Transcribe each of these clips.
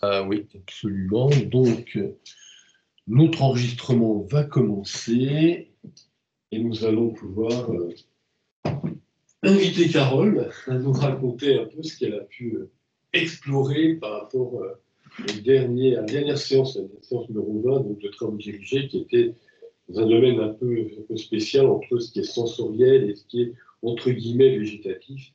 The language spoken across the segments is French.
Ah oui, absolument. Donc, notre enregistrement va commencer et nous allons pouvoir inviter Carole à nous raconter un peu ce qu'elle a pu explorer par rapport à la dernière séance, la séance numéro 20, donc de travaux dirigés, qui était dans un domaine un peu spécial entre ce qui est sensoriel et ce qui est, entre guillemets, végétatif.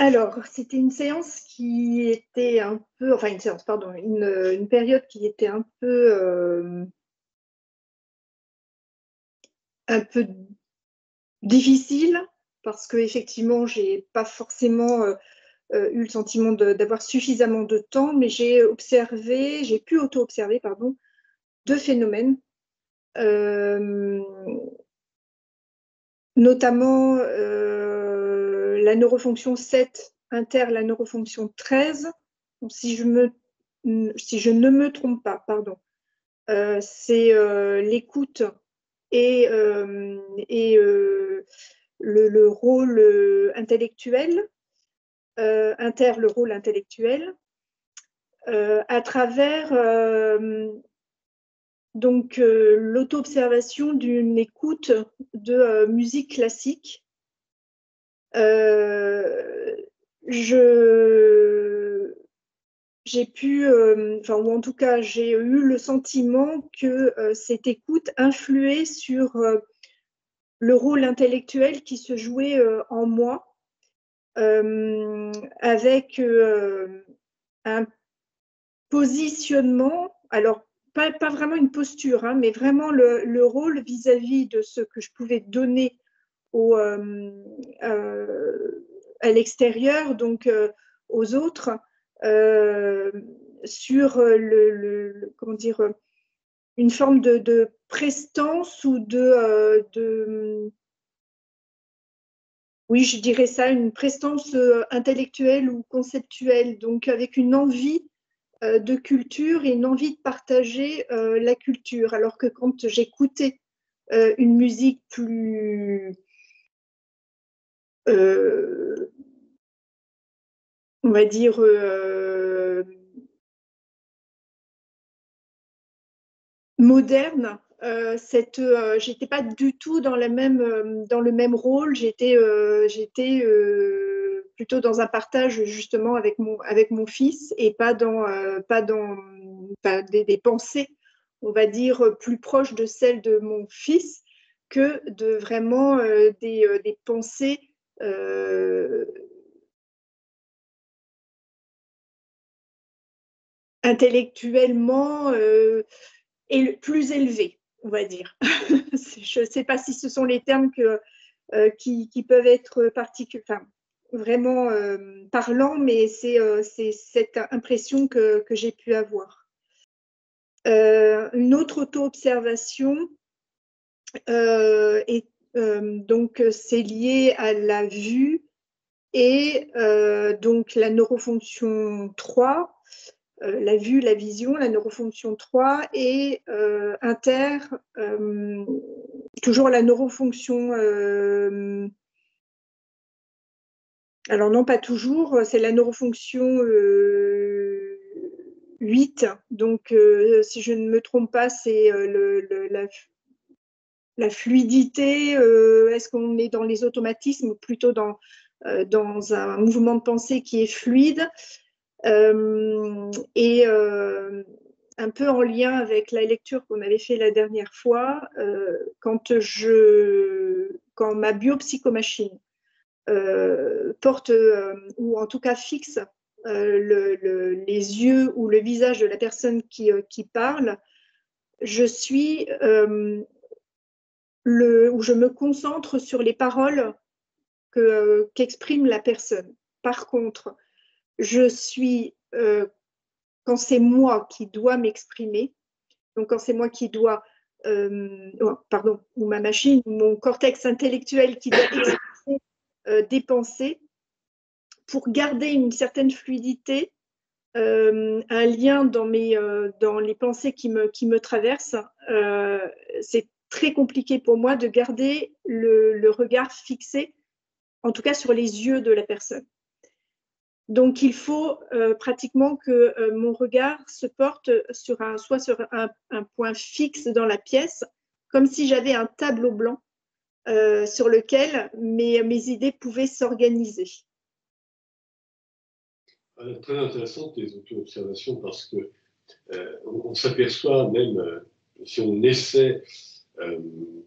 Alors, c'était une séance qui était un peu, enfin une séance, pardon, une période qui était un peu difficile parce que effectivement, j'ai pas forcément eu le sentiment d'avoir suffisamment de temps, mais j'ai pu auto-observer, pardon, deux phénomènes, notamment la neurofonction 7 la neurofonction 13. Donc, si je ne me trompe pas, pardon, c'est l'écoute et le rôle intellectuel, le rôle intellectuel, à travers l'auto-observation d'une écoute de musique classique. J'ai pu, ou en tout cas, j'ai eu le sentiment que cette écoute influait sur le rôle intellectuel qui se jouait en moi, avec un positionnement, alors pas vraiment une posture, hein, mais vraiment le rôle vis-à-vis de ce que je pouvais donner à l'extérieur, donc aux autres, sur comment dire, une forme de prestance ou oui, je dirais ça, une prestance intellectuelle ou conceptuelle, donc avec une envie de culture et une envie de partager la culture. Alors que quand j'écoutais une musique plus, on va dire, moderne, j'étais pas du tout dans le même rôle. J'étais plutôt dans un partage justement avec mon fils et pas dans des pensées, on va dire, plus proches de celles de mon fils que de vraiment des pensées intellectuellement plus élevées, on va dire. Je ne sais pas si ce sont les termes qui peuvent être vraiment parlants, mais c'est cette impression que j'ai pu avoir. Une autre auto-observation donc c'est lié à la vue et donc la neurofonction 3, la vue, la vision, la neurofonction 3 et toujours la neurofonction, alors non pas toujours, c'est la neurofonction 8, donc si je ne me trompe pas, c'est la fluidité, est-ce qu'on est dans les automatismes ou plutôt dans un mouvement de pensée qui est fluide, et un peu en lien avec la lecture qu'on avait fait la dernière fois, quand ma biopsychomachine porte, ou en tout cas fixe les yeux ou le visage de la personne qui parle, je suis où je me concentre sur les paroles qu'exprime la personne. Par contre, je suis, quand c'est moi qui dois m'exprimer, donc quand c'est moi qui dois, ou ma machine, ou mon cortex intellectuel qui doit exprimer des pensées, pour garder une certaine fluidité, un lien dans les pensées qui me traversent, c'est très compliqué pour moi de garder le regard fixé, en tout cas sur les yeux de la personne. Donc, il faut pratiquement que mon regard se porte soit sur un point fixe dans la pièce, comme si j'avais un tableau blanc sur lequel mes idées pouvaient s'organiser. Très intéressantes les auto-observations parce que on s'aperçoit même, si on essaie,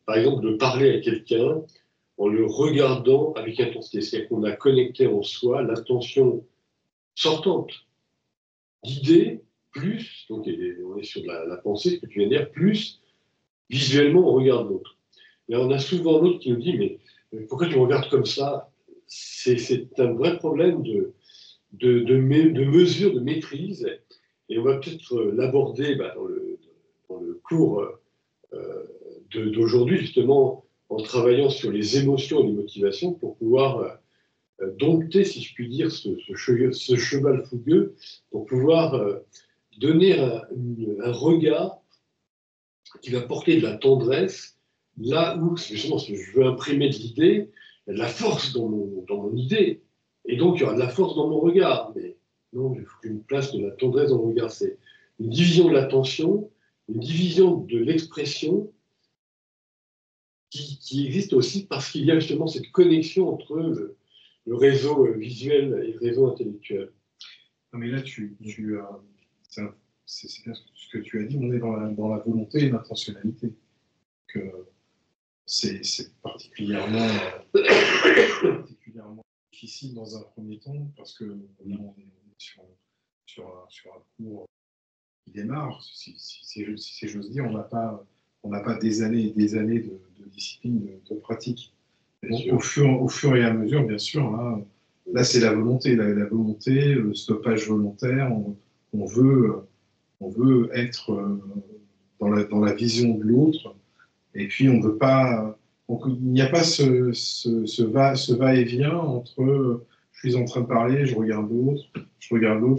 par exemple, de parler à quelqu'un en le regardant avec intensité, c'est-à-dire qu'on a connecté en soi l'attention sortante d'idées, plus, donc on est sur la pensée, ce que tu viens de dire, plus visuellement on regarde l'autre. Et on a souvent l'autre qui nous dit, mais pourquoi tu me regardes comme ça? C'est un vrai problème de mesure, de maîtrise, et on va peut-être l'aborder dans le cours d'aujourd'hui, justement, en travaillant sur les émotions et les motivations pour pouvoir dompter, si je puis dire, ce cheval fougueux, pour pouvoir donner un regard qui va porter de la tendresse, là où, justement, si je veux imprimer de l'idée, il y a de la force dans mon idée, et donc il y aura de la force dans mon regard. Mais non, il faut qu'une place de la tendresse dans le regard. C'est une division de l'attention, une division de l'expression qui existe aussi parce qu'il y a justement cette connexion entre le réseau visuel et le réseau intellectuel. Non, mais là, c'est bien ce que tu as dit, on est dans la volonté et l'intentionnalité. C'est particulièrement difficile dans un premier temps parce que là, on est sur un cours qui démarre, si j'ose dire, on n'a pas des années et des années de discipline, de pratique. Donc, au fur et à mesure, bien sûr, là c'est la volonté, la volonté, le stoppage volontaire, on veut être dans la vision de l'autre, et puis on veut pas. Donc, il n'y a pas ce va-et-vient entre je suis en train de parler, je regarde l'autre, je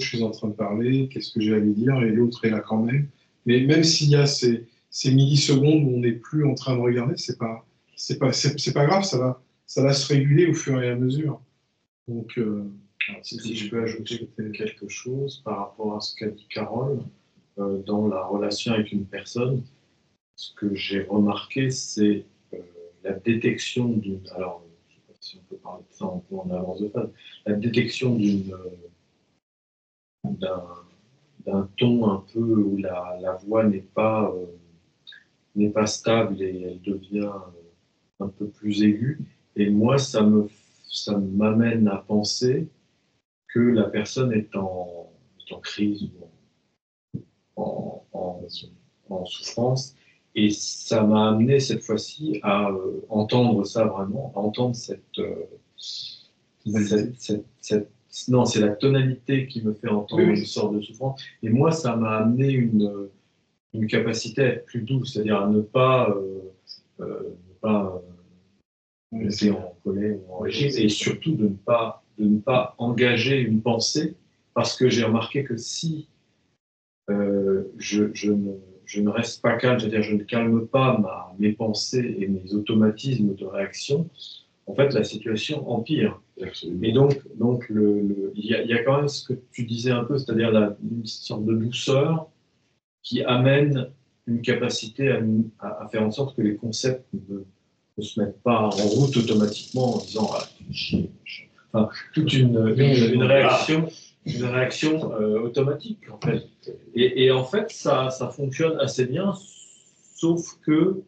suis en train de parler, qu'est-ce que j'ai à lui dire, et l'autre est là quand même. Mais même s'il y a ces millisecondes où on n'est plus en train de regarder, c'est pas grave, ça va se réguler au fur et à mesure. Donc, si je peux ajouter quelque chose par rapport à ce qu'a dit Carole, dans la relation avec une personne, ce que j'ai remarqué, c'est la détection d'une. Alors, je ne sais pas si on peut parler de ça un peu en avance de phase. La détection d'un ton un peu où la voix n'est pas stable et elle devient un peu plus aiguë. Et moi, ça m'amène à penser que la personne est en crise ou en souffrance. Et ça m'a amené cette fois-ci à entendre ça vraiment, à entendre non, c'est la tonalité qui me fait entendre une sorte de souffrance. Et moi, ça m'a amené une capacité à être plus douce, c'est-à-dire à ne pas monter en colère ou en régime, et surtout de ne pas engager une pensée, parce que j'ai remarqué que si je ne reste pas calme, c'est-à-dire je ne calme pas mes pensées et mes automatismes de réaction, en fait, la situation empire. Absolument. Et donc il y a quand même ce que tu disais un peu, c'est-à-dire une sorte de douceur qui amène une capacité à faire en sorte que les concepts ne se mettent pas en route automatiquement en disant enfin, toute une réaction. Une réaction automatique, en fait. Et en fait, ça fonctionne assez bien, sauf que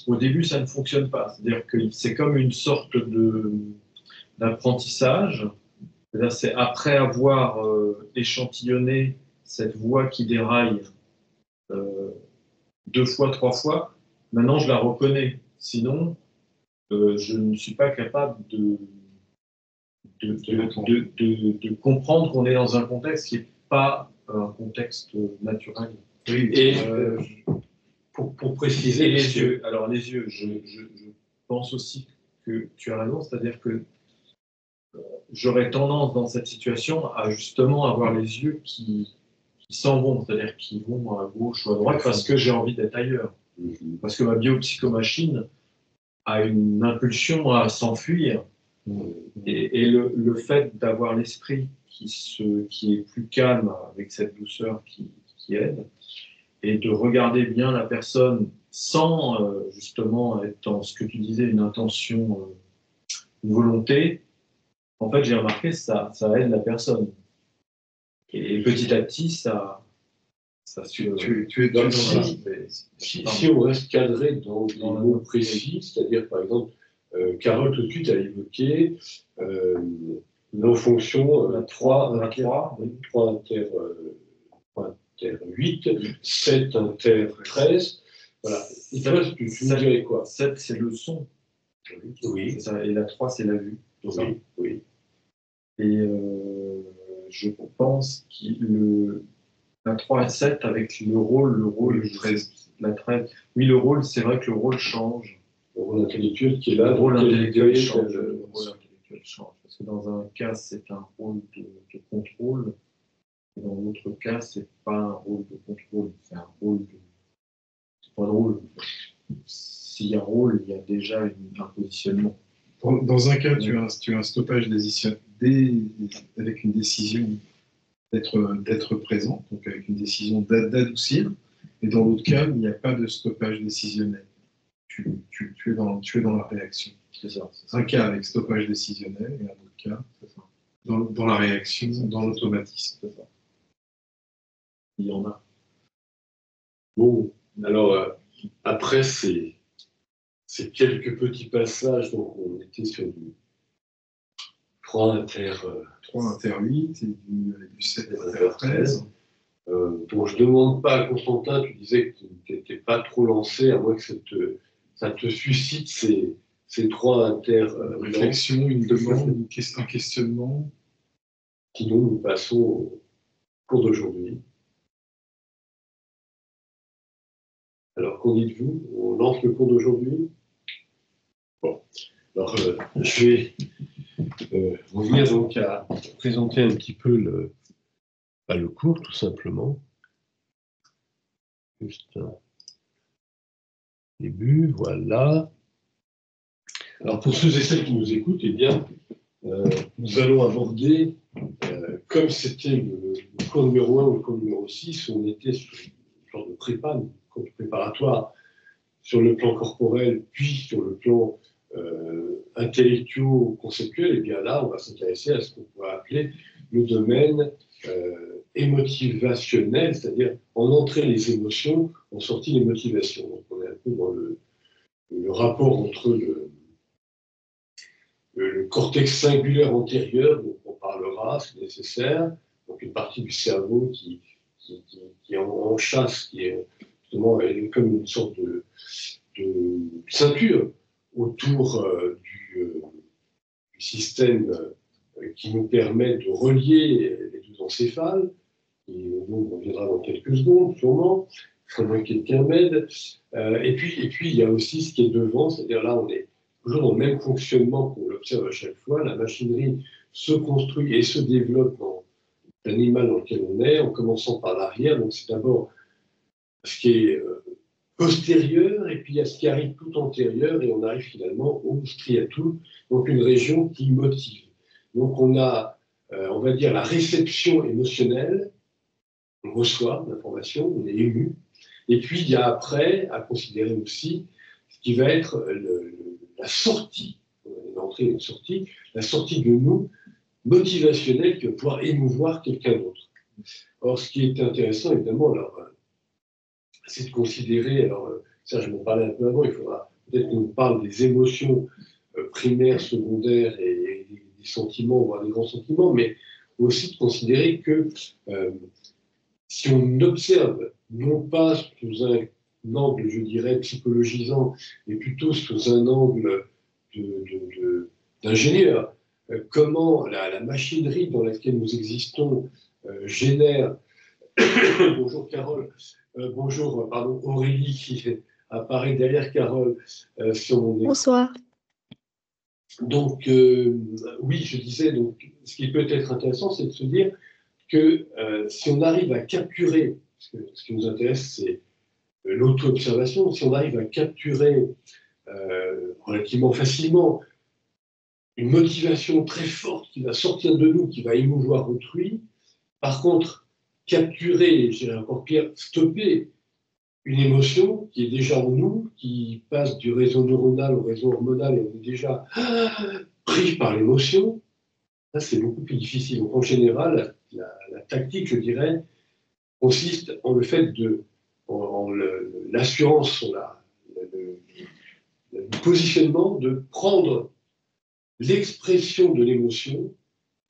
au début, ça ne fonctionne pas. C'est-à-dire que c'est comme une sorte d'apprentissage. C'est après avoir échantillonné cette voix qui déraille 2 fois, 3 fois, maintenant je la reconnais. Sinon, je ne suis pas capable de comprendre qu'on est dans un contexte qui n'est pas un contexte naturel. Oui, et pour préciser... Et les yeux, alors les yeux, je pense aussi que tu as raison, c'est-à-dire que j'aurais tendance dans cette situation à justement avoir les yeux qui s'en vont, c'est-à-dire qui vont à gauche ou à droite parce que j'ai envie d'être ailleurs. Parce que ma biopsychomachine a une impulsion à s'enfuir. Et le fait d'avoir l'esprit qui est plus calme avec cette douceur qui aide, et de regarder bien la personne sans justement être dans ce que tu disais, une intention, une volonté, en fait j'ai remarqué ça aide la personne. Et petit à petit, ça Tu es dans si on reste cadré dans des mots précis, c'est-à-dire par exemple, Carole tout de suite a évoqué non-fonction 3 inter 8, 7 inter 13. Voilà. Et toi, tu me dirais quoi? 7, c'est le son. Oui. Ça, et la 3, c'est la vue. Oui. Et je pense que la 3 et 7 avec le rôle 13, la 13. Oui, le rôle, c'est vrai que le rôle change. Le rôle intellectuel qui est là. Le rôle intellectuel change. Parce que dans un cas, c'est un rôle de contrôle. Et dans l'autre cas, c'est pas un rôle de contrôle. C'est un rôle de... C'est pas un rôle. S'il y a rôle, il y a déjà un positionnement. Dans un cas, tu as un stoppage avec une décision d'être présent, donc avec une décision d'adoucir, et dans l'autre cas, il n'y a pas de stoppage décisionnel. Tu es dans la réaction. C'est ça. Un cas avec stoppage décisionnel et un autre cas dans la réaction, dans l'automatisme. C'est ça. Il y en a. Bon, alors après ces quelques petits passages, donc on était sur du 3 inter 8 et du 7 inter 13. Bon, je ne demande pas à Constantin, tu disais que tu n'étais pas trop lancé, à moins que ça te suscite ces 3 inter réflexion, une demande, un questionnement. Sinon, nous passons au cours d'aujourd'hui. Alors, qu'en dites-vous? On lance le cours d'aujourd'hui? Bon, alors je vais revenir donc à présenter un petit peu le cours, tout simplement. Juste un début, voilà. Alors, pour ceux et celles qui nous écoutent, eh bien, nous allons aborder, comme c'était le cours numéro 1 ou le cours numéro 6, on était sur une sorte de prépa, une cours préparatoire sur le plan corporel, puis sur le plan intellectuel-conceptuel, et bien là, on va s'intéresser à ce qu'on pourrait appeler le domaine émotivationnel, c'est-à-dire en entrée les émotions, en sortie les motivations. Donc on est un peu dans le rapport entre le cortex singulaire antérieur, dont on parlera, c'est nécessaire, donc une partie du cerveau qui est en chasse, qui est justement comme une sorte de ceinture autour du système qui nous permet de relier les deux encéphales, et on reviendra dans quelques secondes, sûrement, faudrait que quelqu'un m'aide. Et puis, il y a aussi ce qui est devant, c'est-à-dire là, on est toujours dans le même fonctionnement qu'on l'observe à chaque fois. La machinerie se construit et se développe dans l'animal dans lequel on est, en commençant par l'arrière. Donc, c'est d'abord ce qui est postérieur, et puis il y a ce qui arrive tout antérieur, et on arrive finalement au striatum, donc une région qui motive. Donc, on a, on va dire, la réception émotionnelle. On reçoit l'information, on est ému. Et puis, il y a après à considérer aussi ce qui va être la sortie, une entrée et une sortie, la sortie de nous, motivationnelle, qui va pouvoir émouvoir quelqu'un d'autre. Or, ce qui est intéressant, évidemment, alors, c'est de considérer, alors ça je m'en parlais un peu avant, il faudra peut-être qu'on parle des émotions primaires, secondaires et des sentiments, voire des grands sentiments, mais aussi de considérer que si on observe, non pas sous un angle, je dirais, psychologisant, mais plutôt sous un angle d'ingénieur, comment la machinerie dans laquelle nous existons génère... Bonjour Carole, bonjour pardon, Aurélie qui apparaît derrière Carole sur mon écran. Bonsoir. Donc, oui, je disais, donc, ce qui peut être intéressant, c'est de se dire que si on arrive à capturer, parce que ce qui nous intéresse, c'est l'auto-observation, si on arrive à capturer relativement facilement une motivation très forte qui va sortir de nous, qui va émouvoir autrui, par contre, capturer, je dirais encore pire, stopper une émotion qui est déjà en nous, qui passe du réseau neuronal au réseau hormonal et on est déjà pris par l'émotion, ça c'est beaucoup plus difficile. Donc en général, la tactique, je dirais, consiste en le fait de, en l'assurance, le positionnement de prendre l'expression de l'émotion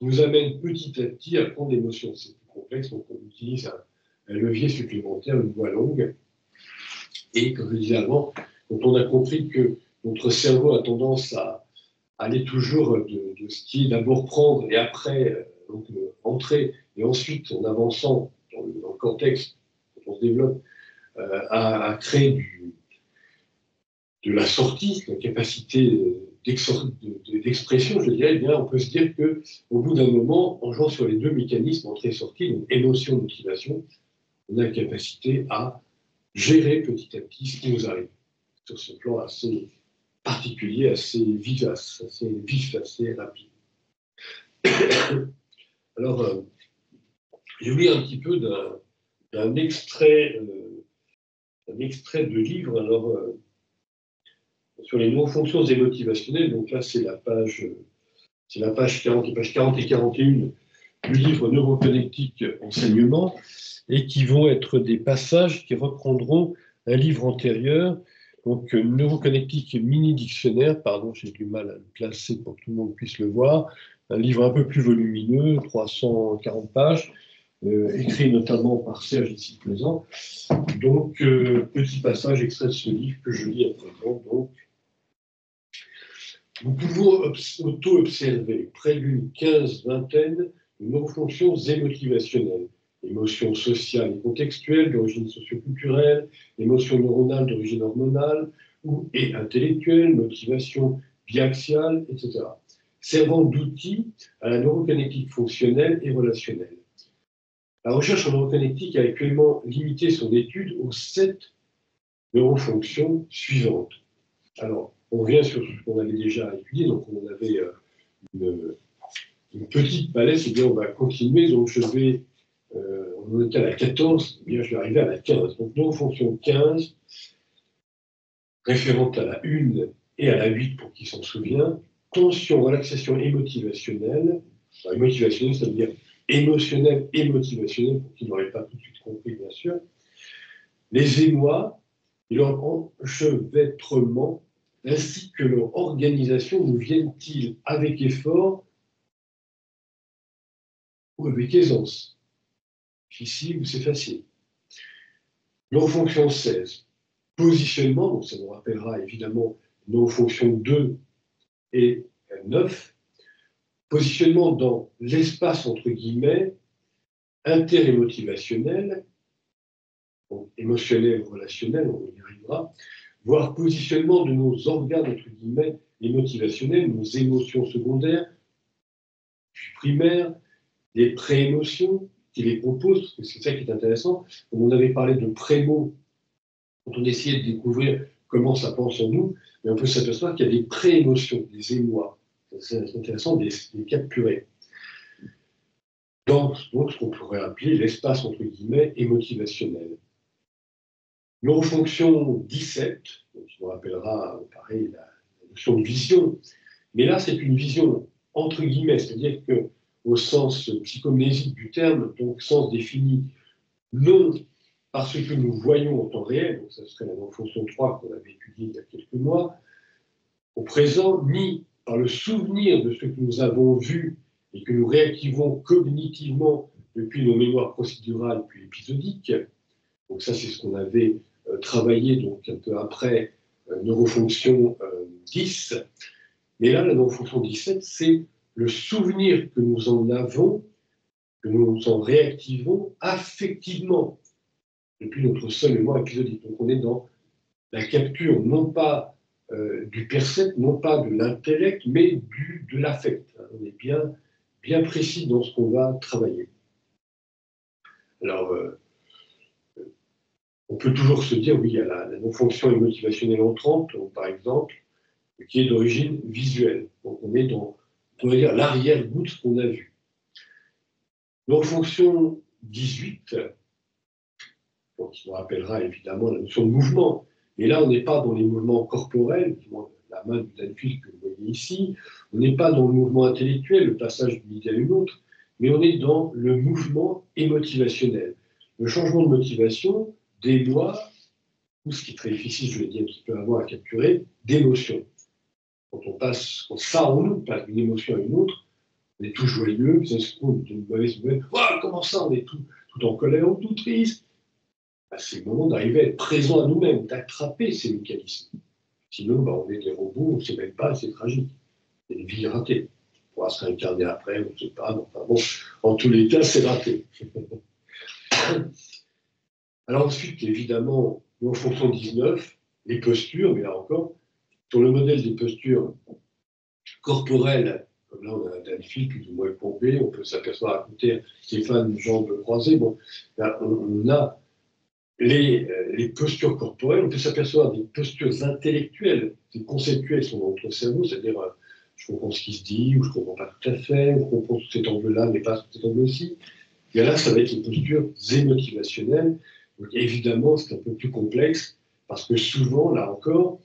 nous amène petit à petit à prendre l'émotion. C'est plus complexe, donc on utilise un levier supplémentaire, une voie longue. Et comme je le disais avant, quand on a compris que notre cerveau a tendance à aller toujours de ce qui est d'abord prendre et après donc, entrer, et ensuite en avançant dans le cortex, quand on se développe, à créer de la sortie, la capacité d'expression, je dirais, eh bien, on peut se dire qu'au bout d'un moment, en jouant sur les deux mécanismes, entrée et sortie, donc émotion, motivation, on a la capacité à gérer petit à petit ce qui nous arrive sur ce plan assez particulier, assez vivace, assez vif, assez rapide. Alors, j'ai lu un petit peu d'un extrait de livre, alors, sur les non-fonctions émotivationnelles. Donc là, c'est la page 40, les pages 40 et 41 du livre Neuroconnectique Enseignement, et qui vont être des passages qui reprendront un livre antérieur, donc Neuroconnectique mini-dictionnaire, pardon, j'ai du mal à le placer pour que tout le monde puisse le voir, un livre un peu plus volumineux, 340 pages, écrit notamment par Serge ici présent. Donc, petit passage extrait de ce livre que je lis à présent. Donc, nous pouvons auto-observer près d'une quinzaine de neurofonctions émotivationnelles, émotions sociales et contextuelles d'origine socioculturelle, émotions neuronales d'origine hormonale et intellectuelle, motivation biaxiale, etc., servant d'outils à la neuroconnectique fonctionnelle et relationnelle. La recherche en neuroconnectique a actuellement limité son étude aux 7 neurofonctions suivantes. Alors, on revient sur ce qu'on avait déjà étudié, donc on avait une petite palette, et bien on va continuer, donc je vais, on était à la 14, et bien je vais arriver à la 15. Donc neurofonction 15, référente à la 1 et à la 8 pour qui s'en souvient, tension, relaxation et motivationnelle. Alors, motivationnelle, ça veut dire émotionnel et motivationnel, pour qui n'aurait pas tout de suite compris, bien sûr. Les émois et leur enchevêtrement, ainsi que leur organisation, nous viennent-ils avec effort ou avec aisance? Difficile ou c'est facile? Neurofonction 16, positionnement, donc ça nous rappellera évidemment neurofonction 2 et 9, positionnement dans l'espace entre guillemets interémotivationnel, donc émotionnel, relationnel, on y arrivera, voire positionnement de nos organes, entre guillemets, émotivationnels, nos émotions secondaires, puis primaires, les pré-émotions qui les composent, parce que c'est ça qui est intéressant. Comme on avait parlé de prémo, quand on essayait de découvrir comment ça pense en nous, mais on peut s'apercevoir qu'il y a des pré-émotions, des émois. C'est intéressant de les capturer. Dans ce qu'on pourrait appeler l'espace, entre guillemets, émotivationnel. Neurofonction 17, qui nous rappellera, pareil, la notion de vision. Mais là, c'est une vision entre guillemets, c'est-à-dire qu'au sens psychomnésique du terme, donc sens défini non par ce que nous voyons en temps réel, donc ça serait la neurofonction 3 qu'on avait étudiée il y a quelques mois, au présent, ni par le souvenir de ce que nous avons vu et que nous réactivons cognitivement depuis nos mémoires procédurales puis épisodiques. Donc ça, c'est ce qu'on avait travaillé donc un peu après neurofonction 10. Mais là, la neurofonction 17, c'est le souvenir que nous en avons, que nous en réactivons affectivement depuis notre seul mémoire épisodique. Donc on est dans la capture non pas du percept, non pas de l'intellect, mais de l'affect. On est bien précis dans ce qu'on va travailler. Alors, on peut toujours se dire, oui, il y a la non-fonction motivationnelle entrante, donc, par exemple, qui est d'origine visuelle. Donc, on est dans, on va dire, l'arrière-goût de ce qu'on a vu. Non-fonction 18, donc, on rappellera évidemment la notion de mouvement. Et là, on n'est pas dans les mouvements corporels, la main du Danfield que vous voyez ici, on n'est pas dans le mouvement intellectuel, le passage d'une idée à une autre, mais on est dans le mouvement émotivationnel. Le changement de motivation déploie, ou ce qui est très difficile, je l'ai dit un petit peu avant, à capturer, d'émotions. Quand ça en nous passe d'une émotion à une autre, on est tout joyeux, puis ça on est une mauvaise nouvelle. Oh, comment ça, on est tout en colère ou tout triste. C'est le moment d'arriver à être présent à nous-mêmes, d'attraper ces mécanismes. Sinon, on est des robots, on ne sait même pas, c'est tragique. C'est une vie ratée. On pourra se réincarner après, on ne sait pas. Enfin bon, en tous les cas, c'est raté. Alors ensuite, évidemment, en fonction de 19, les postures, mais là encore, sur le modèle des postures corporelles, comme là on a un Danfield plus ou moins courbé, on peut s'apercevoir à côté Stéphane, jambes croisées, bon, là, on a les postures corporelles, on peut s'apercevoir des postures intellectuelles, des conceptuelles sont dans notre cerveau, c'est-à-dire je comprends ce qui se dit, ou je ne comprends pas tout à fait, ou je comprends sous cet angle-là, mais pas sous cet angle-ci. Et là, ça va être les postures émotivationnelles. Donc évidemment, c'est un peu plus complexe, parce que souvent, là encore,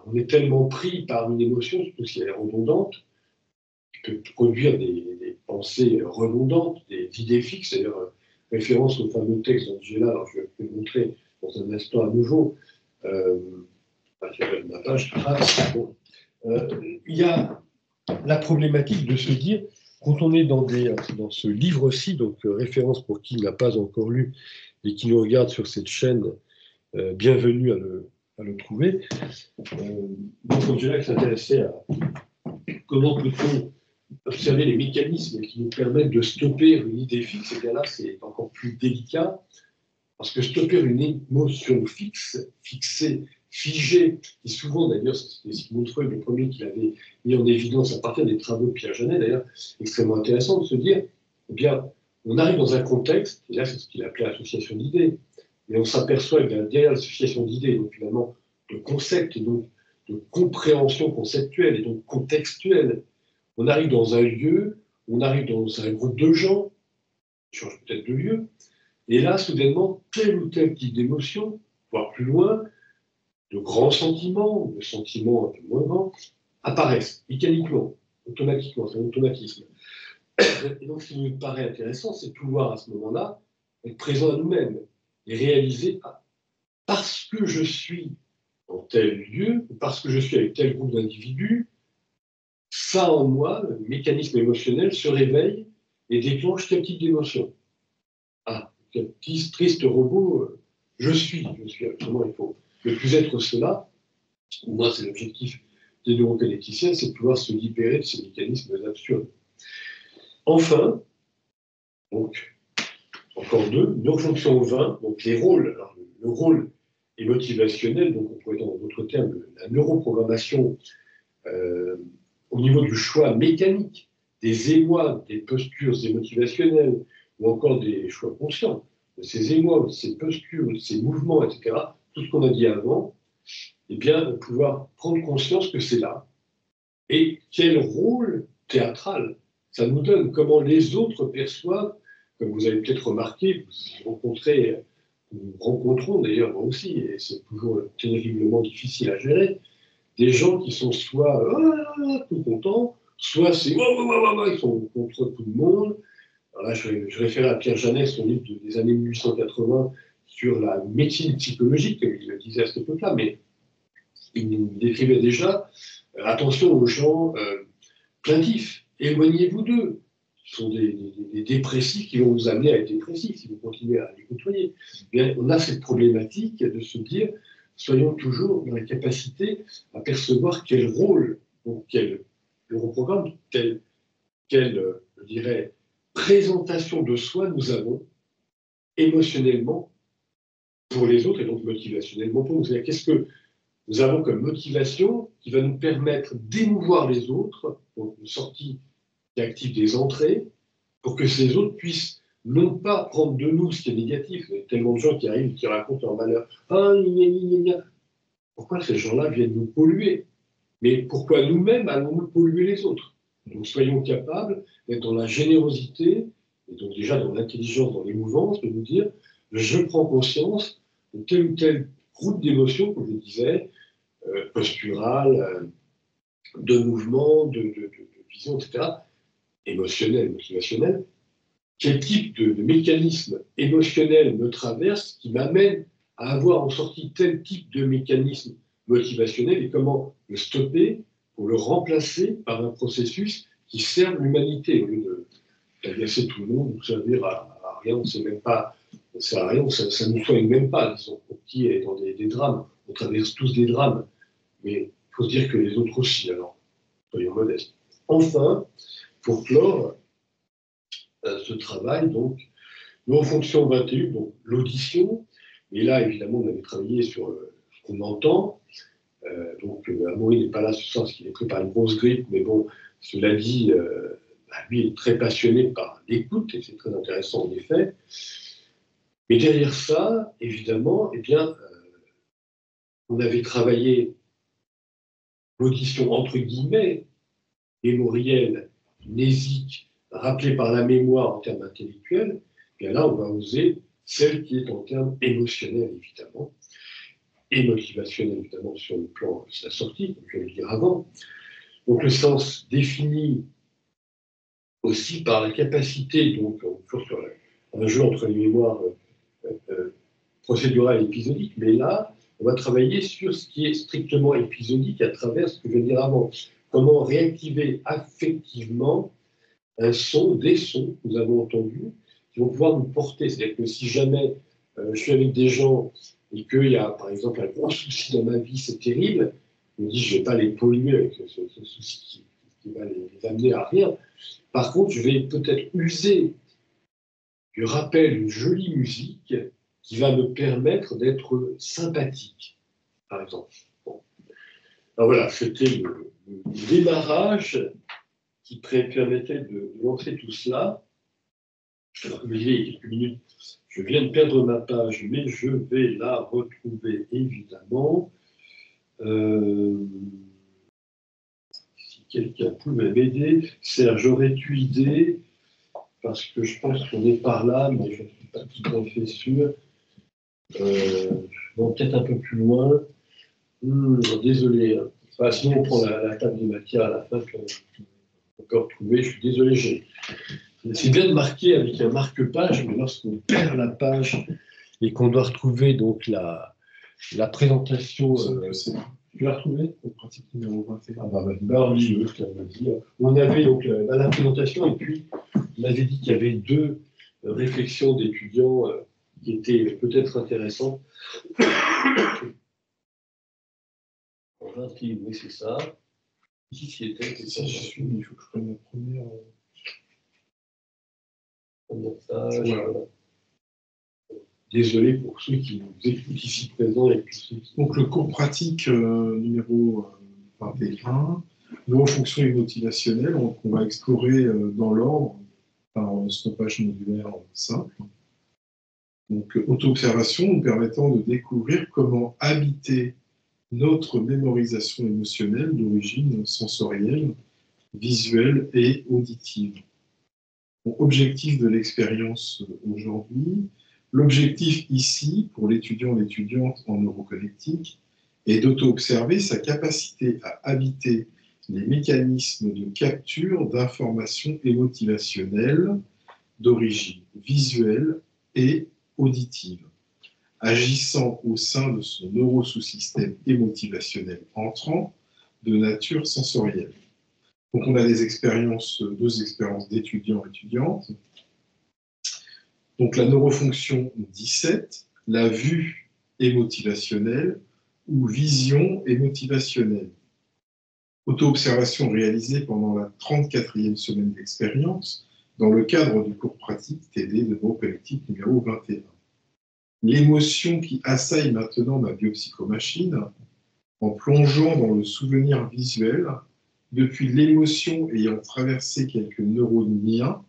on est tellement pris par une émotion, surtout si elle est redondante, qui peut produire des pensées redondantes, des idées fixes, c'est-à-dire référence au fameux texte d'Angela, alors je vais vous le montrer dans un instant à nouveau. Ma page, bon. Il y a la problématique de se dire, quand on est dans ce livre-ci, donc référence pour qui n'a pas encore lu et qui nous regarde sur cette chaîne, bienvenue à le trouver. Donc Angela s'intéressait à comment peut-on observer les mécanismes qui nous permettent de stopper une idée fixe, et bien là c'est encore plus délicat, parce que stopper une émotion fixe, fixée, figée, qui souvent d'ailleurs, c'est Sigmund Freud le premier qui l'avait mis en évidence à partir des travaux de Pierre Janet, d'ailleurs, extrêmement intéressant de se dire, eh bien, on arrive dans un contexte, et là c'est ce qu'il appelait association d'idées, mais on s'aperçoit que derrière l'association d'idées, donc finalement de concepts, et donc de compréhension conceptuelle, et donc contextuelle, on arrive dans un lieu, on arrive dans un groupe de gens, on change peut-être de lieu, et là, soudainement, tel ou tel type d'émotion, voire plus loin, de grands sentiments, de sentiments un peu moins grands, apparaissent mécaniquement, automatiquement, c'est un automatisme. Et donc, ce qui nous paraît intéressant, c'est de pouvoir à ce moment-là être présent à nous-mêmes et réaliser, parce que je suis dans tel lieu, ou parce que je suis avec tel groupe d'individus, ça en moi, le mécanisme émotionnel se réveille et déclenche quel type d'émotion. Quel petit triste robot je suis absolument, il faut ne plus être cela. Moi, c'est l'objectif des neurokinéticiens, c'est de pouvoir se libérer de ces mécanismes absurdes. Enfin, donc, encore deux, neurofonction 20, donc les rôles. Alors, le rôle est motivationnel, donc on pourrait dans d'autres termes, la neuroprogrammation au niveau du choix mécanique des émois, des postures émotivationnelles, ou encore des choix conscients, de ces émois, de ces postures, de ces mouvements, etc., tout ce qu'on a dit avant, eh bien, de pouvoir prendre conscience que c'est là. Et quel rôle théâtral ça nous donne, comment les autres perçoivent, comme vous avez peut-être remarqué, vous rencontrons d'ailleurs moi aussi, et c'est toujours terriblement difficile à gérer, des gens qui sont soit tout contents, soit c'est ils sont contre tout le monde. Alors là, je réfère à Pierre Janet, son livre des années 1880 sur la médecine psychologique, comme il le disait à cette époque-là, mais il décrivait déjà attention aux gens plaintifs, éloignez-vous d'eux. Ce sont des dépressifs qui vont vous amener à être dépressifs si vous continuez à les côtoyer. Bien, on a cette problématique de se dire soyons toujours dans la capacité à percevoir quel rôle, donc quel neuroprogramme, quelle, je dirais, présentation de soi nous avons émotionnellement pour les autres et donc motivationnellement pour nous. C'est-à-dire qu'est-ce que nous avons comme motivation qui va nous permettre d'émouvoir les autres, donc une sortie qui active des entrées, pour que ces autres puissent non pas prendre de nous ce qui est négatif. Il y a tellement de gens qui arrivent et qui racontent leur malheur. Ah, gna, gna, gna, gna. Pourquoi ces gens-là viennent nous polluer? Mais pourquoi nous-mêmes allons-nous polluer les autres? Donc soyons capables d'être dans la générosité, et donc déjà dans l'intelligence, dans l'émouvance, de nous dire, je prends conscience de telle ou telle route d'émotion, comme je disais, posturale, de mouvement, de vision, etc., émotionnelle, motivationnelle. Quel type de mécanisme émotionnel me traverse qui m'amène à avoir en sortie tel type de mécanisme motivationnel et comment le stopper pour le remplacer par un processus qui serve l'humanité au lieu d'agacer tout le monde, de servir à rien, on ne sait même pas, ça sert à rien, ça ne nous soigne même pas, disons, pour qui est dans des drames, on traverse tous des drames, mais il faut se dire que les autres aussi, alors soyons modestes. Enfin, pour clore ce travail, donc, nos fonctions 21, donc l'audition, et là évidemment on avait travaillé sur ce qu'on entend. Donc, Amaury n'est pas là ce soir parce qu'il est pris par une grosse grippe, mais bon, cela dit, lui est très passionné par l'écoute, et c'est très intéressant en effet. Mais derrière ça, évidemment, eh bien, on avait travaillé l'audition entre guillemets, mémorielle, mnésique, rappelée par la mémoire en termes intellectuels. Et bien là, on va oser celle qui est en termes émotionnels, évidemment, et motivationnel, évidemment, sur le plan de la sortie, comme je vais le dire avant. Donc, le sens défini aussi par la capacité, donc, toujours sur un jeu entre les mémoires procédurales et épisodiques, mais là, on va travailler sur ce qui est strictement épisodique à travers ce que je vais dire avant. Comment réactiver affectivement un son, des sons que nous avons entendus, qui vont pouvoir nous porter. C'est-à-dire que si jamais je suis avec des gens et qu'il y a, par exemple, un gros souci dans ma vie, c'est terrible, je me dis, je ne vais pas les polluer avec ce souci qui va les amener à rien. Par contre, je vais peut-être user du rappel d'une jolie musique qui va me permettre d'être sympathique, par exemple. Bon. Alors voilà, c'était le démarrage qui permettait de lancer tout cela. Alors, comme je disais il y a quelques minutes, je viens de perdre ma page, mais je vais la retrouver évidemment. Si quelqu'un pouvait m'aider, Serge, j'aurais-tu idée, parce que je pense qu'on est par là, mais je ne suis pas tout à fait sûr. Bon, peut-être un peu plus loin. Désolé. Enfin, sinon, on prend la table des matières à la fin, qu'on a encore trouvé. Je suis désolé. C'est bien de marquer avec un marque-page, mais lorsqu'on perd la page et qu'on doit retrouver donc la présentation. Tu l'as retrouvé? Pratique numéro 21. Ah bah oui, je t'avais dit. On avait donc la présentation et puis on avait dit qu'il y avait deux réflexions d'étudiants qui étaient peut-être intéressantes. En 21, oui, c'est ça. Qui s'y était? Si j'y suis, mais il faut que je prenne la première. Voilà. Désolé pour ceux qui nous écoutent ici présents et puis ceux qui... Donc le cours pratique numéro 21, nos fonctions motivationnelles, on va explorer dans l'ordre par stoppage modulaire simple. Donc auto-observation nous permettant de découvrir comment habiter notre mémorisation émotionnelle d'origine sensorielle, visuelle et auditive. Bon, objectif de l'expérience aujourd'hui. L'objectif ici, pour l'étudiant ou l'étudiante en neuroconnectique, est d'auto-observer sa capacité à habiter les mécanismes de capture d'informations émotivationnelles d'origine visuelle et auditive, agissant au sein de son neurosous-système émotivationnel entrant de nature sensorielle. Donc on a deux expériences d'étudiants et étudiantes. Donc la neurofonction 17, la vue émotivationnelle ou vision émotivationnelle. Auto-observation réalisée pendant la 34e semaine d'expérience dans le cadre du cours pratique TD de neuroconnectique numéro 21. L'émotion qui assaille maintenant ma biopsychomachine en plongeant dans le souvenir visuel depuis l'émotion ayant traversé quelques neurones liens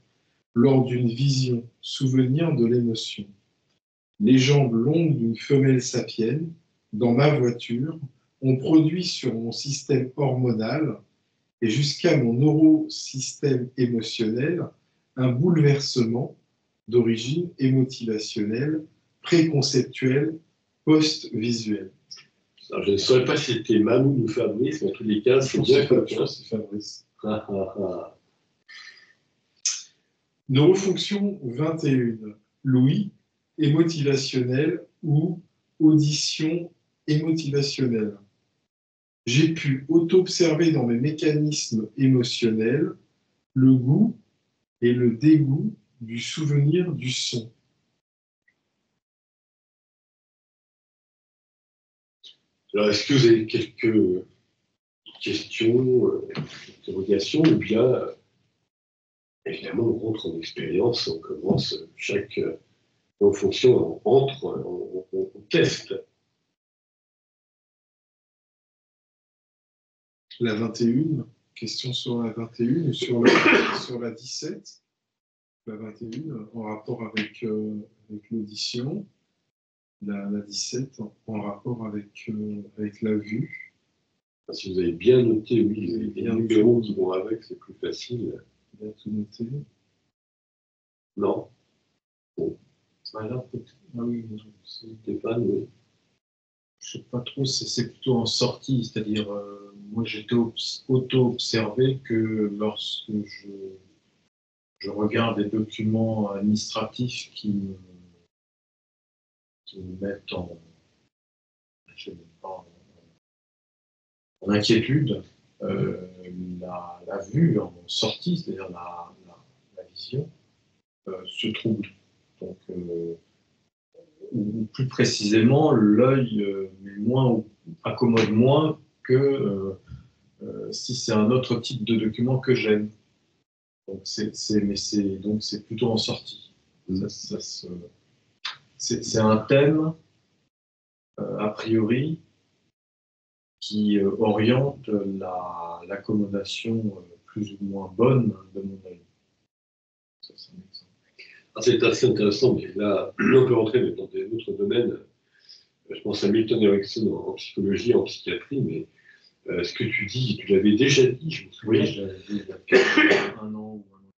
lors d'une vision, souvenir de l'émotion. Les jambes longues d'une femelle sapienne, dans ma voiture, ont produit sur mon système hormonal et jusqu'à mon neurosystème émotionnel un bouleversement d'origine émotivationnelle, préconceptuelle, post-visuelle. Alors, je ne saurais pas si c'était Mahmoud ou Fabrice, mais en tous les cas, c'est bien comme ça. C'est Fabrice. Neurofonction 21. L'ouïe, émotivationnelle ou audition émotivationnelle. J'ai pu auto-observer dans mes mécanismes émotionnels le goût et le dégoût du souvenir du son. Alors, est-ce que vous avez quelques questions, interrogations, ou bien, évidemment, on rentre en expérience, on commence chaque fonction, on entre, on teste. La 21, question sur la 21 ou sur la 17. La 21 en rapport avec l'audition. La 17 en rapport avec la vue. Si vous avez bien noté, oui, les numéros qui vont avec, c'est plus facile. Bien tout noté. Non. Bon. Ah oui, Stéphane, oui. Je ne sais pas trop, c'est plutôt en sortie, c'est-à-dire, moi j'étais auto-observé que lorsque je regarde des documents administratifs qui me mettent en inquiétude, la vue en sortie, c'est-à-dire la vision, se trouble. Donc, ou plus précisément, l'œil accommode moins que si c'est un autre type de document que j'aime. Donc c'est plutôt en sortie. C'est un thème, a priori, qui oriente l'accommodation plus ou moins bonne de mon œil. Ça, c'est un exemple. C'est assez intéressant, mais là, on peut rentrer dans d'autres domaines. Je pense à Milton Erickson en psychologie, en psychiatrie, mais ce que tu dis, tu l'avais déjà dit, je me souviens. Oui, je l'avais dit il y a un an ou un an.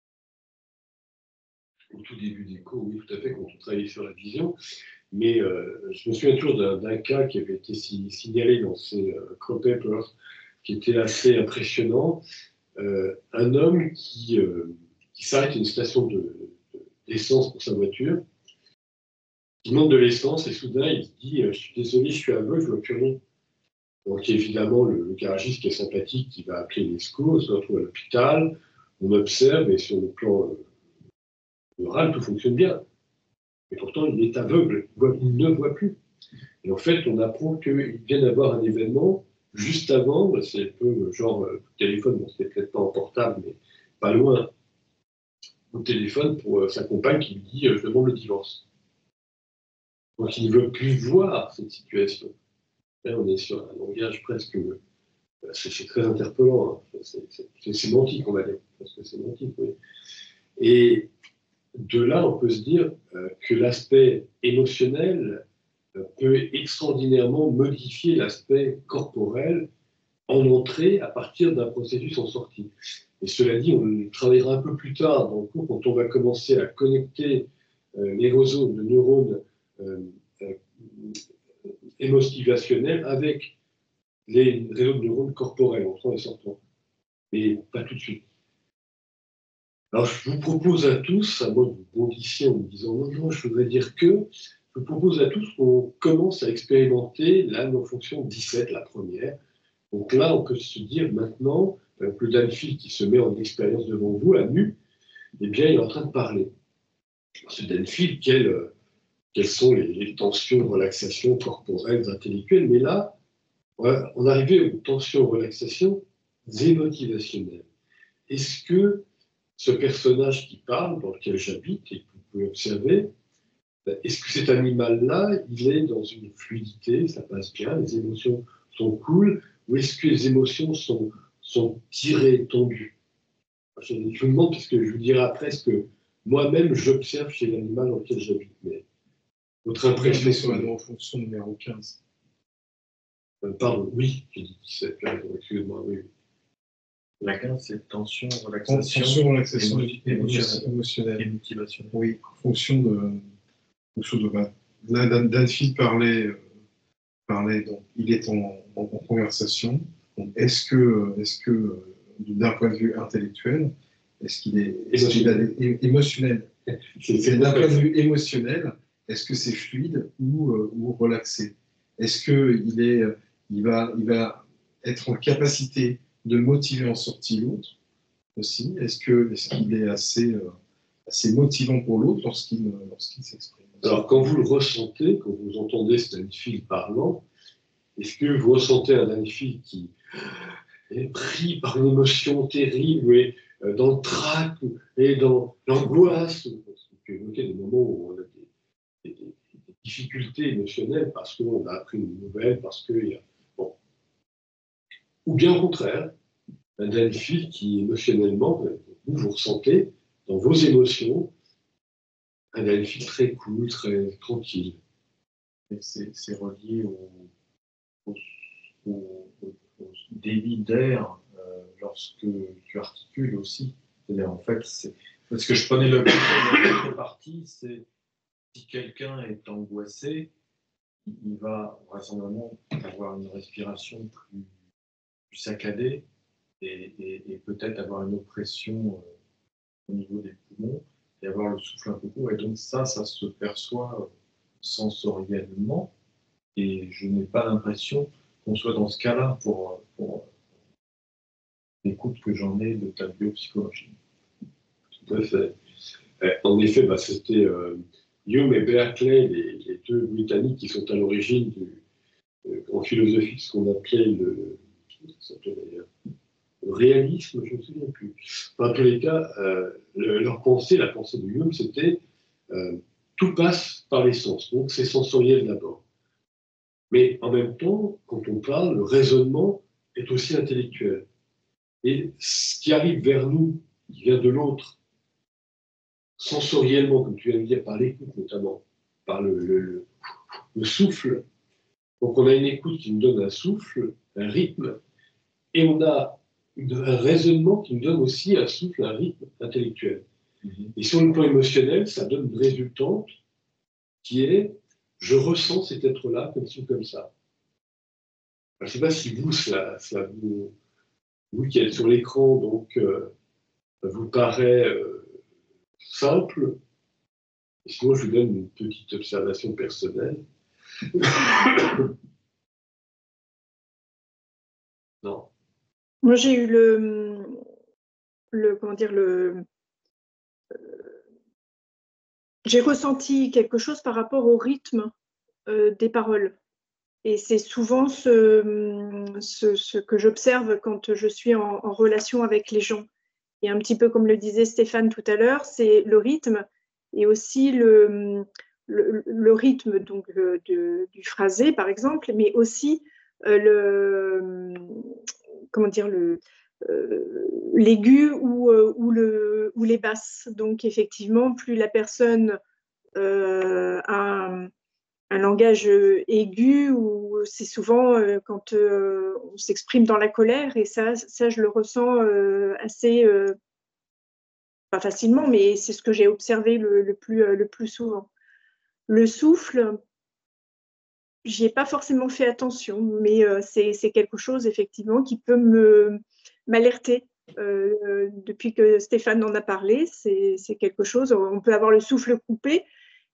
Au tout début des cours, oui, tout à fait, quand on travaillait sur la vision. Mais je me souviens toujours d'un cas qui avait été signalé dans ces co-papers, qui était assez impressionnant. Un homme qui s'arrête à une station d'essence pour sa voiture, il demande de l'essence et soudain il se dit je suis désolé, je suis aveugle, je ne vois plus rien. Donc évidemment le garagiste qui est sympathique, qui va appeler les secours, se retrouve à l'hôpital, on observe et sur le plan moral tout fonctionne bien. Et pourtant il est aveugle, il ne voit plus. Et en fait on apprend qu'il vient d'avoir un événement juste avant, c'est un peu genre téléphone, bon c'était peut-être pas en portable mais pas loin, au téléphone pour sa compagne qui lui dit je demande le divorce. Donc il ne veut plus voir cette situation. Là, on est sur un langage presque. C'est très interpellant. Hein. C'est sémantique, on va dire. Parce que c'est sémantique, oui. Et de là, on peut se dire que l'aspect émotionnel peut extraordinairement modifier l'aspect corporel en entrée à partir d'un processus en sortie. Et cela dit, on travaillera un peu plus tard dans le cours quand on va commencer à connecter les réseaux de neurones émotivationnels avec les réseaux de neurones corporels, entrant et sortant. Mais pas tout de suite. Alors, je vous propose à tous, à moins que vous bondissiez en me disant non, je voudrais dire que, je vous propose à tous qu'on commence à expérimenter la non-fonction 17, la première. Donc là, on peut se dire maintenant, le Danfield qui se met en expérience devant vous, à nu, eh bien, il est en train de parler. Ce Danfield, quelles sont les tensions, relaxations corporelles, intellectuelles, mais là, on arrivait aux tensions, relaxations émotivationnelles. Est-ce que ce personnage qui parle, dans lequel j'habite et que vous pouvez observer, est-ce que cet animal-là, il est dans une fluidité, ça passe bien, les émotions sont cool, ou est-ce que les émotions sont tirées, tendues? Je vous demande, parce que je vous dirai après ce que moi-même j'observe chez l'animal dans lequel j'habite. Mais votre impression sur la neurofonction numéro 15. Pardon, oui, j'ai dit 17, excusez-moi, oui. La 15, c'est tension, relaxation, tension, relaxation émotionnelle et motivationnelle. Oui, en fonction de là, Danfield parlait, donc il est en conversation. Donc, est-ce que d'un point de vue intellectuel, est-ce qu'il est émotionnel? C'est d'un point de vue émotionnel, est-ce que c'est fluide ou relaxé? Est-ce que il va être en capacité de motiver en sortie l'autre aussi? Est-ce qu'il est assez motivant pour l'autre lorsqu'il s'exprime? Alors, quand vous le ressentez, quand vous entendez ce Danfield parlant, est-ce que vous ressentez un Danfield qui est pris par une émotion terrible et dans le trac et dans l'angoisse? Parce que vous évoquez des moments où on a des difficultés émotionnelles parce qu'on a appris une nouvelle, parce qu'il y a... Bon. Ou bien au contraire, un Danfield qui émotionnellement, vous ressentez dans vos émotions un Danfield très cool, très tranquille. Et c'est relié au débit d'air lorsque tu articules aussi. C'est-à-dire, en fait, parce que je prenais la partie, c'est si quelqu'un est angoissé, il va vraisemblablement avoir une respiration plus saccadée et peut-être avoir une oppression au niveau des poumons et avoir le souffle un peu court. Et donc ça se perçoit sensoriellement et je n'ai pas l'impression qu'on soit dans ce cas-là pour l'écoute que j'en ai de ta biopsychologie. Tout à fait. En effet, c'était Hume et Berkeley, les deux Britanniques qui sont à l'origine en philosophie, ce qu'on appelait le réalisme, je ne me souviens plus. Enfin, en tous les cas, leur pensée, la pensée de Hume, c'était tout passe par les sens, donc c'est sensoriel d'abord. Mais en même temps, quand on parle, le raisonnement est aussi intellectuel. Et ce qui arrive vers nous, qui vient de l'autre, sensoriellement, comme tu viens de dire, par l'écoute notamment, par le souffle. Donc on a une écoute qui nous donne un souffle, un rythme, et on a un raisonnement qui nous donne aussi un souffle, un rythme intellectuel. Et sur le plan émotionnel, ça donne une résultante qui est « je ressens cet être-là comme ci ou comme ça ». Je ne sais pas si vous, vous qui êtes sur l'écran, donc vous paraît simple. Et sinon, je vous donne une petite observation personnelle. Non. Moi, j'ai eu j'ai ressenti quelque chose par rapport au rythme des paroles. Et c'est souvent ce que j'observe quand je suis en relation avec les gens. Et un petit peu comme le disait Stéphane tout à l'heure, c'est le rythme et aussi le rythme donc, du phrasé, par exemple, mais aussi l'aigu ou les basses. Donc, effectivement, plus la personne a un langage aigu, ou c'est souvent quand on s'exprime dans la colère, et ça je le ressens assez, pas facilement, mais c'est ce que j'ai observé le plus souvent. Le souffle, j'y ai pas forcément fait attention, mais c'est quelque chose effectivement qui peut m'alerter. Depuis que Stéphane en a parlé, c'est quelque chose, on peut avoir le souffle coupé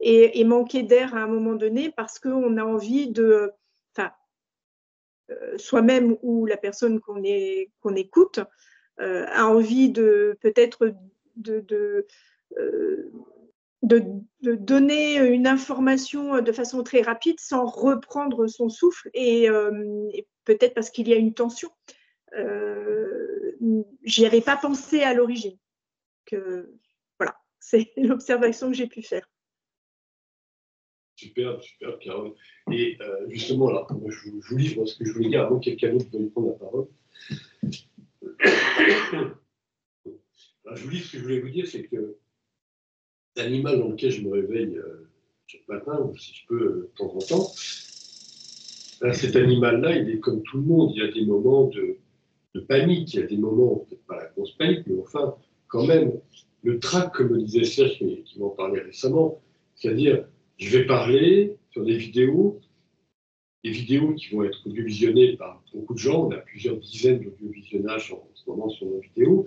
et manquer d'air à un moment donné parce qu'on a envie de, soi-même ou la personne qu'on écoute a envie de peut-être de donner une information de façon très rapide sans reprendre son souffle et peut-être parce qu'il y a une tension. J'y avais pas pensé à l'origine. Voilà, c'est l'observation que j'ai pu faire. Super, Carole. Et justement, là, je vous livre ce que je voulais dire avant que quelqu'un d'autre veuille prendre la parole. Alors, je vous livre ce que je voulais vous dire, c'est que l'animal dans lequel je me réveille chaque matin, ou si je peux, de temps en temps, cet animal-là, il est comme tout le monde. Il y a des moments de panique, il y a des moments, peut-être pas la grosse panique, mais enfin, quand même, le trac, comme le disait Serge, qui m'en parlait récemment, c'est-à-dire, je vais parler sur des vidéos qui vont être audio-visionnées par beaucoup de gens. On a plusieurs dizaines d'audio-visionnages en ce moment sur nos vidéos.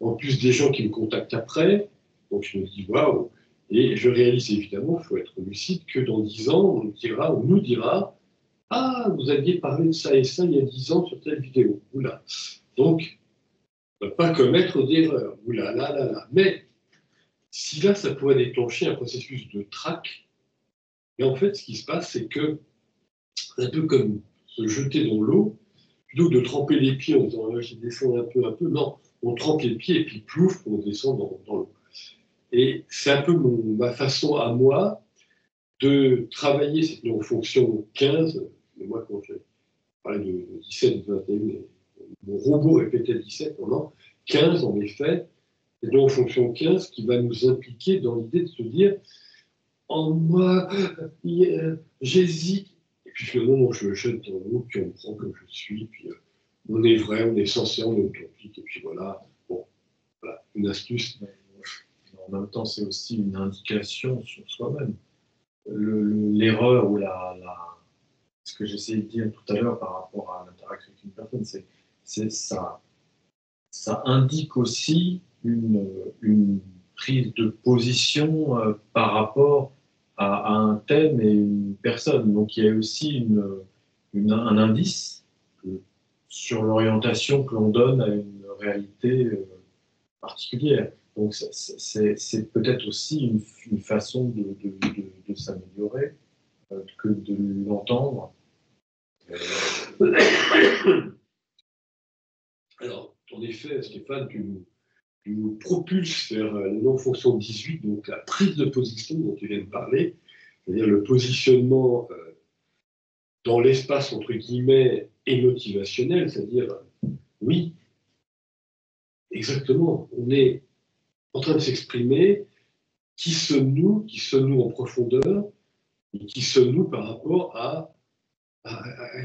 En plus des gens qui me contactent après, donc je me dis waouh. Et je réalise évidemment, il faut être lucide, que dans 10 ans, on nous dira ah, vous aviez parlé de ça et ça il y a 10 ans sur telle vidéo. Oula. Donc, on ne va pas commettre d'erreur. Oula, là, là, là. Mais si là, ça pourrait déclencher un processus de trac, et en fait, ce qui se passe, c'est que c'est un peu comme se jeter dans l'eau, plutôt que de tremper les pieds en disant je descends un peu, non, on trempe les pieds et puis plouf, on descend dans l'eau. Et c'est un peu ma façon à moi de travailler cette neurofonction 15, mais moi quand je parlais de 17, de 21, mon robot répétait 17, non, 15 en effet, cette neurofonction 15 qui va nous impliquer dans l'idée de se dire en moi, j'hésite. Et puis finalement, je me jette dans l'eau, puis on me prend comme je suis, puis on est vrai, on est sincère, on est authentique, et puis voilà. Bon, voilà, une astuce. En même temps, c'est aussi une indication sur soi-même. L'erreur ou ce que j'essayais de dire tout à l'heure par rapport à l'interaction avec une personne, c'est ça indique aussi une prise de position par rapport à un thème et une personne. Donc il y a aussi un indice sur l'orientation que l'on donne à une réalité particulière. Donc c'est peut-être aussi une façon de s'améliorer que de l'entendre. Alors, en effet, Stéphane, tu nous propulses vers la non-fonction 18, donc la prise de position dont tu viens de parler, c'est-à-dire le positionnement dans l'espace, entre guillemets, et motivationnel, c'est-à-dire, oui, exactement, on est en train de s'exprimer, qui sommes-nous en profondeur, et qui sommes-nous par rapport à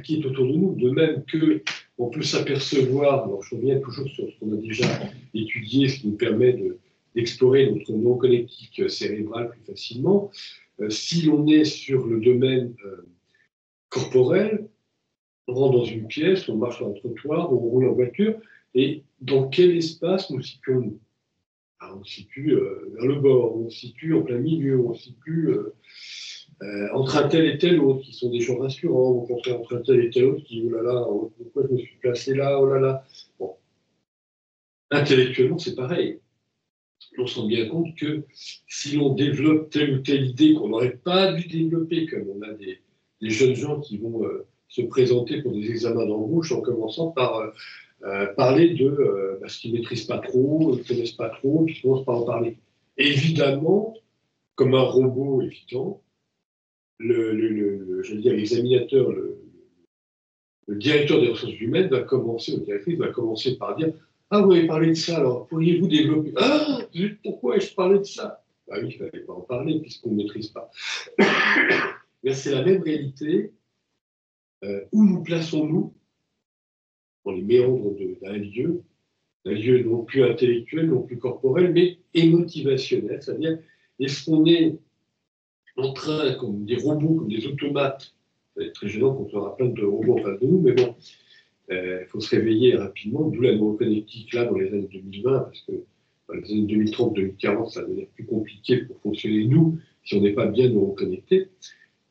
qui est autour de nous. De même qu'on peut s'apercevoir, alors je reviens toujours sur ce qu'on a déjà étudié, ce qui nous permet d'explorer notre non-connectique cérébral plus facilement. Si l'on est sur le domaine corporel, on rentre dans une pièce, on marche sur un trottoir, on roule en voiture, et dans quel espace nous situons-nous? On se situe vers le bord, on se situe en plein milieu, on se situe entre un tel et tel autre, qui sont des gens rassurants, au contraire, entre un tel et tel autre, qui dit oh là là, pourquoi je me suis placé là, oh là là. Bon. Intellectuellement, c'est pareil. On se rend bien compte que si l'on développe telle ou telle idée qu'on n'aurait pas dû développer, comme on a des jeunes gens qui vont se présenter pour des examens d'embauche en commençant par parler de ce qu'ils ne maîtrisent pas trop, ne connaissent pas trop, puis ils commencent par en parler. Évidemment, comme un robot évident, je veux dire, l'examinateur, le directeur des ressources humaines va commencer, ou directrice va commencer par dire ah, vous avez parlé de ça, alors pourriez-vous développer? Ah, pourquoi ai-je parlé de ça? Bah oui, il ne fallait pas en parler puisqu'on ne maîtrise pas. Mais c'est la même réalité. Où nous plaçons-nous dans les méandres d'un lieu non plus intellectuel, non plus corporel, mais émotivationnel. C'est-à-dire, est-ce qu'on est en train, comme des robots, comme des automates? Ça va être très gênant quand on aura plein de robots en face de nous, mais bon, il faut se réveiller rapidement, d'où la neuroconnectique là dans les années 2020, parce que dans les années 2030-2040, ça va devenir plus compliqué pour fonctionner nous, si on n'est pas bien neuroconnecté.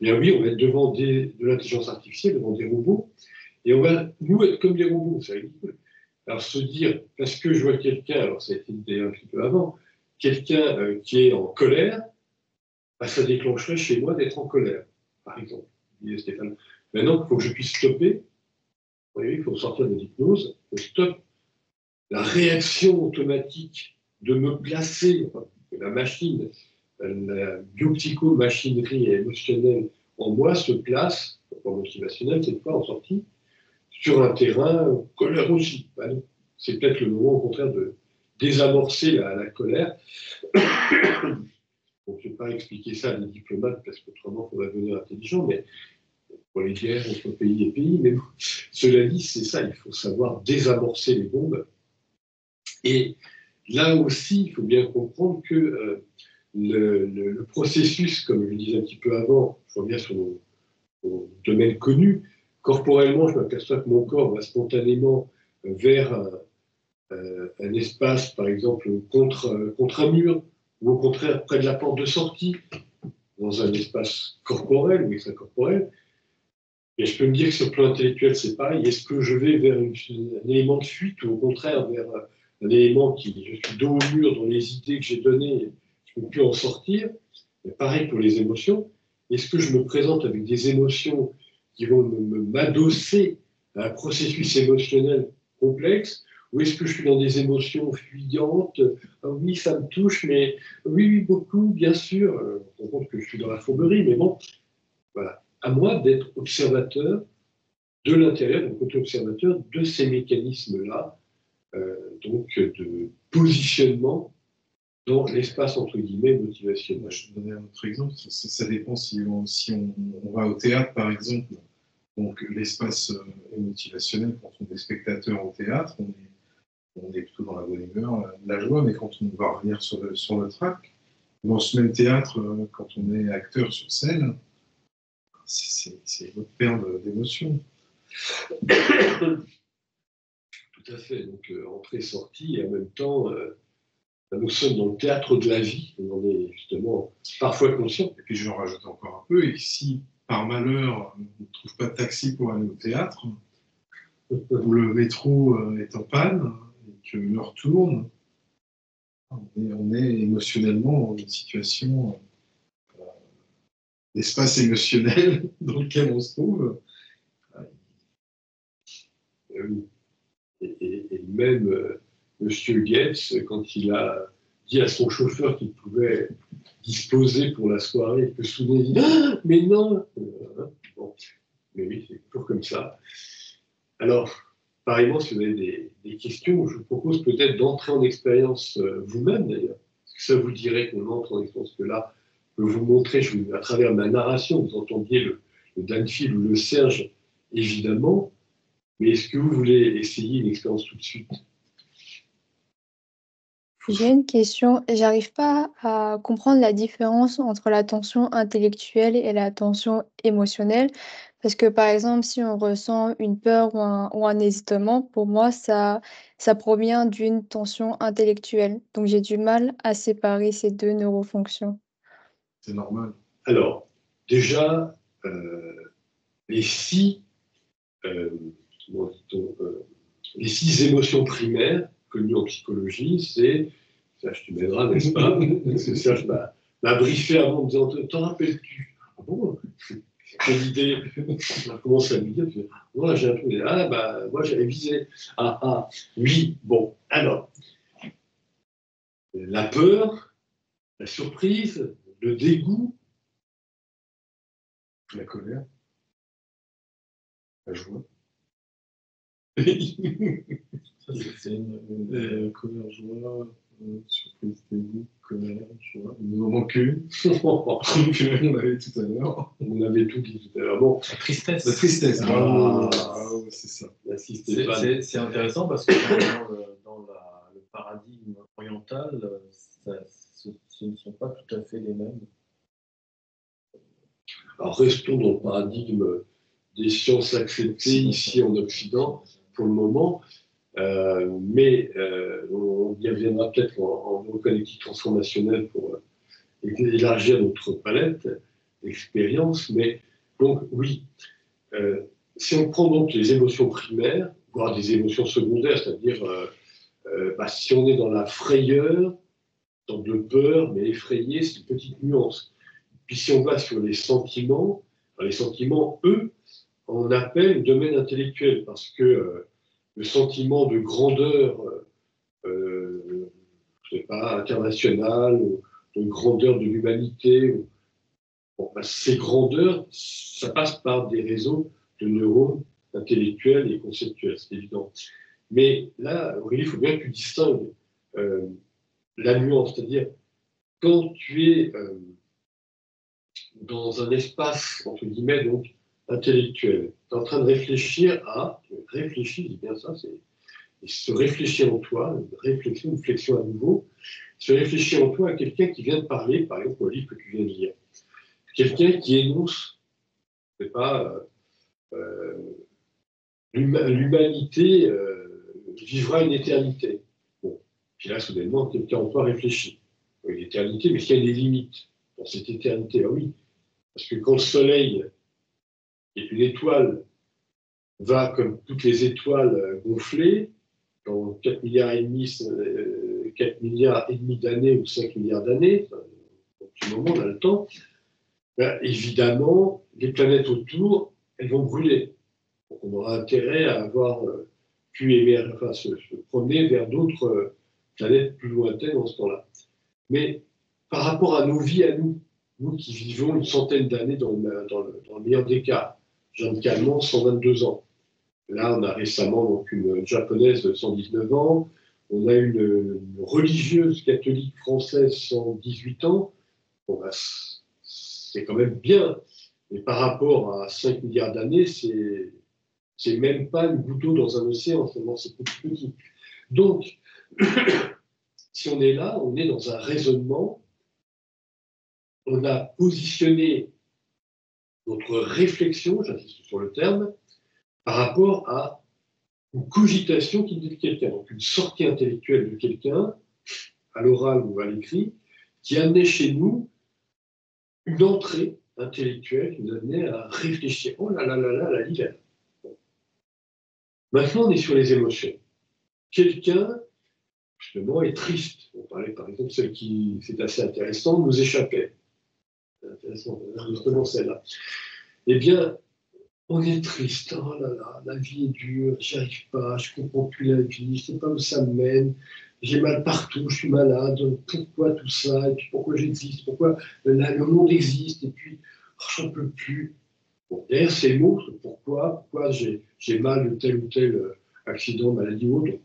Bien oui, on va être devant de l'intelligence artificielle, devant des robots, et on va, nous, être comme des robots, c'est ridicule. Alors se dire, parce que je vois quelqu'un, alors ça a été dit un petit peu avant, quelqu'un qui est en colère, bah, ça déclencherait chez moi d'être en colère, par exemple, disait Stéphane. Maintenant, il faut que je puisse stopper. Oui, il faut sortir de l'hypnose, il faut stopper la réaction automatique de me placer, la machine, la biopsycho-machinerie émotionnelle en moi se place, en motivationnel cette fois en sortie, sur un terrain colère aussi. Ben, c'est peut-être le moment au contraire de désamorcer la colère Donc, je ne vais pas expliquer ça à des diplomates, parce qu'autrement, il faudrait devenir intelligent, mais pour les guerres entre pays et pays. Mais cela dit, c'est ça, il faut savoir désamorcer les bombes. Et là aussi, il faut bien comprendre que le processus, comme je le disais un petit peu avant, je reviens sur mon domaine connu, corporellement, je m'aperçois que mon corps va spontanément vers un espace, par exemple, contre un mur, ou au contraire près de la porte de sortie, dans un espace corporel ou extracorporel. Et je peux me dire que sur le plan intellectuel, c'est pareil. Est-ce que je vais vers un élément de fuite ou au contraire vers un élément qui, je suis dos au mur dans les idées que j'ai données, je ne peux plus en sortir? Et pareil pour les émotions. Est-ce que je me présente avec des émotions qui vont m'adosser à un processus émotionnel complexe, ou est-ce que je suis dans des émotions fuyantes? Ah oui, ça me touche, mais oui, oui, beaucoup, bien sûr. On compte que je suis dans la fourberie, mais bon, voilà. À moi d'être observateur de l'intérieur, donc observateur de ces mécanismes-là, donc de positionnement dans l'espace entre guillemets motivationnel. Je vais donner un autre exemple. Ça dépend si on va au théâtre, par exemple. Donc l'espace motivationnel, quand on est spectateur au théâtre, on est plutôt dans la bonne humeur, la joie, mais quand on va revenir sur le track, dans ce même théâtre, quand on est acteur sur scène, c'est une autre paire d'émotions. Tout à fait. Donc entrée-sortie, et en même temps, nous sommes dans le théâtre de la vie, on en est justement parfois conscient. Et puis je rajoute encore un peu, et si par malheur on ne trouve pas de taxi pour aller au théâtre, ou le métro est en panne, et que l'heure tourne, on est émotionnellement dans une situation d'espace émotionnel dans lequel on se trouve. Et même Monsieur Gates, quand il a dit à son chauffeur qu'il pouvait disposer pour la soirée, que soudain il dit ah, mais non bon. Mais oui, c'est toujours comme ça. Alors, pareillement, si vous avez des questions, je vous propose peut-être d'entrer en expérience vous-même d'ailleurs. Parce que ça vous dirait qu'on entre en expérience, que là, je peux vous montrer, à travers ma narration, vous entendiez le Danfield ou le Serge, évidemment. Mais est-ce que vous voulez essayer une expérience tout de suite? J'ai une question. J'arrive pas à comprendre la différence entre la tension intellectuelle et la tension émotionnelle. Parce que, par exemple, si on ressent une peur ou un hésitement, pour moi, ça provient d'une tension intellectuelle. Donc, j'ai du mal à séparer ces deux neurofonctions. C'est normal. Alors, déjà, les six émotions primaires connues en psychologie, c'est, Serge, tu m'aideras, n'est-ce pas? Parce que Serge m'a briefé avant en me disant, t'en rappelles-tu? Ah bon? Quelle idée? On commence à lui dire, non, là j'ai un truc, ah bah, moi j'ai révisé. Ah, oui, bon, alors, la peur, la surprise, le dégoût, La colère, la joie. C'est une colère, joie, surprise, dégoût, colère, joie. Il nous en manque une. On l'avait tout à l'heure. on avait tout dit tout à l'heure. Bon, La tristesse. La tristesse. Ah, c'est ça. C'est intéressant parce que dans le paradigme oriental, ce ne sont pas tout à fait les mêmes. Alors restons dans le paradigme des sciences acceptées ici en Occident pour le moment, mais on y reviendra peut-être en neurocognitive transformationnelle pour élargir notre palette d'expériences. Mais donc oui, si on prend donc les émotions primaires, voire des émotions secondaires, c'est-à-dire si on est dans la frayeur, dans de peur, mais effrayé, c'est une petite nuance. Puis si on va sur les sentiments, eux, on appelle le domaine intellectuel, parce que le sentiment de grandeur, je sais pas, internationale, de grandeur de l'humanité, ces grandeurs, ça passe par des réseaux de neurones intellectuels et conceptuels, c'est évident. Mais là, Aurélie, il faut bien que tu distingues la nuance, c'est-à-dire quand tu es dans un espace, entre guillemets, donc, intellectuel, tu es en train de réfléchir à, réfléchir, dis bien ça, c'est se réfléchir en toi, une flexion à nouveau, se réfléchir en toi à quelqu'un qui vient de parler, par exemple, au livre que tu viens de lire. Quelqu'un qui énonce, je sais pas, l'humanité vivra une éternité. Bon. Puis là, soudainement, quelqu'un en toi réfléchit. Une éternité, mais qu'il y a des limites dans cette éternité. Ah oui, parce que quand le soleil est une étoile, va, comme toutes les étoiles, gonfler, dans 4 milliards et demi, 4 milliards et demi d'années ou 5 milliards d'années, au petit moment, on a le temps, ben, évidemment, les planètes autour, elles vont brûler. Donc on aura intérêt à avoir pu se promener vers d'autres planètes plus lointaines en ce temps-là. Mais par rapport à nos vies, à nous qui vivons une centaine d'années dans le meilleur des cas, Jeanne Calment, 122 ans. Là, on a récemment donc, une japonaise de 119 ans, on a une religieuse catholique française, 118 ans. Bon, bah, c'est quand même bien, mais par rapport à 5 milliards d'années, c'est même pas une goutte d'eau dans un océan, seulement c'est petit. Donc, si on est là, on est dans un raisonnement, on a positionné notre réflexion, j'insiste sur le terme, par rapport à une cogitation qui dit de quelqu'un, donc une sortie intellectuelle de quelqu'un, à l'oral ou à l'écrit, qui amenait chez nous une entrée intellectuelle qui nous amenait à réfléchir. Oh là là là là, la l'hiver. Bon. Maintenant, on est sur les émotions. Quelqu'un, justement, est triste. On parlait par exemple, celle qui, c'est assez intéressant, nous échappait. C'est intéressant, justement celle-là. Eh bien, on est triste, oh là là, la vie est dure, j'y arrive pas, je comprends plus la vie, je sais pas où ça me mène, j'ai mal partout, je suis malade, pourquoi tout ça, et puis pourquoi j'existe, pourquoi le monde existe, et puis oh, j'en peux plus. Bon, derrière ces mots, pourquoi j'ai mal de tel ou tel accident, maladie ou autre,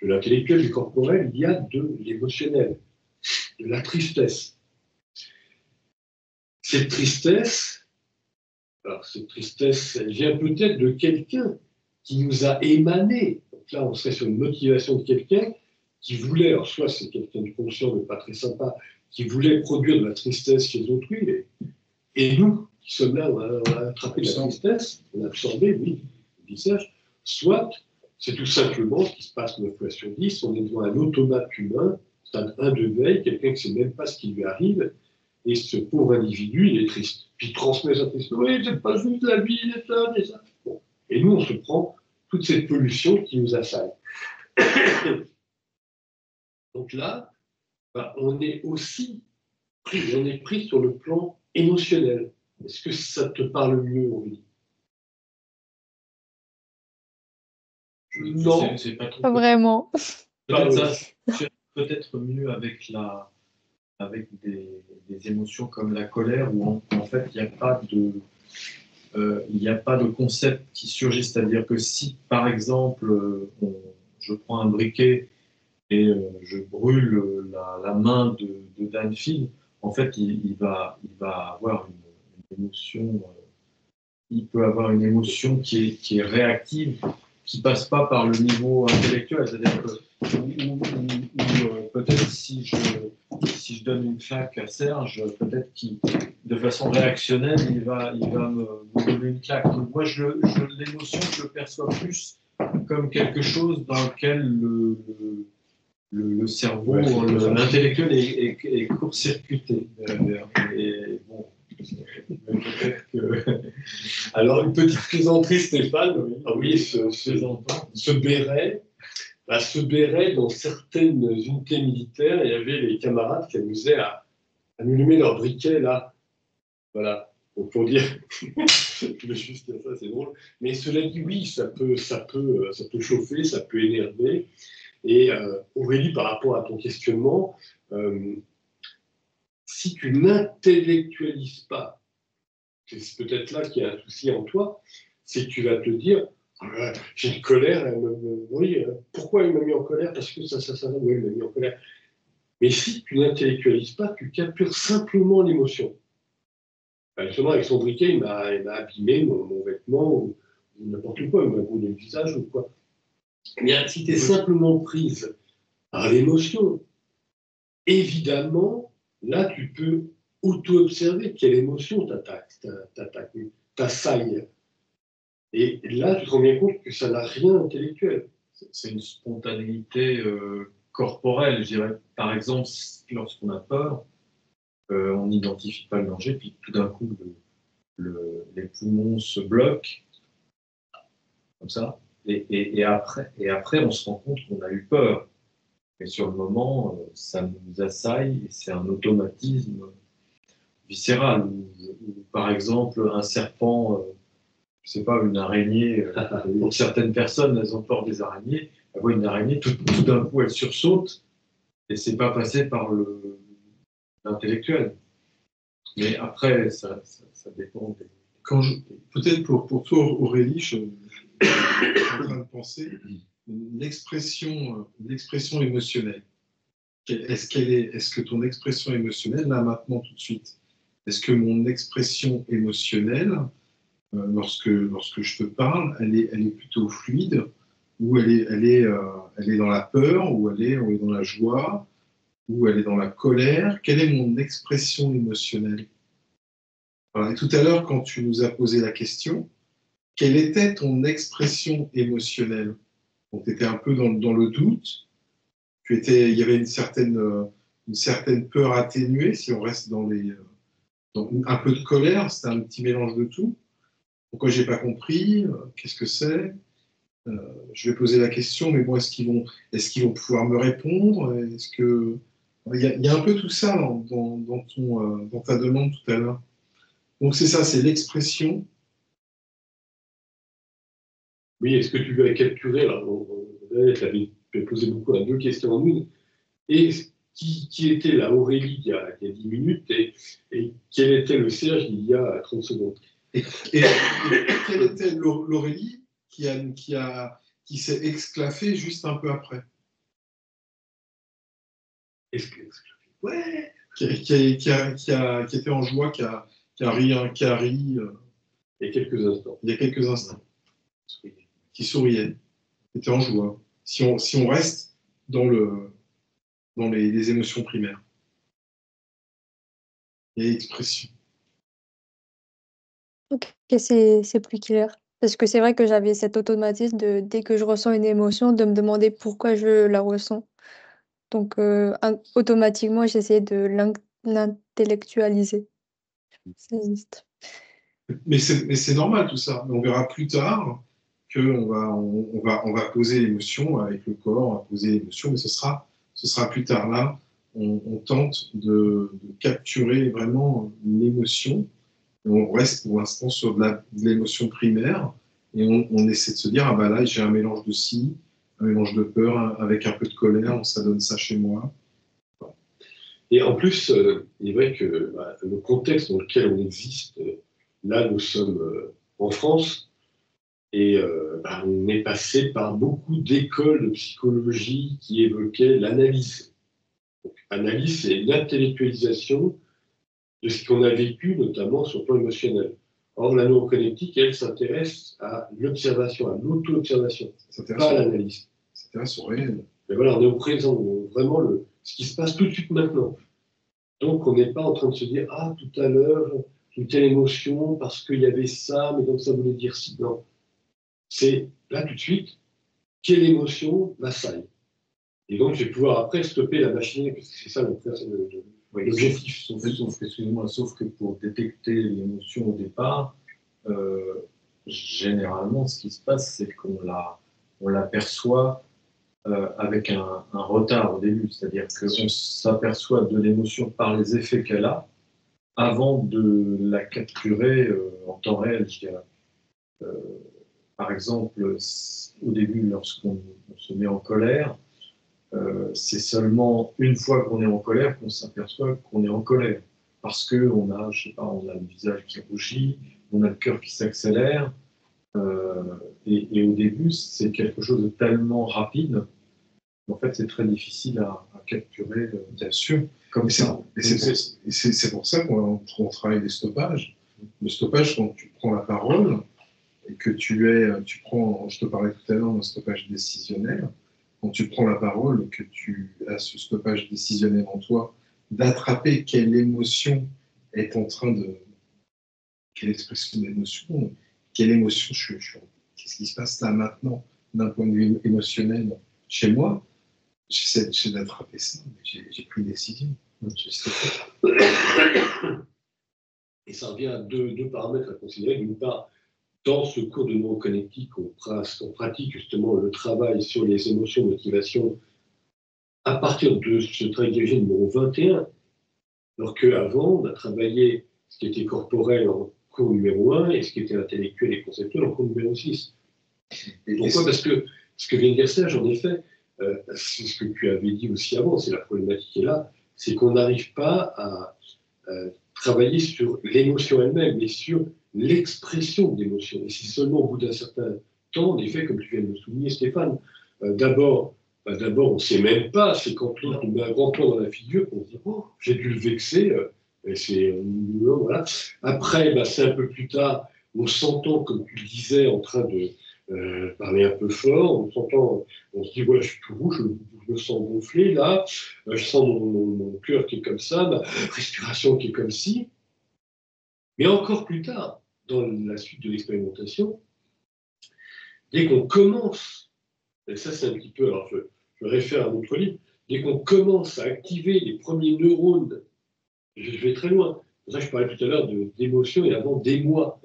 de l'intellectuel, du corporel, il y a de l'émotionnel, de la tristesse. Cette tristesse, alors, cette tristesse, elle vient peut-être de quelqu'un qui nous a émané. Donc là, on serait sur une motivation de quelqu'un qui voulait, alors soit c'est quelqu'un de conscient, mais pas très sympa, qui voulait produire de la tristesse chez autrui. Et nous, qui sommes là, on a attrapé la tristesse, on a absorbé, oui, le visage. Soit, c'est tout simplement ce qui se passe 9 fois sur 10, on est devant un automate humain, stade 1 de veille, quelqu'un qui ne sait même pas ce qui lui arrive, et ce pauvre individu, il est triste. Puis il transmet sa tristesse. Oui, c'est pas juste la vie, les ça, et ça. Bon. Et nous, on se prend toute cette pollution qui nous assaille. Donc là, bah, on est aussi pris sur le plan émotionnel. Est-ce que ça te parle mieux, Aurélie? Non. C'est pas trop. Pas vraiment. Peut-être mieux avec des émotions comme la colère, où en fait, il n'y a pas de concept qui surgit. C'est-à-dire que si, par exemple, je prends un briquet et je brûle la main de Danfield, en fait, il va avoir une émotion, il peut avoir une émotion qui est réactive, qui passe pas par le niveau intellectuel. C'est-à-dire que peut-être si je donne une claque à Serge, peut-être qu'il, de façon réactionnelle, il va me donner une claque. Donc moi, l'émotion, je le perçois plus comme quelque chose dans lequel le cerveau, l'intellectuel est court-circuité. Et bon, peut-être que... Alors, une petite plaisanterie, Stéphane. Ah oui, ce béret. À ce béret, dans certaines unités militaires, il y avait les camarades qui amusaient à allumer leur briquet, là. Voilà. Donc, pour dire, je veux juste dire ça, c'est drôle. Mais cela dit, oui, ça peut chauffer, ça peut énerver. Et Aurélie, par rapport à ton questionnement, si tu n'intellectualises pas, c'est peut-être là qu'il y a un souci en toi, c'est que tu vas te dire, j'ai une colère, oui, pourquoi il m'a mis en colère? Parce que ça, oui, il m'a mis en colère. Mais si tu n'intellectualises pas, tu captures simplement l'émotion. Justement, avec son briquet, il m'a abîmé mon vêtement, ou n'importe quoi, il m'a brûlé le visage ou quoi. Mais si tu es simplement prise par l'émotion, évidemment, là, tu peux auto-observer quelle émotion t'assaille. Et là, tu te rends bien compte que ça n'a rien d'intellectuel. C'est une spontanéité corporelle, je dirais. Par exemple, lorsqu'on a peur, on n'identifie pas le danger, puis tout d'un coup, les poumons se bloquent, comme ça, et après, on se rend compte qu'on a eu peur. Mais sur le moment, ça nous assaille, et c'est un automatisme viscéral. Ou, par exemple, un serpent, je sais pas, une araignée, pour certaines personnes, elles ont peur des araignées, elles voient une araignée, tout d'un coup, elles sursautent, et c'est pas passé par l'intellectuel. Mais après, ça dépend des... Peut-être pour toi, Aurélie, je suis en train de penser, l'expression émotionnelle. Est-ce que ton expression émotionnelle, là, maintenant, tout de suite, est-ce que mon expression émotionnelle, lorsque je te parle, elle est plutôt fluide, ou elle est dans la peur, ou elle est dans la joie, ou elle est dans la colère? Quelle est mon expression émotionnelle? Alors, et tout à l'heure, quand tu nous as posé la question, quelle était ton expression émotionnelle? Donc, tu étais un peu dans le doute, il y avait une certaine peur atténuée, si on reste dans un peu de colère, c'était un petit mélange de tout. Pourquoi j'ai pas compris? Qu'est-ce que c'est? Je vais poser la question, mais bon, est-ce qu'ils vont pouvoir me répondre? Il y a un peu tout ça dans ta demande tout à l'heure. Donc c'est ça, c'est l'expression. Oui, est-ce que tu veux capturer, tu avais posé beaucoup à deux questions en une, et qui était la Aurélie il y a 10 minutes, et quel était le Serge il y a 30 secondes? Et quelle était l'Aurélie qui s'est exclaffée juste un peu après? Ouais. Qui était en joie, qui a ri Il y a quelques instants. Il y a quelques instants. Qui souriait, qui était en joie. Si on reste dans les émotions primaires et expressions. Ok, c'est plus clair. Parce que c'est vrai que j'avais cet automatisme de, dès que je ressens une émotion, de me demander pourquoi je la ressens. Donc, automatiquement, j'essayais de l'intellectualiser. Ça existe. Mais c'est normal tout ça. On verra plus tard qu'on va poser l'émotion avec le corps, on va poser l'émotion, mais ce sera plus tard. Là, on tente de capturer vraiment l'émotion. On reste pour l'instant sur de l'émotion primaire et on essaie de se dire, ah bah là, j'ai un mélange de ci, un mélange de peur avec un peu de colère, ça donne ça chez moi. Et en plus, il est vrai que le contexte dans lequel on existe, là, nous sommes en France, et on est passé par beaucoup d'écoles de psychologie qui évoquaient l'analyse. Analyse, c'est l'intellectualisation de ce qu'on a vécu, notamment sur le plan émotionnel. Or, la neurocognitique, elle, s'intéresse à l'observation, à l'auto-observation, pas à l'analyse. Ça s'intéresse au réel. Mais voilà, on est au présent, vraiment ce qui se passe tout de suite maintenant. Donc, on n'est pas en train de se dire, ah, tout à l'heure, j'ai une telle émotion parce qu'il y avait ça, mais donc ça voulait dire si. Non. C'est là, tout de suite, quelle émotion m'assaille. Et donc, je vais pouvoir après stopper la machine, parce que c'est ça l'objectif. Sauf que pour détecter l'émotion au départ, généralement, ce qui se passe, c'est qu'on l'aperçoit avec un retard au début. C'est-à-dire qu'on s'aperçoit de l'émotion par les effets qu'elle a avant de la capturer en temps réel, je dirais. Par exemple, au début, lorsqu'on se met en colère, c'est seulement une fois qu'on est en colère qu'on s'aperçoit qu'on est en colère. Parce qu'on a, je sais pas, on a le visage qui rougit, on a le cœur qui s'accélère. Et au début, c'est quelque chose de tellement rapide qu'en fait, c'est très difficile à capturer Bien sûr, comme ça. Et c'est pour ça qu'on travaille les stoppages. Le stoppage, quand tu prends la parole et que tu prends, je te parlais tout à l'heure d'un stoppage décisionnel, quand tu prends la parole et que tu as ce stoppage décisionnel en toi, d'attraper quelle émotion est en train de... Quelle expression d'émotion, quelle émotion qu'est-ce qui se passe là maintenant, d'un point de vue émotionnel chez moi, j'essaie d'attraper ça, mais j'ai pris une décision. Et ça revient à deux paramètres à considérer. D'une part, dans ce cours de neuroconnectique, on pratique justement le travail sur les émotions, motivations, à partir de ce travail dirigé numéro 21, alors qu'avant, on a travaillé ce qui était corporel en cours numéro 1 et ce qui était intellectuel et conceptuel en cours numéro 6. Et pourquoi ? Parce que ce que vient de dire Serge, en effet, c'est ce que tu avais dit aussi avant, c'est la problématique est là, c'est qu'on n'arrive pas à travailler sur l'émotion elle-même, mais sur l'expression d'émotion. Et c'est seulement au bout d'un certain temps, en effet, comme tu viens de le souligner, Stéphane, d'abord, on ne sait même pas, c'est quand l'autre nous met un grand point dans la figure qu'on se dit « Oh, j'ai dû le vexer », et c'est voilà. Après, c'est un peu plus tard, on s'entend, comme tu le disais, en train de parler un peu fort, on s'entend, on se dit voilà, je suis tout rouge, je me sens gonflé là, je sens mon cœur qui est comme ça, ma respiration qui est comme ci. Mais encore plus tard, dans la suite de l'expérimentation, dès qu'on commence, et ça c'est un petit peu, alors je réfère à notre livre, dès qu'on commence à activer les premiers neurones, je vais très loin. C'est pour ça que je parlais tout à l'heure d'émotion et avant d'émoi.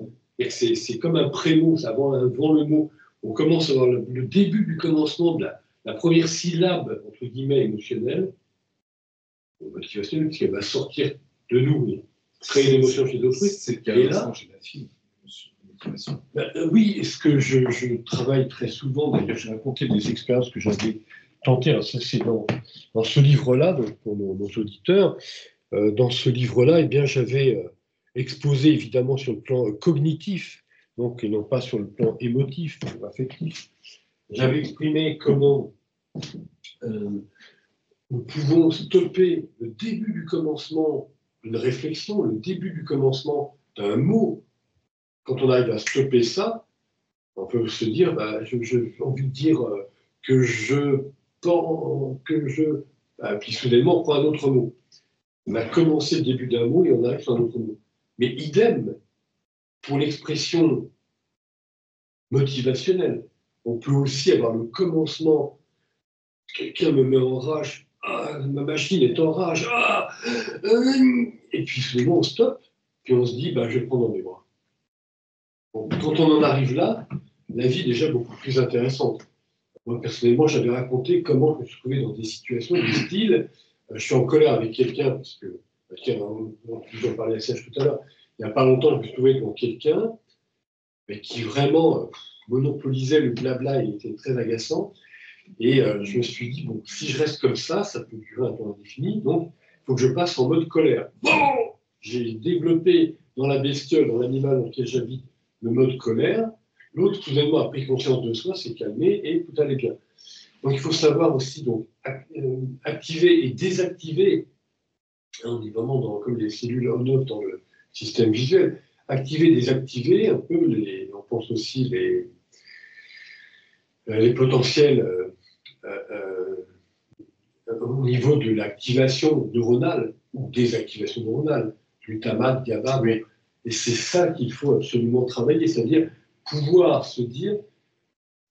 C'est comme un prémot, c'est avant le mot. On commence à avoir le début du commencement de la première syllabe, entre guillemets, émotionnelle, motivationnelle, puisqu'elle va sortir de nous et créer une émotion chez d'autrui. C'est le cas chez la fille. Oui, et ce que je travaille très souvent, d'ailleurs, j'ai raconté des expériences que j'avais tentées, alors ça c'est dans ce livre-là, donc pour nos auditeurs. Dans ce livre-là, eh bien, j'avais exposé évidemment sur le plan cognitif, donc, et non pas sur le plan émotif ou affectif. J'avais exprimé comment nous pouvons stopper le début du commencement d'une réflexion, le début du commencement d'un mot. Quand on arrive à stopper ça, on peut se dire, j'ai envie de dire que je pense, puis soudainement on prend un autre mot. On a commencé le début d'un mot et on arrive sur un autre mot. Mais idem pour l'expression motivationnelle. On peut aussi avoir le commencement, quelqu'un me met en rage, ma machine est en rage, et puis soudainement on stoppe, puis on se dit, je vais prendre dans mes bras. Bon, quand on en arrive là, la vie est déjà beaucoup plus intéressante. Moi, personnellement, j'avais raconté comment je me suis trouvé dans des situations du style, je suis en colère avec quelqu'un, parce que, j'en parlais à Serge tout à l'heure, il n'y a pas longtemps, je me suis trouvé devant quelqu'un mais qui vraiment monopolisait le blabla et était très agaçant. Et je me suis dit, bon, si je reste comme ça peut durer un temps indéfini, donc il faut que je passe en mode colère. Bon, j'ai développé dans la bestiole, dans l'animal dans lequel j'habite, le mode colère. L'autre, soudainement, a pris conscience de soi, s'est calmé et tout allait bien. Donc il faut savoir aussi donc, activer et désactiver, on est vraiment comme les cellules on-off dans le système visuel, activer, désactiver un peu on pense aussi les potentiels au niveau de l'activation neuronale ou désactivation neuronale, glutamate, GABA, et c'est ça qu'il faut absolument travailler, c'est-à-dire pouvoir se dire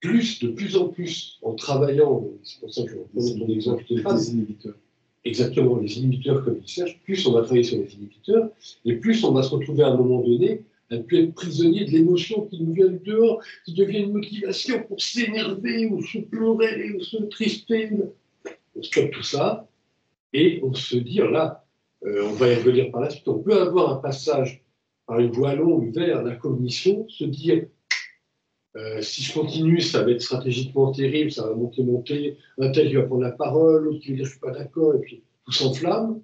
de plus en plus en travaillant, c'est pour ça que je reprends mon exemple des inhibiteurs. Exactement, les inhibiteurs comme il Serge, plus on va travailler sur les inhibiteurs, et plus on va se retrouver à un moment donné à ne plus être prisonnier de l'émotion qui nous vient du dehors, qui devient une motivation pour s'énerver, ou se pleurer, ou se trister. On stoppe tout ça, et on se dit, là, on va y revenir par la suite, on peut avoir un passage par une voie longue vers la cognition, se dire, si je continue, ça va être stratégiquement terrible, ça va monter, un tel qui va prendre la parole, l'autre qui va dire je ne suis pas d'accord, et puis tout s'enflamme.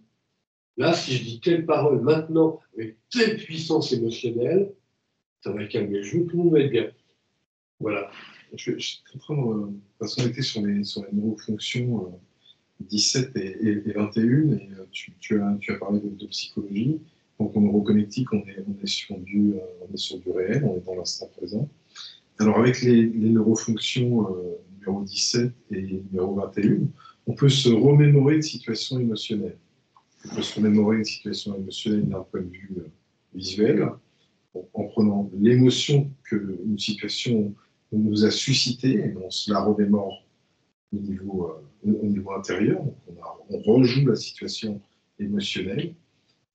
Là, si je dis telle parole maintenant, avec telle puissance émotionnelle, ça va calmer le jeu, tout le monde va être bien. Voilà. Je suis en train de on était sur les neurofonctions 17 et 21, et tu as parlé de psychologie. Donc en neuroconnectique, on est sur du réel, on est dans l'instant présent. Alors avec les neurofonctions numéro 17 et numéro 21, on peut se remémorer une situation émotionnelle. On peut se remémorer une situation émotionnelle d'un point de vue visuel, en prenant l'émotion qu'une situation nous a suscitée, et on se la remémore au niveau intérieur. Donc on rejoue la situation émotionnelle,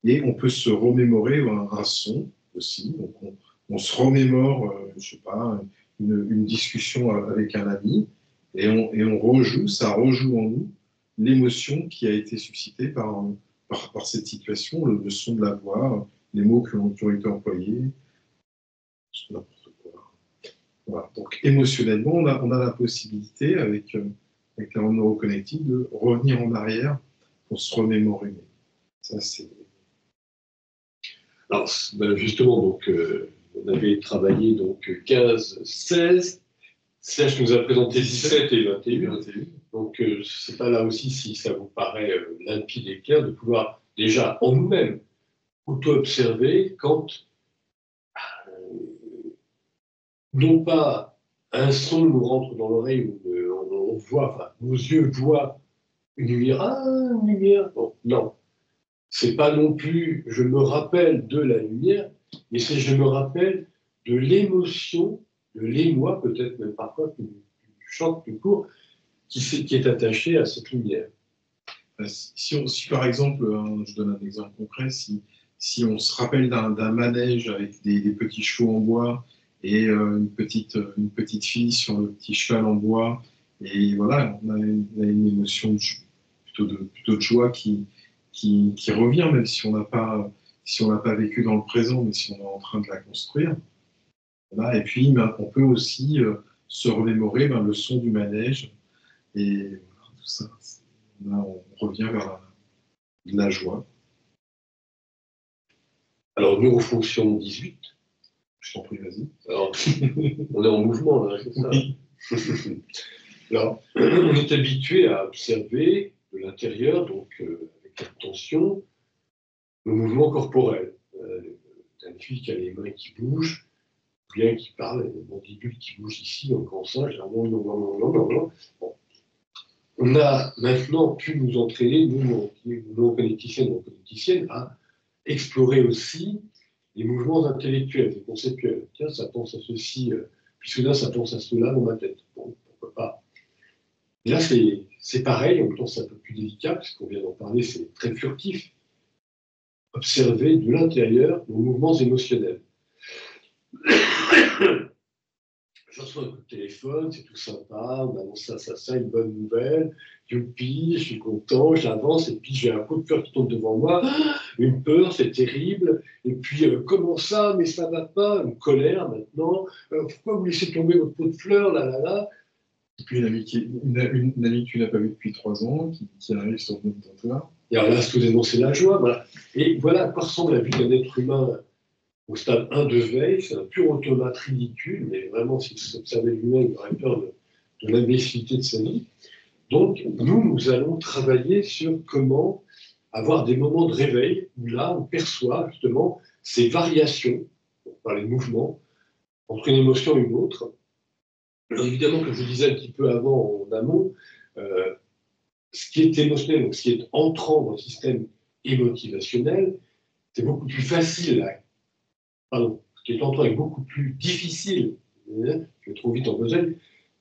et on peut se remémorer un son aussi. Donc on se remémore, je sais pas, une discussion avec un ami, et on rejoue, ça rejoue en nous l'émotion qui a été suscitée par cette situation, le son de la voix, les mots qui ont été employés, n'importe quoi. Voilà. Donc émotionnellement, on a la possibilité, avec la neuroconnectique, de revenir en arrière pour se remémorer. Ça, c'est... Alors, ben justement, donc, on avait travaillé donc 15, 16. Serge nous a présenté 17 et 21. Donc, c'est pas là aussi, si ça vous paraît limpide et clair, de pouvoir déjà en nous-mêmes auto-observer quand, non pas un son nous rentre dans l'oreille, où on voit, enfin, nos yeux voient une lumière, une lumière. Bon, non. C'est pas non plus je me rappelle de la lumière, mais c'est je me rappelle de l'émotion, de l'émoi, peut-être même parfois plus short, plus court, qui est attaché à cette lumière. Si par exemple, je donne un exemple concret, si on se rappelle d'un manège avec des petits chevaux en bois et une petite fille sur le petit cheval en bois, et voilà, on a une émotion plutôt de joie qui revient, même si on n'a pas vécu dans le présent, mais si on est en train de la construire. Voilà. Et puis, on peut aussi se remémorer le son du manège, et voilà, tout ça. Là, on revient vers la joie. Alors, neurofonction 18. Je t'en prie, vas-y. Alors, on est en mouvement, là, c'est ça. Oui. Alors, on est habitué à observer de l'intérieur, donc avec attention, le mouvement corporel. T'as une fille qui a les mains qui bougent, bien qui parle, les mandibules qui bougent ici, en grand singe, non. Bon. On a maintenant pu nous entraîner, nous, neuroconnecticiennes, à explorer aussi les mouvements intellectuels et conceptuels. Tiens, ça pense à ceci, puis soudain, ça pense à cela dans ma tête. Bon, pourquoi pas. Et là, c'est pareil, en même temps, c'est un peu plus délicat, puisqu'on vient d'en parler, c'est très furtif. Observer de l'intérieur nos mouvements émotionnels. Je reçois un coup de téléphone, c'est tout sympa, on annonce ça, une bonne nouvelle, youpi, je suis content, j'avance, et puis j'ai un coup de cœur qui tombe devant moi, une peur, c'est terrible, et puis comment ça, mais ça va pas, une colère maintenant, pourquoi vous laissez tomber votre pot de fleurs, là. Et puis une amie que tu n'as pas vue depuis 3 ans, qui arrive sur ton territoire. Et alors là, soudainement, c'est la joie, voilà. Et voilà à quoi ressemble la vie d'un être humain au stade 1 de veille, c'est un pur automate ridicule, mais vraiment, s'il s'observait lui-même, il aurait peur de l'imbécilité de sa vie. Donc, nous allons travailler sur comment avoir des moments de réveil où là, on perçoit justement ces variations, on parlait de mouvement, entre une émotion et une autre. Alors, évidemment, comme je disais un petit peu avant, en amont, ce qui est émotionnel, donc ce qui est entrant dans le système émotivationnel, c'est beaucoup plus facile ce qui est entrant est beaucoup plus difficile, je vais trop vite en besogne,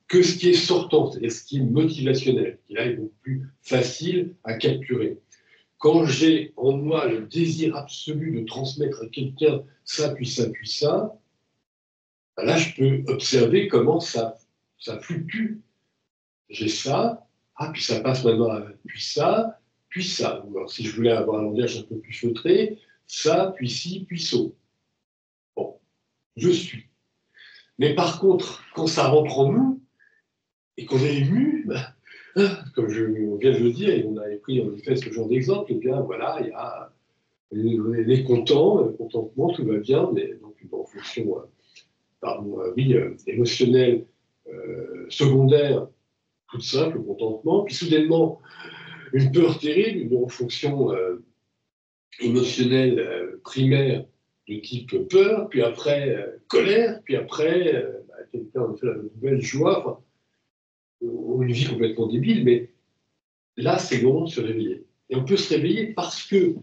que ce qui est sortant, c'est-à-dire ce qui est motivationnel, qui là est beaucoup plus facile à capturer. Quand j'ai en moi le désir absolu de transmettre à quelqu'un ça, puis ça, puis ça, là je peux observer comment ça fluctue. J'ai ça, puis ça passe maintenant à puis ça, puis ça. Ou alors si je voulais avoir un langage un peu plus feutré, ça, puis ci, puis ça. Bon, je suis. Mais par contre, quand ça rentre en nous, et qu'on est ému, comme on vient de le dire, et on avait pris en effet ce genre d'exemple, et bien voilà, il y a les contents, le contentement, tout va bien, mais donc en fonction, émotionnelle, secondaire, toute simple, le contentement, puis soudainement, une peur terrible, une neurofonction émotionnelle primaire de type peur, puis après colère, puis après quelqu'un en fait la nouvelle joie, enfin, une vie complètement débile, mais là c'est le moment de se réveiller. Et on peut se réveiller parce que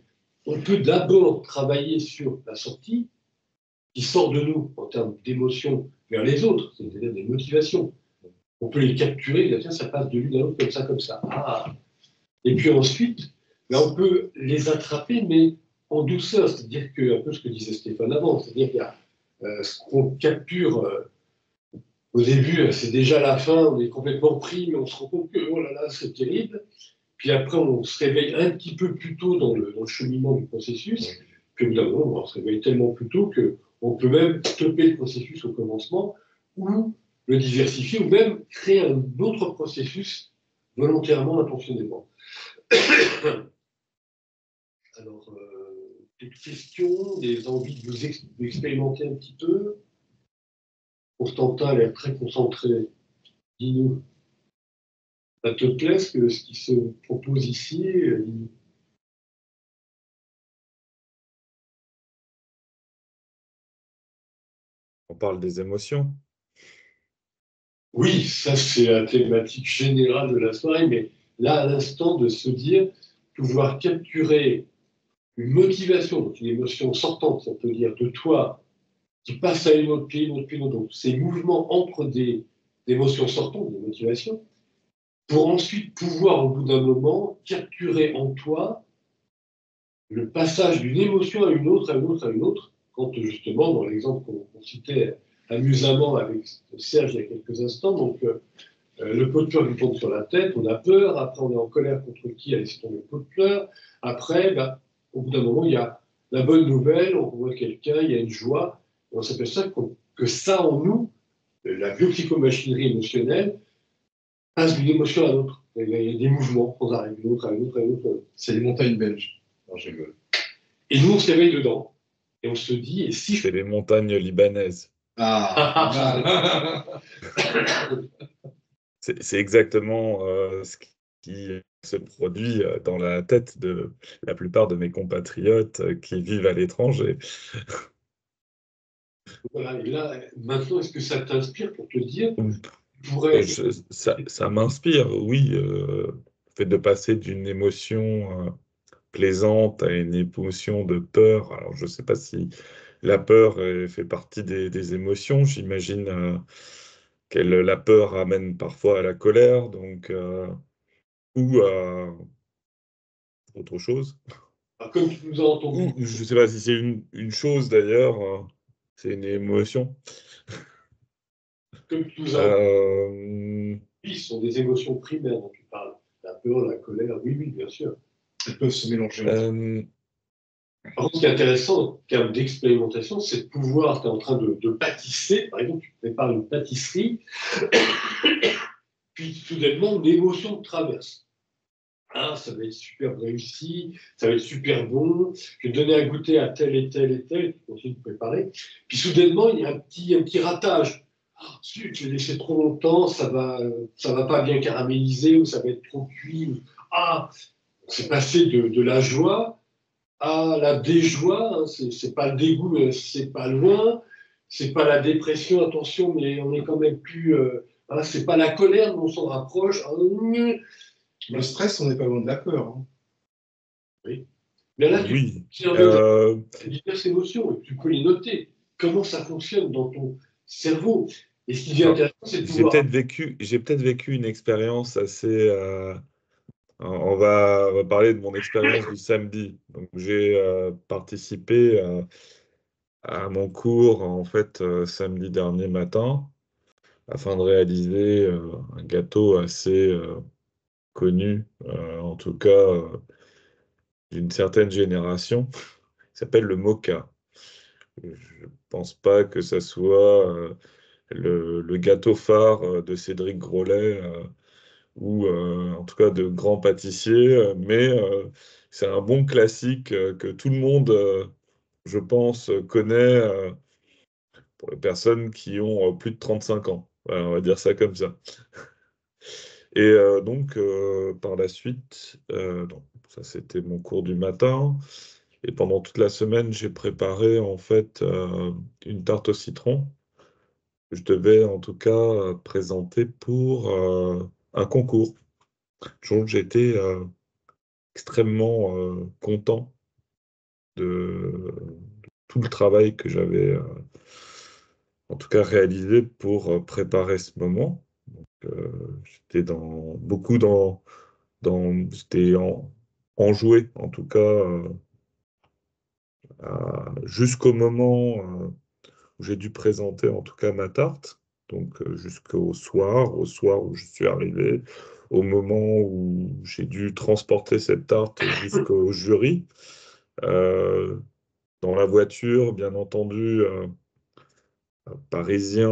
on peut d'abord travailler sur la sortie qui sort de nous en termes d'émotions vers les autres, c'est-à-dire des motivations. On peut les capturer, tiens, ça passe de l'une à l'autre comme ça, comme ça. Ah. Et puis ensuite, là, on peut les attraper, mais en douceur, c'est-à-dire que, un peu ce que disait Stéphane avant, c'est-à-dire qu'il y a ce qu'on capture au début, c'est déjà la fin, on est complètement pris, mais on se rend compte que, oh là là, c'est terrible. Puis après, on se réveille un petit peu plus tôt dans le cheminement du processus, puis évidemment, on se réveille tellement plus tôt qu'on peut même stopper le processus au commencement, ou le diversifier, ou même créer un autre processus volontairement, intentionnellement. Alors, des questions, des envies de vous expérimenter un petit peu. Constantin a l'air très concentré. Dis-nous, ça te plaît ce qui se propose ici? On parle des émotions. Oui, ça c'est la thématique générale de la soirée, mais là, à l'instant, de se dire, pouvoir capturer une motivation, donc une émotion sortante, ça peut dire, de toi, qui passe à une autre pied, une autre pied, une autre. Donc, ces mouvements entre des émotions sortantes, des motivations, pour ensuite pouvoir, au bout d'un moment, capturer en toi le passage d'une émotion à une autre, à une autre, à une autre, quand justement, dans l'exemple qu'on citait amusamment avec Serge il y a quelques instants, donc le pot de fleurs qui tombe sur la tête, on a peur, après on est en colère contre qui a laissé tomber le pot de fleurs, après, au bout d'un moment, il y a la bonne nouvelle, on voit quelqu'un, il y a une joie, et on s'aperçoit que ça en nous, la biopsychomachinerie émotionnelle, passe d'une émotion à l'autre. Il y a des mouvements, on arrive d'une autre à une autre à une autre. C'est les montagnes belges. Non, je rigole. Et nous, on se réveille dedans. Et on se dit, et si C'est les montagnes libanaises. Ah, C'est exactement ce qui se produit dans la tête de la plupart de mes compatriotes qui vivent à l'étranger. Voilà, et là, maintenant, est-ce que ça t'inspire pour te dire, tu pourrais... Ça m'inspire, oui, le fait de passer d'une émotion plaisante à une émotion de peur. Alors, je ne sais pas si la peur fait partie des émotions. J'imagine que la peur amène parfois à la colère, donc, ou à autre chose. Comme tu nous as entendu, Ou je ne sais pas si c'est une chose d'ailleurs, c'est une émotion. comme tu nous as entendu, Euh, ce sont des émotions primaires dont tu parles. La peur, la colère, oui, oui, bien sûr. elles peuvent se mélanger. Par contre, ce qui est intéressant en termes d'expérimentation, c'est de pouvoir, tu es en train de pâtisser, par exemple, tu prépares une pâtisserie, puis soudainement, une émotion te traverse. Ah, ça va être super réussi, ça va être super bon, je vais donner à goûter à tel et tel et tel, tu continues de préparer. Puis soudainement, il y a un petit ratage. Ah, zut, j'ai laissé trop longtemps, ça va pas bien caraméliser, ou ça va être trop cuit. Ah, c'est passé de la joie à la déjoie, hein, c'est pas le dégoût, mais c'est pas loin, c'est pas la dépression, attention, mais on est quand même plus. Hein, c'est pas la colère, mais on s'en rapproche. Le stress, on n'est pas loin de la peur. Hein. Oui. Mais là, oui. tu diverses émotions et tu peux les noter. Comment ça fonctionne dans ton cerveau. Et ce qui est intéressant, c'est de pouvoir. J'ai peut-être vécu une expérience assez. On va parler de mon expérience du samedi. Donc, j'ai participé à mon cours en fait samedi dernier matin afin de réaliser un gâteau assez connu, en tout cas d'une certaine génération, qui s'appelle le moka. Je ne pense pas que ça soit le gâteau phare de Cédric Grolet ou en tout cas de grands pâtissiers, mais c'est un bon classique que tout le monde, je pense, connaît pour les personnes qui ont plus de 35 ans. Voilà, on va dire ça comme ça. Et donc, par la suite, donc, ça c'était mon cours du matin. Et pendant toute la semaine, j'ai préparé en fait une tarte au citron. Je devais en tout cas présenter pour un concours. Donc j'étais extrêmement content de tout le travail que j'avais en tout cas réalisé pour préparer ce moment. J'étais j'étais enjoué en tout cas jusqu'au moment où j'ai dû présenter en tout cas ma tarte. Donc au soir où je suis arrivé, au moment où j'ai dû transporter cette tarte jusqu'au jury. Euh, Dans la voiture, bien entendu, parisien,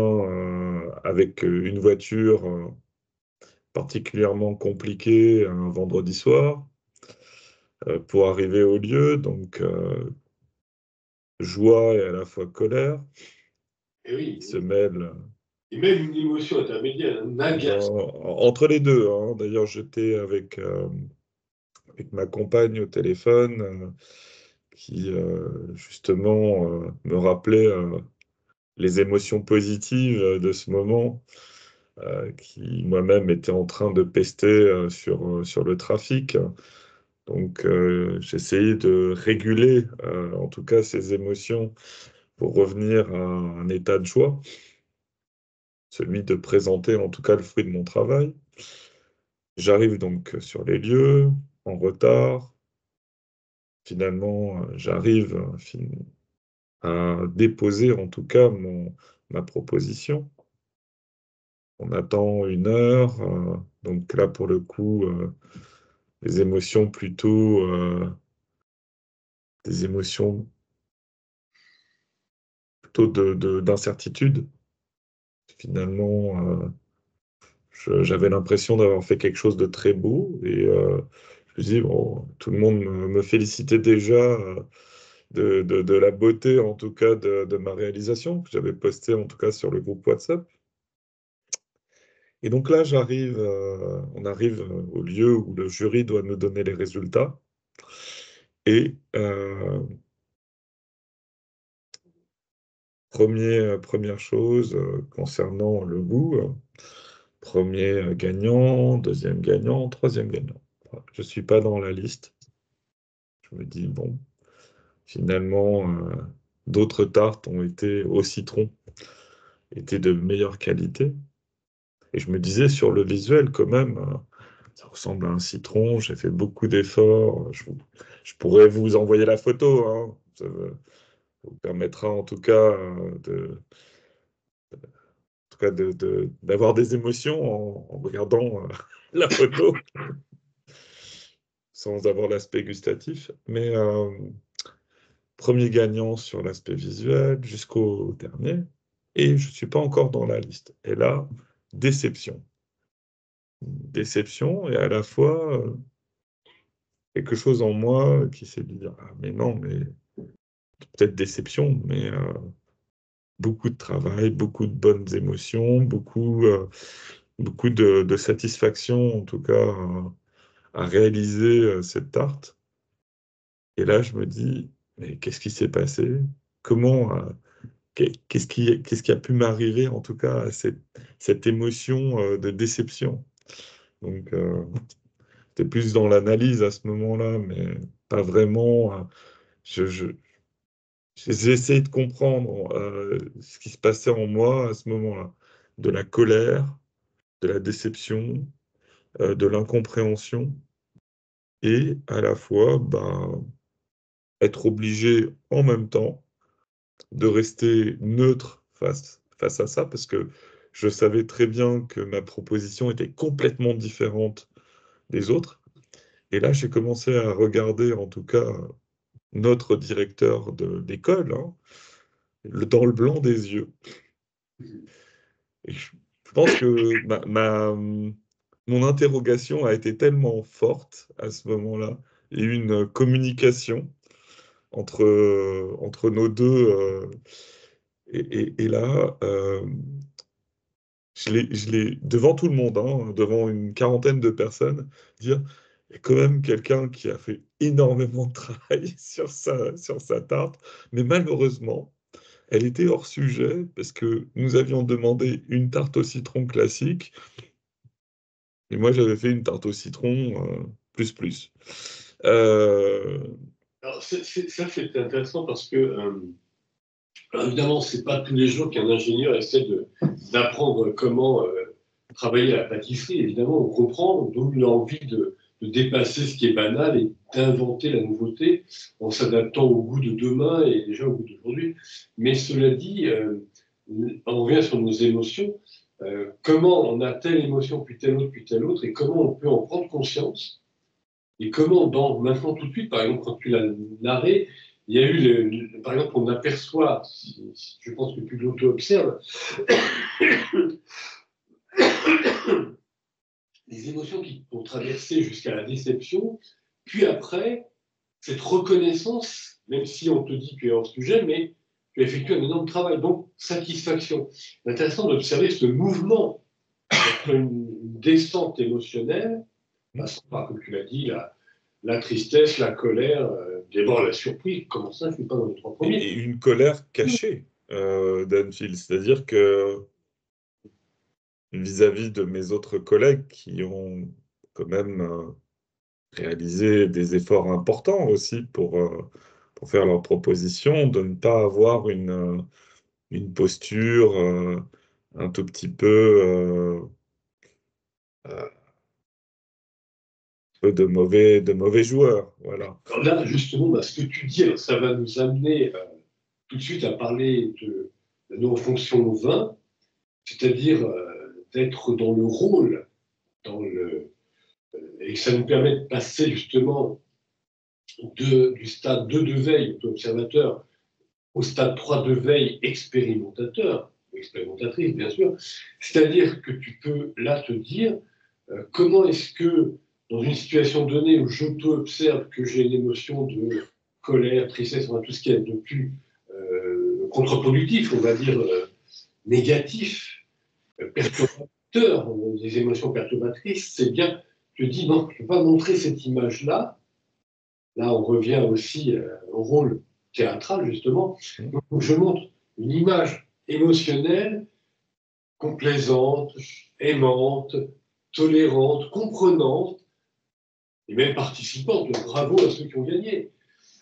avec une voiture particulièrement compliquée un vendredi soir pour arriver au lieu. Donc, joie et à la fois colère Et oui, qui se mêlent et même une émotion intermédiaire, un agacement. entre les deux, hein. D'ailleurs, j'étais avec ma compagne au téléphone qui, justement, me rappelait les émotions positives de ce moment, qui moi-même était en train de pester sur le trafic. Donc, j'essayais de réguler, en tout cas, ces émotions pour revenir à un état de joie, celui de présenter en tout cas le fruit de mon travail. J'arrive donc sur les lieux, en retard. Finalement, j'arrive à déposer en tout cas ma proposition. On attend 1 heure, donc là pour le coup, des émotions plutôt, des émotions plutôt d'incertitude. Finalement, j'avais l'impression d'avoir fait quelque chose de très beau et je me dis, bon, tout le monde me félicitait déjà de la beauté, en tout cas, de ma réalisation, que j'avais postée, en tout cas, sur le groupe WhatsApp. Et donc là, on arrive au lieu où le jury doit nous donner les résultats. Et première chose concernant le goût, premier gagnant, deuxième gagnant, troisième gagnant. Voilà, je ne suis pas dans la liste. Je me dis, bon, finalement, d'autres tartes ont été au citron, étaient de meilleure qualité. Et je me disais, sur le visuel, quand même, ça ressemble à un citron. J'ai fait beaucoup d'efforts. Je pourrais vous envoyer la photo, hein. Ça vous permettra en tout cas d'avoir des émotions en regardant la photo sans avoir l'aspect gustatif. Mais premier gagnant sur l'aspect visuel jusqu'au dernier. Et je ne suis pas encore dans la liste. Et là, déception. Déception et à la fois quelque chose en moi qui s'est dit, ah, mais non, mais peut-être déception, mais beaucoup de travail, beaucoup de bonnes émotions, beaucoup de satisfaction, en tout cas, à réaliser cette tarte. Et là, je me dis, mais qu'est-ce qui s'est passé? Comment, qu'est-ce qui a pu m'arriver, en tout cas, à cette émotion de déception? Donc, c'était plus dans l'analyse à ce moment-là, mais pas vraiment. J'ai essayé de comprendre ce qui se passait en moi à ce moment-là, de la colère, de la déception, de l'incompréhension, et à la fois être obligé en même temps de rester neutre face à ça, parce que je savais très bien que ma proposition était complètement différente des autres. Et là, j'ai commencé à regarder, en tout cas, notre directeur d'école, hein, dans le blanc des yeux. Et je pense que mon interrogation a été tellement forte à ce moment-là, et une communication entre nos deux. Et là, je l'ai devant tout le monde, hein, devant une quarantaine de personnes, dire, il y a quand même quelqu'un qui a fait énormément de travail sur sa tarte, mais malheureusement, elle était hors sujet parce que nous avions demandé une tarte au citron classique et moi j'avais fait une tarte au citron plus plus. Euh, Alors, ça, c'est intéressant parce que, alors, évidemment, c'est pas tous les jours qu'un ingénieur essaie d'apprendre comment travailler à la pâtisserie. Évidemment, on comprend d'où il a envie de dépasser ce qui est banal et d'inventer la nouveauté en s'adaptant au goût de demain et déjà au goût d'aujourd'hui. Mais cela dit, on revient sur nos émotions. Comment on a telle émotion puis telle autre, et comment on peut en prendre conscience. Et comment, maintenant tout de suite, par exemple, quand tu l'as narré, il y a eu, par exemple, on aperçoit, je pense que tu l'auto-observes, les émotions qui ont traversé jusqu'à la déception, puis après, cette reconnaissance, même si on te dit que tu es hors sujet, mais tu effectues un énorme travail, donc satisfaction. C'est intéressant d'observer ce mouvement entre une descente émotionnelle, passant par, comme tu l'as dit, la tristesse, la colère, d'abord la surprise, comment ça, je ne suis pas dans les trois premiers. et une colère cachée d'Anfield, c'est-à-dire que vis-à-vis de mes autres collègues qui ont quand même réalisé des efforts importants aussi pour faire leurs propositions, de ne pas avoir une posture un tout petit euh, peu de mauvais joueurs. Voilà. Alors là, justement, bah, ce que tu dis, alors, ça va nous amener tout de suite à parler de nos fonctions 20, c'est-à-dire d'être dans le rôle, et que ça nous permet de passer justement du stade 2 de veille, observateur, au stade 3 de veille, expérimentateur, expérimentatrice bien sûr, c'est-à-dire que tu peux là te dire comment est-ce que dans une situation donnée où j'auto-observe que j'ai une émotion de colère, tristesse, enfin, tout ce qui est de plus contre-productif, on va dire négatif, perturbateur, des émotions perturbatrices, c'est bien, je dis non, je ne peux pas montrer cette image-là. Là, on revient aussi au rôle théâtral, justement. Donc, je montre une image émotionnelle, complaisante, aimante, tolérante, comprenante, et même participante. Bravo à ceux qui ont gagné.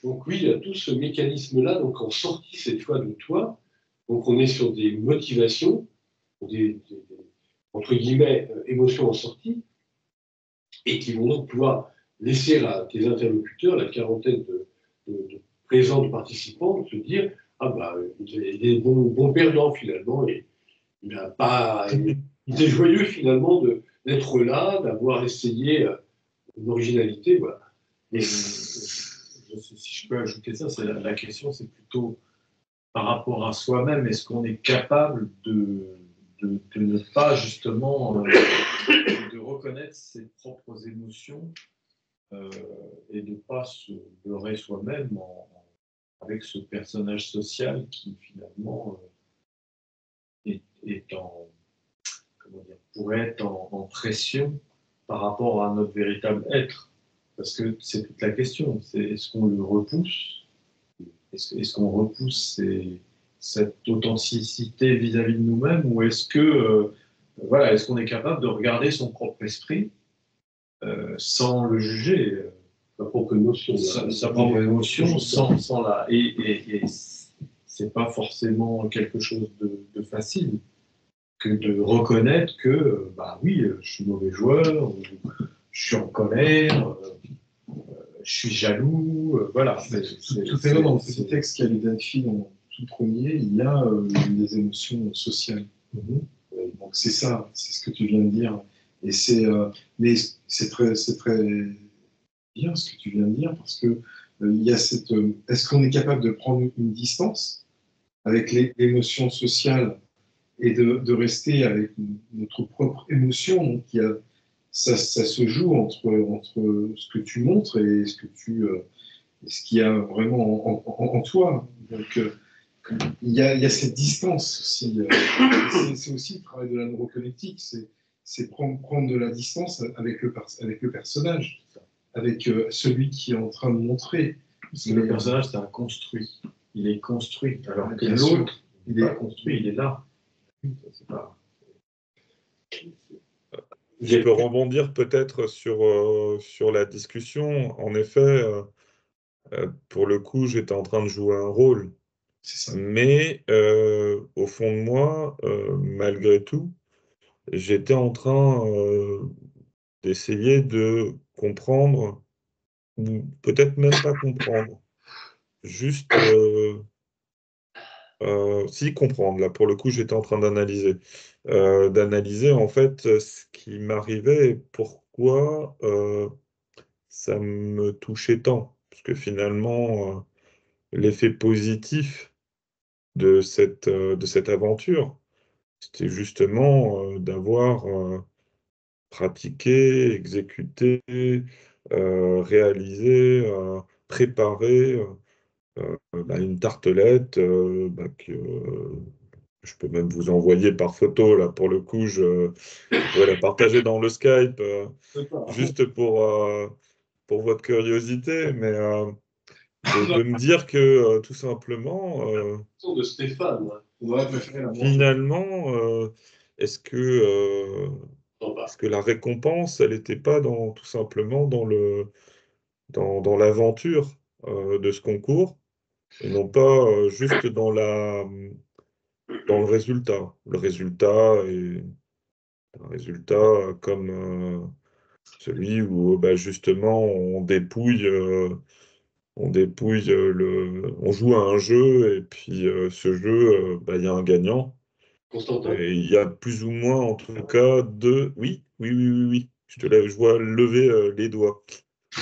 Donc oui, il y a tout ce mécanisme-là, donc en sortie cette fois de toi. Donc on est sur des motivations, entre guillemets, émotions en sortie, et qui vont donc pouvoir laisser à tes interlocuteurs, la quarantaine de présents, de participants, se dire ah bah il est bon perdant finalement, et il n'a pas, il est joyeux finalement d'être là, d'avoir essayé une originalité, voilà. Et si je peux ajouter ça, c'est la question, c'est plutôt par rapport à soi-même, est-ce qu'on est capable de ne pas justement de reconnaître ses propres émotions et de ne pas se leurrer soi-même avec ce personnage social qui finalement est en, comment dire, pourrait être en pression par rapport à notre véritable être. Parce que c'est toute la question, c'est est-ce qu'on le repousse? Est-ce qu'on repousse cette authenticité vis-à-vis de nous-mêmes, ou est-ce que voilà, est-ce qu'on est capable de regarder son propre esprit sans le juger, sa propre émotion, sa propre émotion, sans la et c'est pas forcément quelque chose de facile que de reconnaître que bah oui, je suis mauvais joueur, ou je suis en colère. Je suis jaloux, voilà. Tout à l'heure, dans le petit texte qu'il y a d'Anfield en tout premier, il y a des émotions sociales. Donc c'est ça, c'est ce que tu viens de dire. Et mais c'est très bien ce que tu viens de dire, parce que il y a cette. Est-ce qu'on est capable de prendre une distance avec l'émotion sociale et de rester avec notre propre émotion? Donc il y a ça se joue entre ce que tu montres et ce qu'il y a vraiment en toi. Donc, il y a cette distance aussi. C'est aussi le travail de la neuroconnectique, c'est prendre de la distance avec le personnage, avec celui qui est en train de montrer. Parce que le personnage, c'est un construit. Il est construit. Alors que Bien sûr. l'autre, il n'est pas construit, il est là. C'est pas... Je peux rebondir peut-être sur la discussion. En effet, pour le coup, j'étais en train de jouer un rôle. C'est ça. Mais au fond de moi, malgré tout, j'étais en train d'essayer de comprendre, ou peut-être même pas comprendre, juste si comprendre. Là, pour le coup, j'étais en train d'analyser en fait ce qui m'arrivait et pourquoi ça me touchait tant. Parce que finalement, l'effet positif de cette aventure, c'était justement d'avoir pratiqué, exécuté, réalisé, préparé une tartelette que je peux même vous envoyer par photo. Là, pour le coup, je pourrais la partager dans le Skype juste pour votre curiosité, mais de me dire que tout simplement, De Stéphane. finalement, est-ce que la récompense, elle n'était pas tout simplement dans l'aventure de ce concours et non pas juste dans le résultat. Le résultat est un résultat comme celui où justement on joue à un jeu et puis ce jeu, il y a un gagnant. Constantin. Et il y a plus ou moins, en tout cas, deux. Oui, oui, oui, oui, oui. Je vois lever les doigts.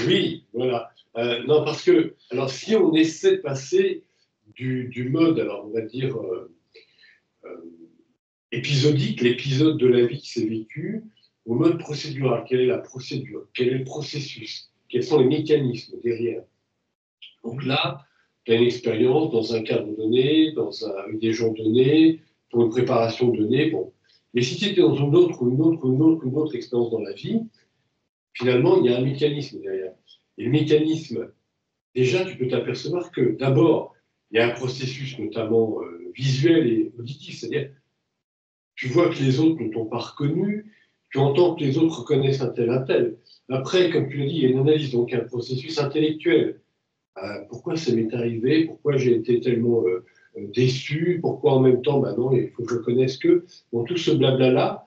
Oui, voilà. Non, parce que, alors, si on essaie de passer du mode, alors on va dire, épisodique, l'épisode de la vie qui s'est vécu, au mode procédural, quelle est la procédure, quel est le processus, quels sont les mécanismes derrière. Donc là, tu as une expérience dans un cadre donné, avec des gens donnés, pour une préparation donnée. Bon. Mais si tu étais dans une autre expérience dans la vie, finalement, il y a un mécanisme derrière. Et le mécanisme, déjà, tu peux t'apercevoir que, d'abord, il y a un processus notamment visuel et auditif, c'est-à-dire, tu vois que les autres ne t'ont pas reconnu, tu entends que les autres reconnaissent un tel. Après, comme tu l'as dit, il y a une analyse, donc un processus intellectuel. Pourquoi ça m'est arrivé, pourquoi j'ai été tellement déçu, pourquoi en même temps, non, il faut que je connaisse que. Bon, tout ce blabla-là,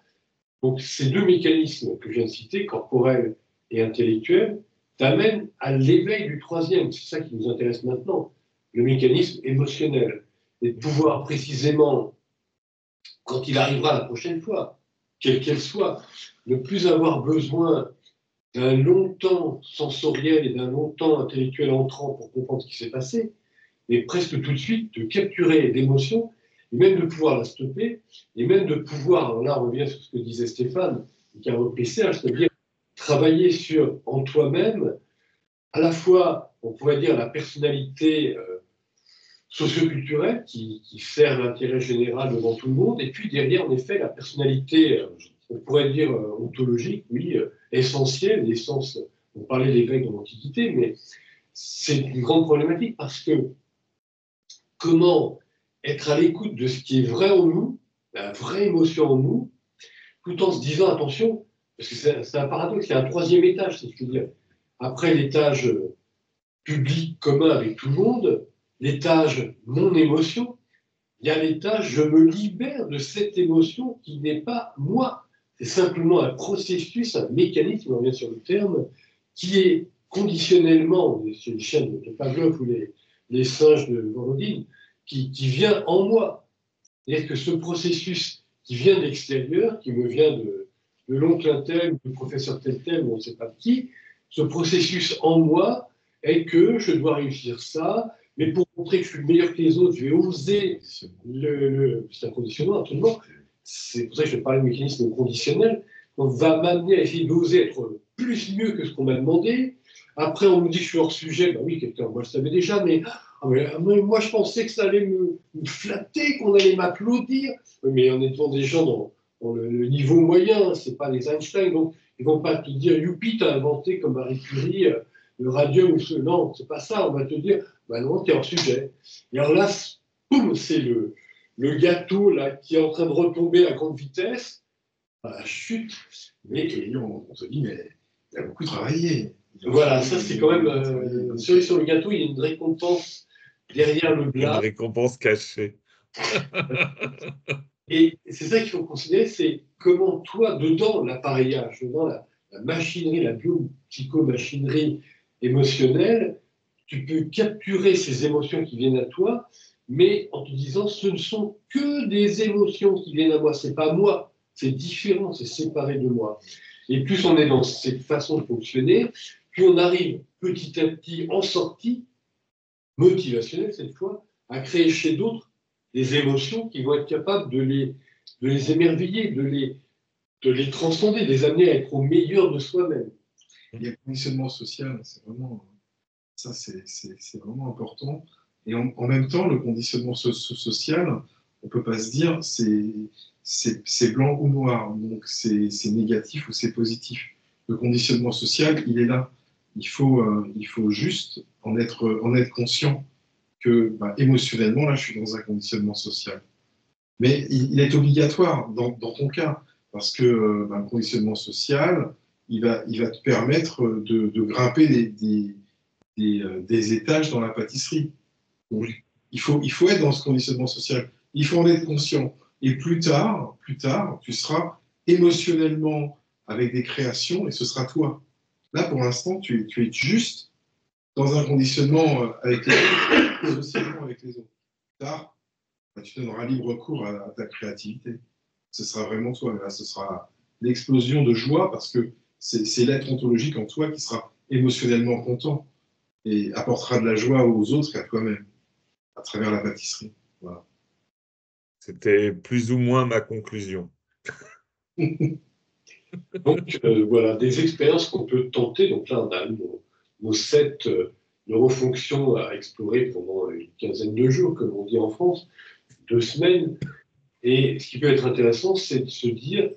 donc ces deux mécanismes que je viens de citer, corporel et intellectuel, t'amènent à l'éveil du troisième, c'est ça qui nous intéresse maintenant, le mécanisme émotionnel. Et de pouvoir précisément, quand il arrivera la prochaine fois, quelle qu'elle soit, ne plus avoir besoin d'un long temps sensoriel et d'un long temps intellectuel entrant pour comprendre ce qui s'est passé, mais presque tout de suite de capturer l'émotion, et même de pouvoir la stopper, et même de pouvoir, alors là on revient sur ce que disait Stéphane, qui a repris Serge, c'est-à-dire travailler en toi-même, à la fois, on pourrait dire, la personnalité socioculturelle qui sert l'intérêt général devant tout le monde, et puis derrière, en effet, la personnalité, on pourrait dire ontologique, oui, essentielle, l'essence, on parlait des Grecs dans l'Antiquité, mais c'est une grande problématique parce que comment être à l'écoute de ce qui est vrai en nous, la vraie émotion en nous, tout en se disant attention, parce que c'est un paradoxe, il y a un troisième étage, c'est ce que je veux dire. Après l'étage public commun avec tout le monde, l'étage mon émotion, il y a l'étage je me libère de cette émotion qui n'est pas moi. C'est simplement un processus, un mécanisme, on revient sur le terme, qui est conditionnellement, c'est les chiens de Pavlov ou les singes de Vorodine, qui vient en moi. C'est-à-dire que ce processus qui vient de l'extérieur, qui me vient de l'oncle un tel, du professeur tel, ou on ne sait pas de qui, ce processus en moi est que je dois réussir ça, mais pour montrer que je suis meilleur que les autres, je vais oser c'est un conditionnement, absolument. C'est pour ça que je vais parler de mécanisme conditionnel. On va m'amener à essayer d'oser être plus mieux que ce qu'on m'a demandé. Après, on me dit que je suis hors sujet. Ben oui, quelqu'un, moi je savais déjà, mais Moi, je pensais que ça allait me flatter, qu'on allait m'applaudir. Oui, mais on est devant des gens dans le niveau moyen, hein, c'est pas les Einstein, donc ils vont pas te dire youpi, t'as inventé comme Marie Curie le radium ou ce. Non, c'est pas ça. On va te dire, bah non, t'es hors sujet. Et alors là, boum, c'est le gâteau là qui est en train de retomber à grande vitesse. La chute. Mais on se dit, mais il a beaucoup travaillé. Voilà, ça c'est quand même cerise sur le gâteau. Il y a une récompense derrière le Une plat. récompense cachée. Et c'est ça qu'il faut considérer, c'est comment toi, dedans l'appareillage, dedans la machinerie, la biopsychomachinerie émotionnelle, tu peux capturer ces émotions qui viennent à toi, mais en te disant ce ne sont que des émotions qui viennent à moi, c'est pas moi, c'est différent, c'est séparé de moi. Et plus on est dans cette façon de fonctionner, plus on arrive petit à petit en sortie, motivationnelle cette fois, à créer chez d'autres des émotions qui vont être capables de les émerveiller, de les transcender, de les amener à être au meilleur de soi-même. Il y a le conditionnement social, c'est vraiment, ça c'est vraiment important. Et en même temps, le conditionnement social, on ne peut pas se dire c'est blanc ou noir, donc c'est négatif ou c'est positif. Le conditionnement social, il est là. Il faut juste en être conscient que émotionnellement, là, je suis dans un conditionnement social. Mais il est obligatoire dans ton cas, parce que le conditionnement social, il va te permettre de grimper des étages dans la pâtisserie. Donc, il faut être dans ce conditionnement social. Il faut en être conscient. Et plus tard, tu seras émotionnellement avec des créations et ce sera toi. Là, pour l'instant, tu es juste dans un conditionnement avec les autres, socialement avec les autres. Plus tard, tu donneras libre cours à ta créativité. Ce sera vraiment toi. Là, ce sera l'explosion de joie parce que c'est l'être ontologique en toi qui sera émotionnellement content et apportera de la joie aux autres et à toi-même à travers la pâtisserie. Voilà. C'était plus ou moins ma conclusion. Donc voilà, des expériences qu'on peut tenter. Donc là, on a nos 7 neurofonctions à explorer pendant une quinzaine de jours, comme on dit en France, 2 semaines. Et ce qui peut être intéressant, c'est de se dire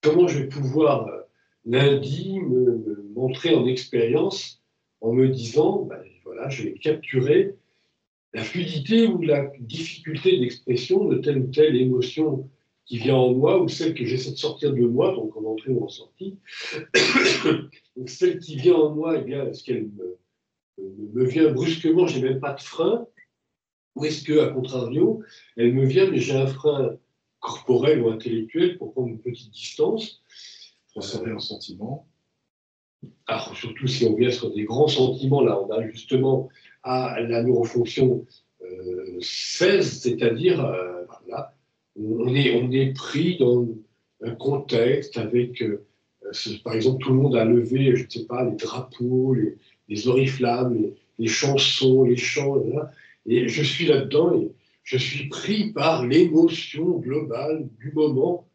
comment je vais pouvoir lundi me montrer en expérience en me disant, voilà, je vais capturer la fluidité ou la difficulté d'expression de telle ou telle émotion qui vient en moi ou celle que j'essaie de sortir de moi, donc en entrée ou en sortie. Donc celle qui vient en moi, eh bien, est-ce qu'elle me vient brusquement, j'ai même pas de frein, ou est-ce que, à contrario, elle me vient, mais j'ai un frein corporel ou intellectuel pour prendre une petite distance. Transformer en sentiment. Alors, surtout si on vient sur des grands sentiments, là, on a justement à la neurofonction 16, c'est-à-dire, voilà, on est pris dans un contexte avec, par exemple, tout le monde a levé, je ne sais pas, les drapeaux, les oriflammes, les chansons, les chants, là, et je suis là-dedans et je suis pris par l'émotion globale du moment.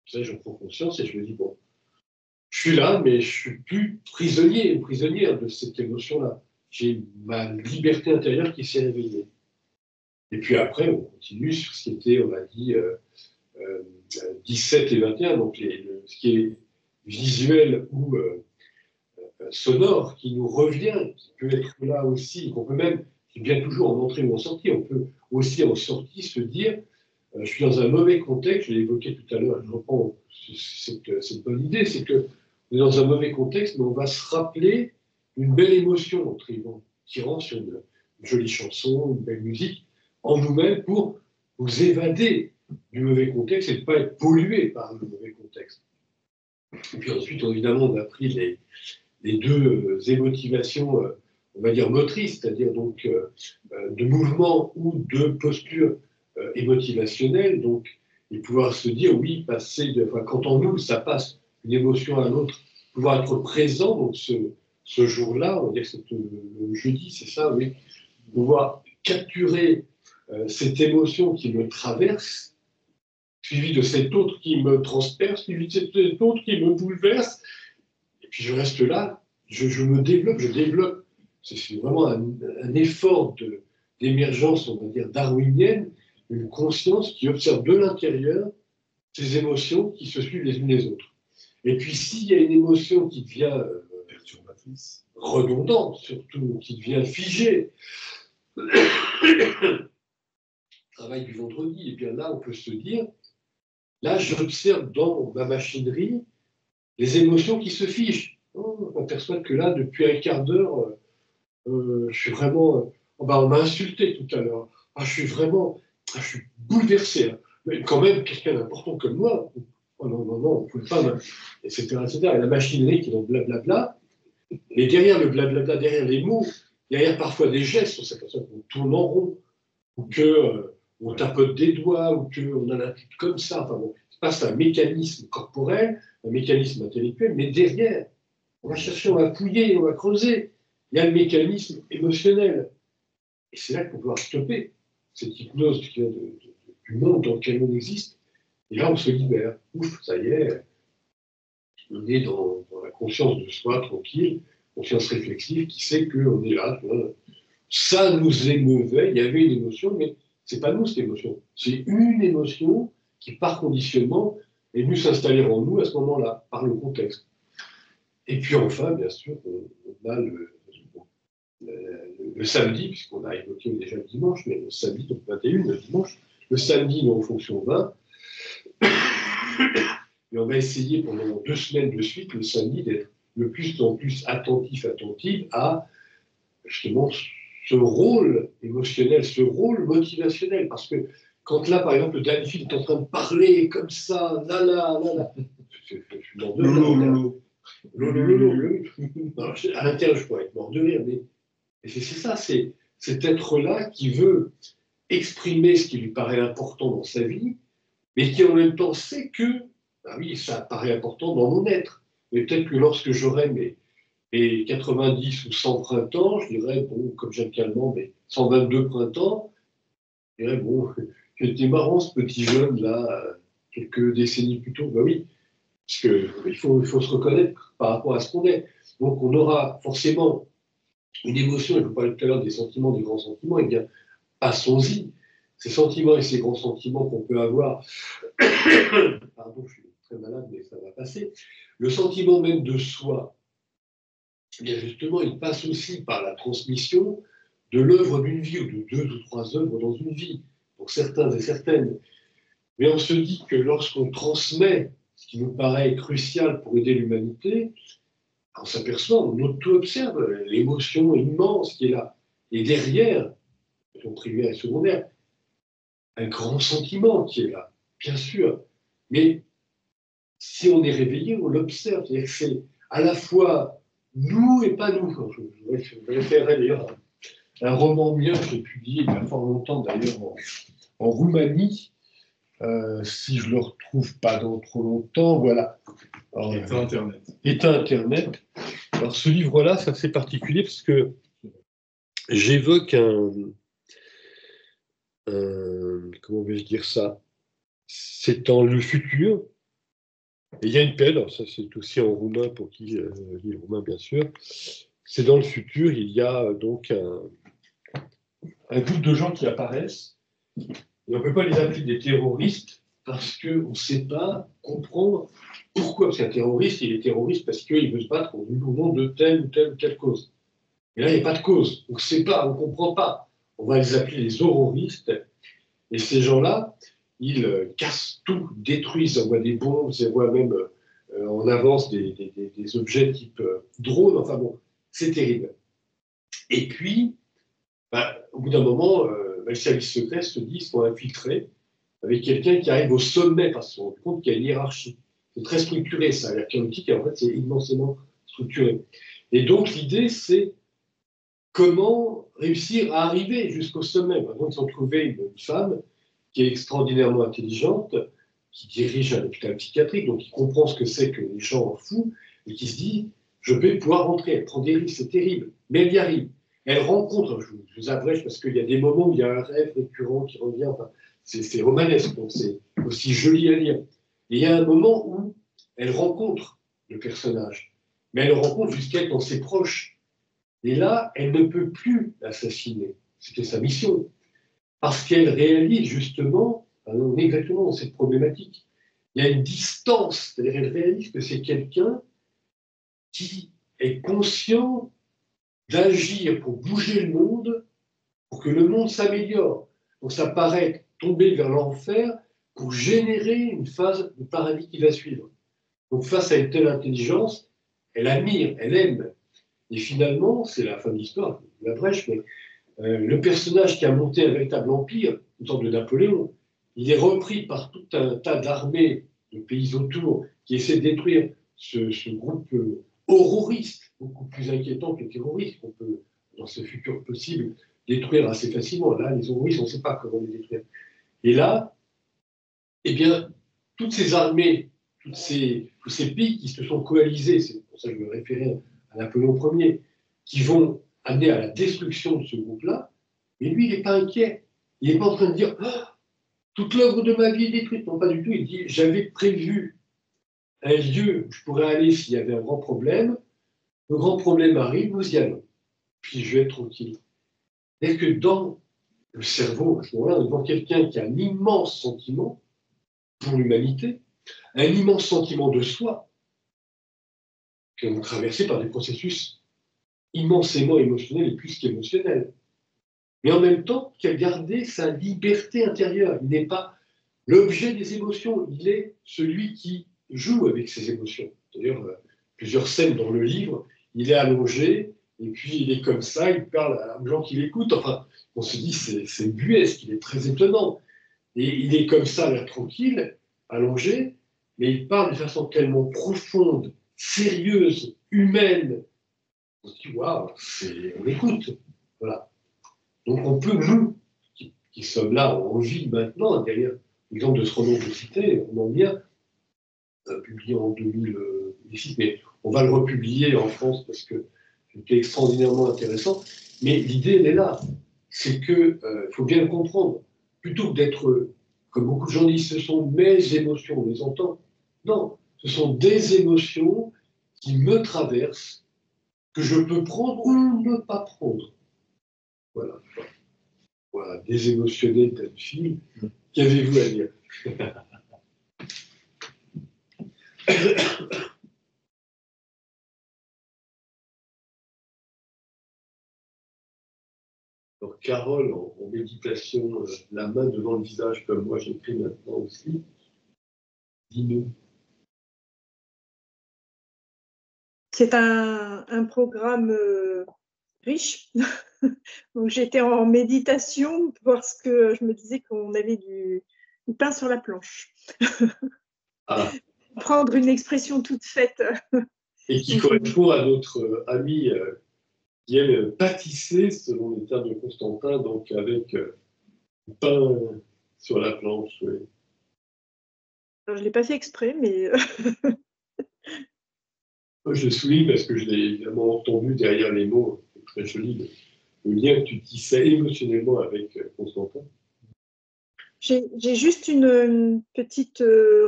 Ça, j'en prends conscience et je me dis, bon, je suis là, mais je suis plus prisonnier ou prisonnière de cette émotion-là. J'ai ma liberté intérieure qui s'est réveillée. Et puis après, on continue sur ce qui était, on a dit, 17 et 21, donc ce qui est visuel ou sonore, qui nous revient, qui peut être là aussi, qu'on peut même, qui vient toujours en entrée ou en sortie, on peut aussi en sortie se dire, je suis dans un mauvais contexte, je l'ai évoqué tout à l'heure, je reprends cette bonne idée, c'est que on est dans un mauvais contexte, mais on va se rappeler une belle émotion en tirant sur une jolie chanson, une belle musique, en nous-mêmes pour nous évader du mauvais contexte et ne pas être pollué par le mauvais contexte. Et puis ensuite, évidemment, on a pris les deux émotivations, on va dire motrices, c'est-à-dire donc de mouvement ou de posture émotivationnelle, donc, et pouvoir se dire, oui, quand en nous, ça passe d'une émotion à l'autre, pouvoir être présent, donc ce jour-là, on va dire que c'est le jeudi, c'est ça, oui, pouvoir capturer cette émotion qui me traverse, suivi de cette autre qui me transperce, suivi de cette autre qui me bouleverse, et puis je reste là, je me développe, je développe. C'est vraiment un effort d'émergence, on va dire, darwinienne, une conscience qui observe de l'intérieur ces émotions qui se suivent les unes les autres. Et puis, s'il y a une émotion qui devient perturbatrice, redondante, surtout, qui devient figée, travail du vendredi, et bien là, on peut se dire, là, j'observe dans ma machinerie les émotions qui se figent. On aperçoit que là, depuis un quart d'heure, je suis vraiment... on m'a insulté tout à l'heure. Je suis bouleversé. Hein. Mais quand même, quelqu'un d'important comme moi, oh non, on ne peut pas, etc., etc. Et la machinerie qui est dans blablabla, mais derrière le blablabla, derrière les mots, derrière parfois des gestes, on s'aperçoit qu'on tourne en rond, ou qu'on tapote des doigts, ou qu'on a la tête comme ça. Enfin bon, c'est pas un mécanisme corporel, un mécanisme intellectuel, mais derrière, on va chercher, on va fouiller, on va creuser. Il y a le mécanisme émotionnel. Et c'est là qu'on doit stopper cette hypnose du monde dans lequel on existe. Et là, on se libère. Ouf, ça y est, on est dans la conscience de soi, tranquille, conscience réflexive, qui sait qu'on est là. Tu vois. Ça nous émeuvait, il y avait une émotion, mais c'est pas nous, cette émotion. C'est une émotion qui, par conditionnement, est venue s'installer en nous à ce moment-là, par le contexte. Et puis enfin, bien sûr, on a le samedi, puisqu'on a évoqué déjà le dimanche, mais le samedi, donc 21, le dimanche, le samedi, nous en fonction 20, et on va essayer pendant 2 semaines de suite, le samedi, d'être de plus en plus attentif à justement ce rôle émotionnel, ce rôle motivationnel, parce que quand là, par exemple, Danfield est en train de parler comme ça, là, je suis mort de rire. À l'intérieur, je pourrais être mort de rire, mais c'est ça, c'est cet être-là qui veut exprimer ce qui lui paraît important dans sa vie, mais qui en même temps sait que, ah oui, ça paraît important dans mon être. Mais peut-être que lorsque j'aurai mes 90 ou 100 printemps, je dirais, bon, comme Jacques Calment, mais 122 printemps, je dirais, bon, c'était marrant ce petit jeune-là, quelques décennies plus tôt. Ben oui, parce qu'il faut se reconnaître par rapport à ce qu'on est. Donc on aura forcément une émotion, et je vous parlais tout à l'heure des sentiments, des grands sentiments, eh bien, passons-y. Ces sentiments et ces grands sentiments qu'on peut avoir, pardon, je suis très malade, mais ça va passer, le sentiment même de soi, eh bien justement, il passe aussi par la transmission de l'œuvre d'une vie, ou de 2 ou 3 œuvres dans une vie, pour certains et certaines. Mais on se dit que lorsqu'on transmet ce qui nous paraît crucial pour aider l'humanité, on s'aperçoit, on auto-observe l'émotion immense qui est là. Et derrière, en primaire et secondaire, un grand sentiment qui est là, bien sûr. Mais si on est réveillé, on l'observe. C'est-à-dire que c'est à la fois nous et pas nous. Je référerai d'ailleurs à un roman mien que j'ai publié il y a fort longtemps, d'ailleurs, en Roumanie. Si je ne le retrouve pas dans trop longtemps, voilà. État Internet. Alors ce livre-là, c'est assez particulier parce que j'évoque comment vais-je dire ça? C'est dans le futur. Et il y a une période, ça c'est aussi en roumain pour qui lit le roumain bien sûr. C'est dans le futur, il y a donc un groupe de gens qui apparaissent. Et on ne peut pas les appeler des terroristes parce qu'on ne sait pas comprendre pourquoi. Parce qu'un terroriste, il est terroriste parce qu'il veut se battre au nom de telle ou telle cause. Mais là, il n'y a pas de cause. On ne sait pas, on ne comprend pas. On va les appeler les horroristes. Et ces gens-là, ils cassent tout, détruisent, ils envoient des bombes, ils envoient même en avance des objets type drone. Enfin bon, c'est terrible. Et puis, au bout d'un moment, les services secrets se disent qu'on va infiltrer avec quelqu'un qui arrive au sommet, parce qu'ils se rendent compte qu'il y a une hiérarchie. C'est très structuré, ça. La chaotique, en fait, c'est immensément structuré. Et donc, l'idée, c'est comment réussir à arriver jusqu'au sommet. Par exemple, ils ont trouvé une femme qui est extraordinairement intelligente, qui dirige un hôpital psychiatrique, donc qui comprend ce que c'est que les gens en fous, et qui se dit, je vais pouvoir rentrer, elle prend des risques, c'est terrible, mais elle y arrive. Elle rencontre, je vous abrège parce qu'il y a des moments où il y a un rêve récurrent qui revient, enfin, c'est romanesque, donc c'est aussi joli à lire. Et il y a un moment où elle rencontre le personnage, mais elle le rencontre jusqu'à être dans ses proches. Et là, elle ne peut plus l'assassiner. c'était sa mission. Parce qu'elle réalise justement, on est exactement dans cette problématique. Il y a une distance, c'est-à-dire elle réalise que c'est quelqu'un qui est conscient d'agir pour bouger le monde, pour que le monde s'améliore. Donc ça paraît tomber vers l'enfer pour générer une phase de paradis qui va suivre. Donc face à une telle intelligence, elle admire, elle aime. Et finalement, c'est la fin de l'histoire, la brèche, mais le personnage qui a monté un véritable empire, une sorte de Napoléon, il est repris par tout un tas d'armées de pays autour qui essaient de détruire ce groupe horroriste, beaucoup plus inquiétant que les terroristes qu'on peut, dans ce futur possible, détruire assez facilement. Là, les horroristes, on ne sait pas comment les détruire. Et là, eh bien, toutes ces armées, tous ces pays qui se sont coalisés, c'est pour ça que je me référais à Napoléon Ier, qui vont amener à la destruction de ce groupe-là, mais lui, il n'est pas inquiet. Il n'est pas en train de dire ah, toute l'œuvre de ma vie est détruite. Non, pas du tout. Il dit j'avais prévu un lieu où je pourrais aller s'il y avait un grand problème. Le grand problème arrive, nous y allons. Puis je vais être tranquille. Est-ce que dans le cerveau, à ce moment-là, on est devant quelqu'un qui a un immense sentiment pour l'humanité, un immense sentiment de soi, qui est traversé par des processus immensément émotionnels et plus qu'émotionnels. Mais en même temps, qui a gardé sa liberté intérieure. Il n'est pas l'objet des émotions, il est celui qui joue avec ses émotions. D'ailleurs, plusieurs scènes dans le livre, il est allongé, et puis il est comme ça, il parle aux gens qui l'écoutent. Enfin, on se dit, c'est buesque, il est très étonnant. Et il est comme ça, là, tranquille, allongé, mais il parle de façon tellement profonde, sérieuse, humaine. On se dit, waouh, on écoute. Voilà. Donc on peut, nous, qui sommes là en vie maintenant, derrière l'exemple de ce roman que je citais, on en vient, publié en 2006, mais on va le republier en France parce que c'était extraordinairement intéressant. Mais l'idée, elle est là. C'est qu'il faut bien le comprendre. Plutôt que d'être, comme beaucoup de gens disent, ce sont mes émotions, on les entend. Non, ce sont des émotions qui me traversent, que je peux prendre ou ne pas prendre. Voilà. Voilà, désémotionné tel film. Qu'avez-vous à dire? Alors, Carole, en méditation, la main devant le visage, comme moi j'écris maintenant aussi, dis-nous. C'est un programme riche. Donc j'étais en méditation parce que je me disais qu'on avait du pain sur la planche. Ah. Prendre une expression toute faite. Et qui correspond à notre ami qui aime pâtisser, selon les termes de Constantin, donc avec du pain sur la planche. Oui. Alors, je ne l'ai pas fait exprès, mais... Je souligne parce que je l'ai évidemment entendu derrière les mots, c'est très joli, le lien que tu tissais émotionnellement avec Constantin. J'ai juste une petite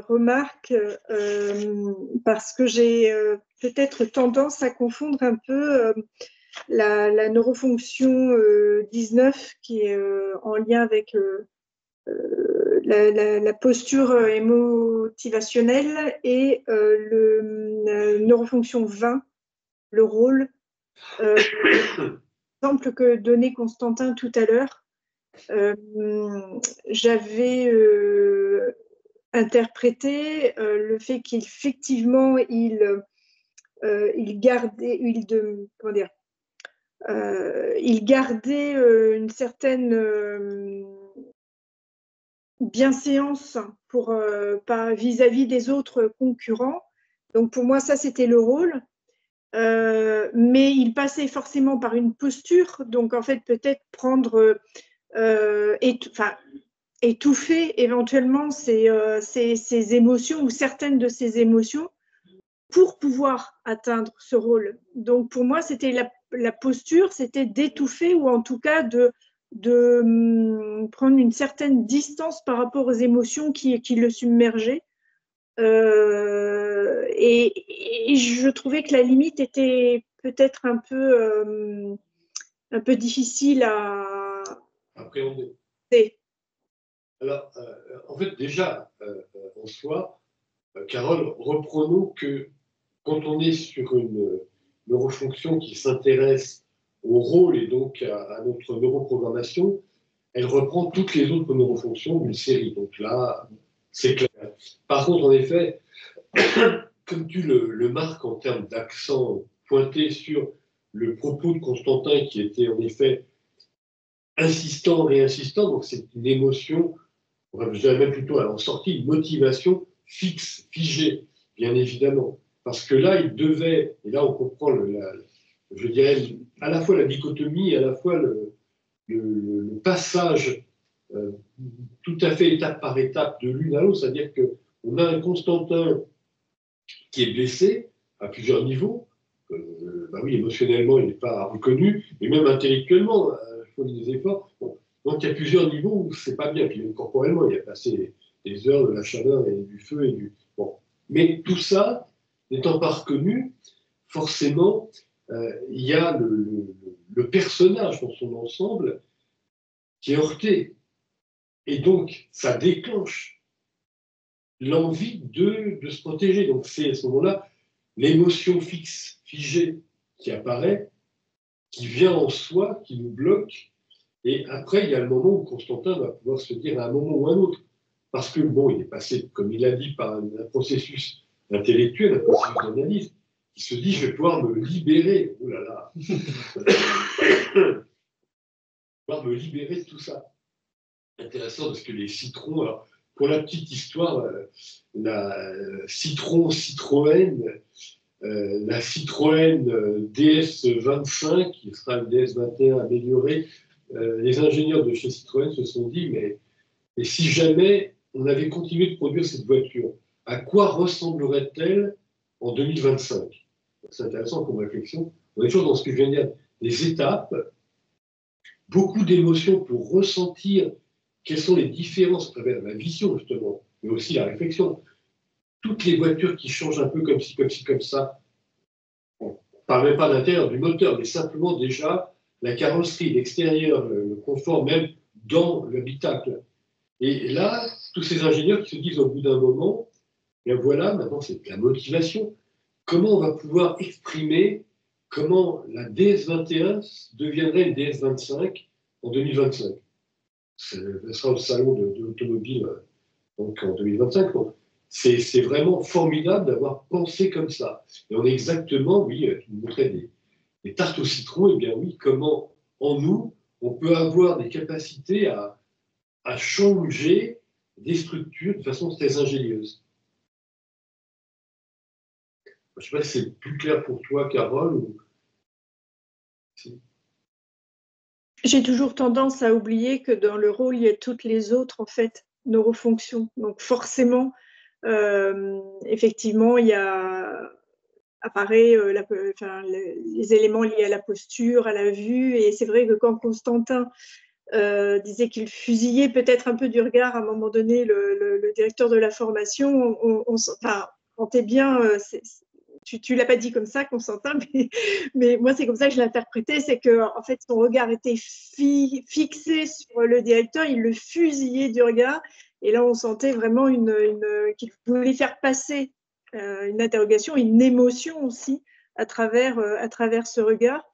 remarque parce que j'ai peut-être tendance à confondre un peu la neurofonction 19 qui est en lien avec la posture émotivationnelle et le neurofonction 20, le rôle, exemple que donnait Constantin tout à l'heure. J'avais interprété le fait qu'effectivement il gardait une certaine bienséance pour pas vis-à-vis des autres concurrents. Donc pour moi ça c'était le rôle. Mais il passait forcément par une posture, donc en fait peut-être prendre étouffer éventuellement ces émotions ou certaines de ces émotions pour pouvoir atteindre ce rôle. Donc pour moi, c'était la posture, c'était d'étouffer ou en tout cas de prendre une certaine distance par rapport aux émotions qui le submergeaient. Et je trouvais que la limite était peut-être un peu difficile appréhender. C'est. Alors, en fait, déjà, en soi, Carole, reprenons que quand on est sur une neurofonction qui s'intéresse au rôle et donc à notre neuroprogrammation, elle reprend toutes les autres neurofonctions d'une série. Donc là, c'est clair. Par contre, en effet, comme tu le marques en termes d'accent pointé sur le propos de Constantin qui était en effet insistant, réinsistant, donc c'est une émotion, je dirais même plutôt en sortie, une motivation fixe, figée, bien évidemment. Parce que là, il devait, et là on comprend, je dirais, à la fois la dichotomie et à la fois le passage tout à fait étape par étape de l'une à l'autre, c'est-à-dire qu'on a un Constantin qui est blessé à plusieurs niveaux. Bah oui, émotionnellement, il n'est pas reconnu, et même intellectuellement, il faut des efforts. Bon. Donc il y a plusieurs niveaux où c'est pas bien. Puis même corporellement, il a passé des heures de la chaleur et du feu et du. Bon. Mais tout ça, n'étant pas reconnu, forcément, il y a le personnage dans son ensemble qui est heurté. Et donc, ça déclenche l'envie de se protéger. Donc, c'est à ce moment-là l'émotion fixe, figée, qui apparaît, qui vient en soi, qui nous bloque. Et après, il y a le moment où Constantin va pouvoir se dire à un moment ou à un autre, parce que, bon, il est passé, comme il l'a dit, par un processus intellectuel, un processus d'analyse, qui se dit, je vais pouvoir me libérer. Oh là là. Pouvoir me libérer de tout ça. Intéressant parce que les citrons, alors, pour la petite histoire, la Citroën, la Citroën DS25, qui sera une DS21 améliorée, les ingénieurs de chez Citroën se sont dit, mais si jamais on avait continué de produire cette voiture, à quoi ressemblerait-elle en 2025 ? C'est intéressant comme réflexion. On est toujours dans ce que je viens de dire, des étapes, beaucoup d'émotions pour ressentir quelles sont les différences à travers la vision, justement, mais aussi la réflexion. Toutes les voitures qui changent un peu comme ci, comme ça, on ne parle même pas de l'intérieur du moteur, mais simplement déjà la carrosserie, l'extérieur, le confort même dans l'habitacle. Et là, tous ces ingénieurs qui se disent au bout d'un moment, bien voilà, maintenant c'est de la motivation. Comment on va pouvoir exprimer comment la DS21 deviendrait une DS25 en 2025 ? Ça sera au salon de l'automobile donc en 2025. Donc, c'est vraiment formidable d'avoir pensé comme ça. Et on est exactement, oui, tu me montrais des tartes au citron, et bien oui, comment en nous, on peut avoir des capacités à changer des structures de façon très ingénieuse. Je ne sais pas si c'est plus clair pour toi, Carole. Ou... Si. J'ai toujours tendance à oublier que dans le rôle, il y a toutes les autres, en fait, neurofonctions. Donc forcément, effectivement, il y a apparaît les éléments liés à la posture, à la vue. Et c'est vrai que quand Constantin disait qu'il fusillait peut-être un peu du regard à un moment donné le directeur de la formation, on sentait bien... tu l'as pas dit comme ça, Constantin, mais moi, c'est comme ça que je l'interprétais, c'est que en fait, son regard était fixé sur le directeur, il le fusillait du regard, et là, on sentait vraiment qu'il voulait faire passer une interrogation, une émotion aussi à travers ce regard.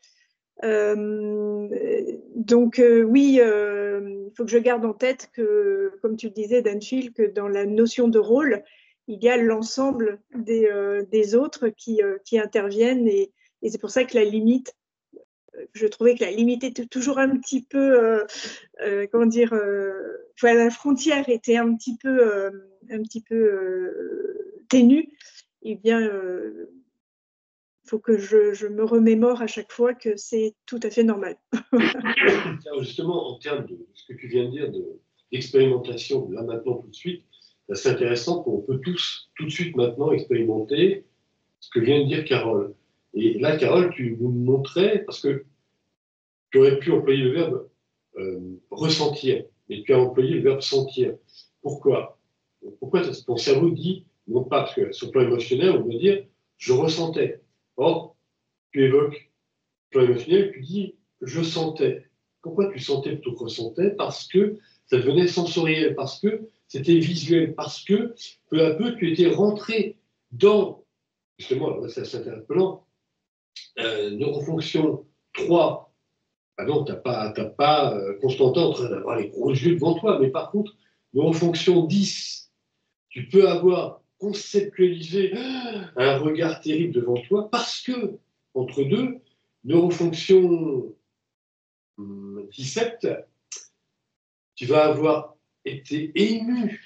Donc oui, il faut que je garde en tête que, comme tu le disais, Danfield, que dans la notion de rôle, il y a l'ensemble des autres qui interviennent, et c'est pour ça que la limite, je trouvais que la limite était toujours un petit peu, comment dire, la frontière était un petit peu ténue. Eh bien, il faut que je me remémore à chaque fois que c'est tout à fait normal. Justement, en termes de ce que tu viens de dire, d'expérimentation, là maintenant tout de suite, c'est intéressant qu'on peut tous, tout de suite maintenant, expérimenter ce que vient de dire Carole. Et là, Carole, tu nous montrais, parce que tu aurais pu employer le verbe ressentir, mais tu as employé le verbe sentir. Pourquoi ton cerveau dit, non pas, parce que sur le plan émotionnel, on veut dire je ressentais. Or, tu évoques le plan émotionnel, tu dis je sentais. Pourquoi tu sentais plutôt que ressentais? Parce que ça devenait sensoriel, parce que c'était visuel, parce que peu à peu, tu étais rentré dans, justement, c'est interpellant, neurofonction 3. Ah non, tu n'as pas Constantin en train d'avoir les gros yeux devant toi, mais par contre, neurofonction 10, tu peux avoir conceptualisé un regard terrible devant toi parce que, entre deux, neurofonction 17, tu vas avoir été ému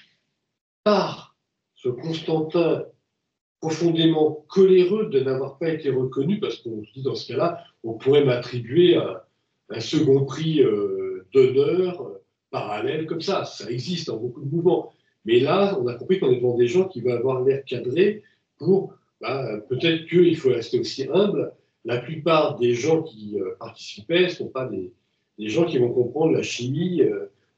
par ce Constantin profondément coléreux de n'avoir pas été reconnu, parce qu'on se dit dans ce cas-là, on pourrait m'attribuer un second prix d'honneur parallèle comme ça. Ça existe dans beaucoup de mouvements. Mais là, on a compris qu'on est devant des gens qui vont avoir l'air cadré pour... peut-être qu'il faut rester aussi humble. La plupart des gens qui participaient ne sont pas des gens qui vont comprendre la chimie.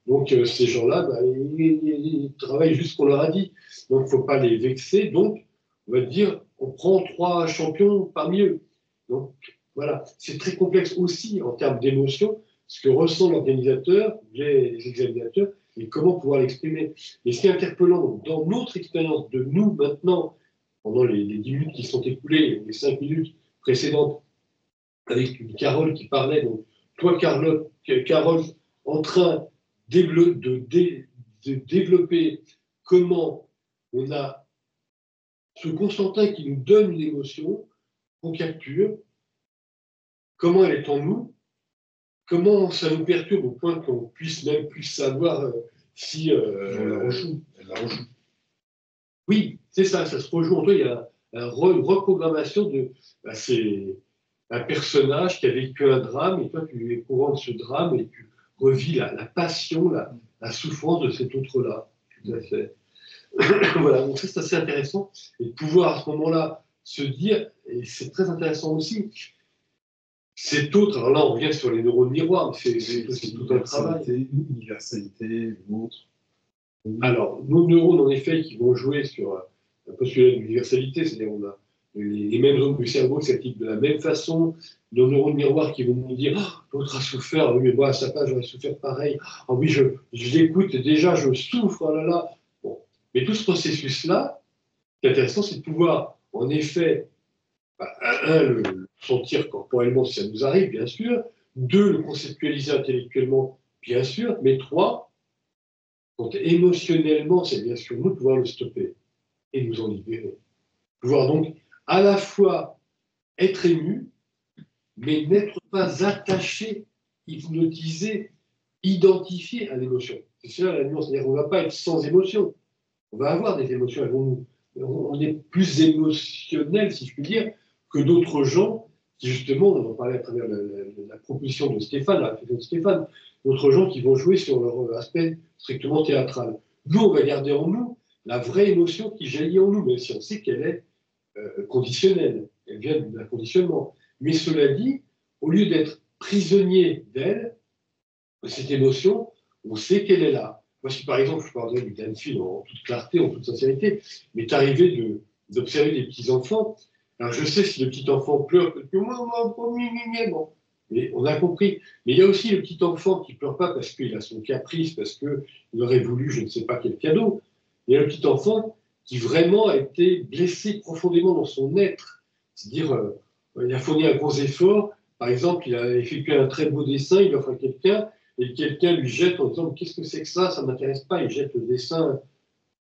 Donc ces gens-là, ils travaillent juste ce qu'on leur a dit. Donc il ne faut pas les vexer. Donc on va dire, on prend 3 champions parmi eux. Donc voilà, c'est très complexe aussi en termes d'émotion, ce que ressent l'organisateur, les examinateurs, et comment pouvoir l'exprimer. Et ce qui est interpellant dans notre expérience de nous maintenant, pendant les 10 minutes qui sont écoulées, les 5 minutes précédentes, avec une Carole qui parlait, donc toi Carole, en train de développer comment on a ce Constantin qui nous donne une émotion qu'on capture, comment elle est en nous, comment ça nous perturbe au point qu'on puisse même plus savoir si... On la rejoue. Elle la rejoue. Oui, c'est ça, ça se rejoue en toi. Il y a une reprogrammation de... c'est un personnage qui a vécu un drame et toi tu es au courant de ce drame et tu revis la passion, la souffrance de cet autre-là. Tout à fait. Voilà, donc ça c'est assez intéressant. Et de pouvoir à ce moment-là se dire, et c'est très intéressant aussi, cet autre, alors là on revient sur les neurones miroirs, mais c'est aussi tout un travail. Universalité, l'autre. Alors, nos neurones, en effet, qui vont jouer sur un postulat d'universalité, c'est-à-dire on a les mêmes zones du cerveau qui s'activent de la même façon, nos neurones miroirs qui vont nous dire oh, l'autre a souffert, oui, mais moi à sa place j'aurais souffert pareil, ah oui, je l'écoute, déjà je souffre, oh là là. Bon. Mais tout ce processus-là, ce qui est intéressant, c'est de pouvoir, en effet, le sentir corporellement si ça nous arrive, bien sûr, 2, le conceptualiser intellectuellement, bien sûr, mais 3, quand émotionnellement, c'est bien sûr nous, pouvoir le stopper et nous en libérer. Pouvoir donc à la fois être ému, mais n'être pas attaché, hypnotisé, identifié à l'émotion. C'est ça la nuance, c'est-à-dire qu'on ne va pas être sans émotion. On va avoir des émotions, on est plus émotionnel, si je puis dire, que d'autres gens qui, justement, on en parlait à travers la proposition de Stéphane, la réflexion de Stéphane, d'autres gens qui vont jouer sur leur aspect strictement théâtral. Nous, on va garder en nous la vraie émotion qui jaillit en nous, même si on sait qu'elle est conditionnelle, elle vient d'un conditionnement. Mais cela dit, au lieu d'être prisonnier d'elle, de cette émotion, on sait qu'elle est là. Moi, si par exemple, je parlerai du Danfield en toute clarté, en toute sincérité, m'est arrivé d'observer des petits-enfants. Alors, je sais si le petit enfant pleure, bon, mais on a compris. Mais il y a aussi le petit enfant qui ne pleure pas parce qu'il a son caprice, parce qu'il aurait voulu je ne sais pas quel cadeau. Il y a le petit enfant qui vraiment a été blessé profondément dans son être. C'est-à-dire, il a fourni un gros effort. Par exemple, il a effectué un très beau dessin, il offre à quelqu'un, et quelqu'un lui jette en disant « Qu'est-ce que c'est que ça? Ça ne m'intéresse pas. » Il jette le dessin